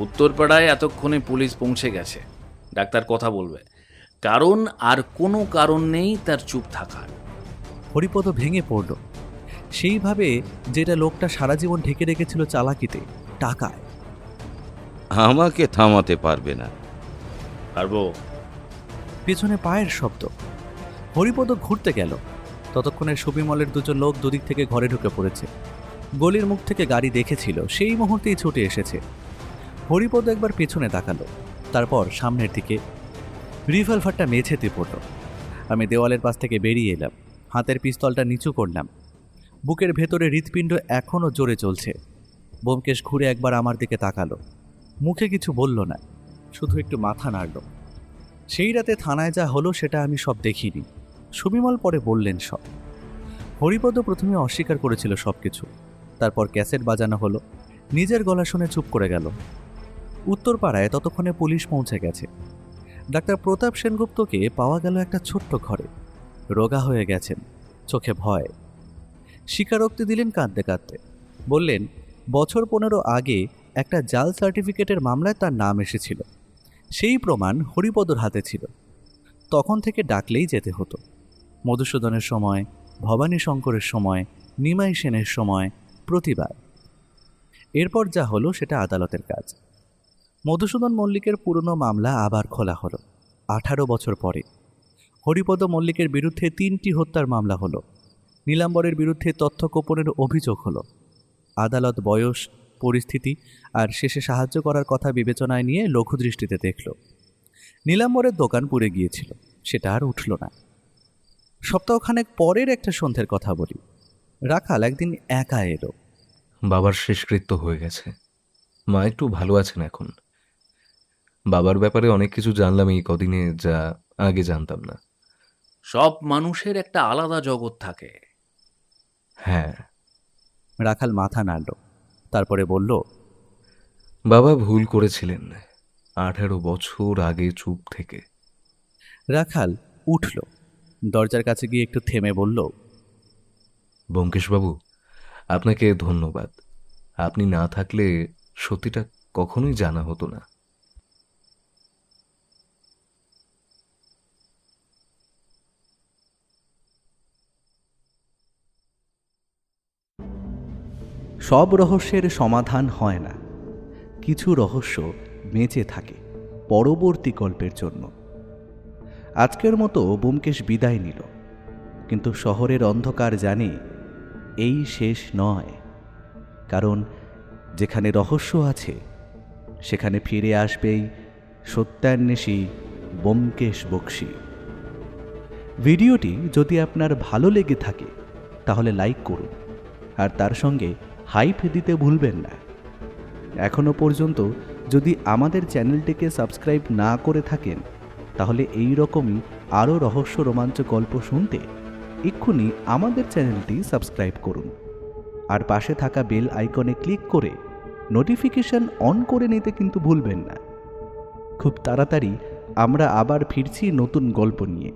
উত্তরপাড়ায় এতক্ষণে পুলিশ পৌঁছে গেছে, ডাক্তার কথা বলবে, কারণ আর কোনো কারণ নেই তার চুপ থাকার। হরিপদ ভেঙে পড়ল, সেইভাবে যেটা লোকটা সারা জীবন ঢেকে রেখেছিল চালাকিতে, টাকায়। আমাকে থামাতে পারবে না। পারবো। পেছনে পায়ের শব্দ। হরিপদ ঘুরতে গেল, ততক্ষণে সুবিমলের দুজন লোক দুদিক থেকে ঘরে ঢুকে পড়েছে। গলির মুখ থেকে গাড়ি দেখেছিল, সেই মুহূর্তেই ছুটে এসেছে। হরিপদ একবার পেছনে তাকালো, তারপর সামনের দিকে। রিভলভারটা মেঝেতে পড়ল। আমি দেওয়ালের পাশ থেকে বেরিয়ে এলাম, হাতের পিস্তলটা নিচু করলাম। বুকের ভেতরে হৃৎপিণ্ড এখনও জোরে চলছে। ব্যোমকেশ ঘুরে একবার আমার দিকে তাকালো, মুখে কিছু বলল না, শুধু একটু মাথা নাড়ল। সেই রাতে থানায় যা হলো সেটা আমি সব দেখিনি, সুবিমল পরে বললেন সব। হরিপদ প্রথমে অস্বীকার করেছিল সব কিছু, তারপর ক্যাসেট বাজানো হলো, নিজের গলা শুনে চুপ করে গেল। উত্তরপাড়ায় ততক্ষণে পুলিশ পৌঁছে গেছে। ডাক্তার প্রতাপ সেনগুপ্তকে পাওয়া গেল একটা ছোট্ট ঘরে, রোগা হয়ে গেছেন, চোখে ভয়। স্বীকারোক্তি দিলেন কাঁদতে কাঁদতে, বললেন বছর 15 আগে একটা জাল সার্টিফিকেটের মামলায় তার নাম এসেছিল, সেই প্রমাণ হরিপদর হাতে ছিল। তখন থেকে ডাকলেই যেতে হতো। মধুসূদনের সময়, ভবানী শঙ্করের সময়, নিমাই সেনের সময়, প্রতিবার। এরপর যা হলো সেটা আদালতের কাজ। মধুসূদন মল্লিকের পুরনো মামলা আবার খোলা হলো 18 বছর পরে। হরিপদ মল্লিকের বিরুদ্ধে 3টি হত্যার মামলা হলো। নীলাম্বরের বিরুদ্ধে তথ্য গোপনের অভিযোগ হলো। আদালত বয়স, পরিস্থিতি আর শেষে সাহায্য করার কথা বিবেচনায় নিয়ে লঘুদৃষ্টিতে দেখল। নীলাম্বরের দোকান পুড়ে গিয়েছিল, সেটা আর উঠল না। সপ্তাহখানেক পরের একটা সন্ধ্যের কথা বলি। রাখাল একদিন একা এলো। বাবার শেষকৃত্য হয়ে গেছে। মা একটু ভালো আছেন এখন। বাবার ব্যাপারে অনেক কিছু জানলাম এই কদিনে, যা আগে জানতাম না। সব মানুষের একটা আলাদা জগৎ থাকে। হ্যাঁ, রাখাল মাথা নাড়ল, তারপরে বলল, বাবা ভুল করেছিলেন 18 বছর আগে চুপ থেকে। রাখাল উঠল, দরজার কাছে গিয়ে একটু থেমে বলল, ব্যোমকেশবাবু, আপনাকে ধন্যবাদ। আপনি না থাকলে সত্যিটা কখনোই জানা হতো না। সব রহস্যের সমাধান হয় না, কিছু রহস্য বেঁচে থাকে পরবর্তী গল্পের জন্য। আজকের মতো ব্যোমকেশ বিদায় নিল, কিন্তু শহরের অন্ধকার জানে এই শেষ নয়। কারণ যেখানে রহস্য আছে সেখানে ফিরে আসবেই সত্যান্বেষী ব্যোমকেশ বক্সী। ভিডিওটি যদি আপনার ভালো লেগে থাকে তাহলে লাইক করুন, আর তার সঙ্গে হাইপ দিতে ভুলবেন না। এখনও পর্যন্ত যদি আমাদের চ্যানেলটিকে সাবস্ক্রাইব না করে থাকেন তাহলে এই রকমই আরও রহস্য রোমাঞ্চ গল্প শুনতে এক্ষুনি আমাদের চ্যানেলটি সাবস্ক্রাইব করুন, আর পাশে থাকা বেল আইকনে ক্লিক করে নোটিফিকেশন অন করে নিতে কিন্তু ভুলবেন না। খুব তাড়াতাড়ি আমরা আবার ফিরছি নতুন গল্প নিয়ে।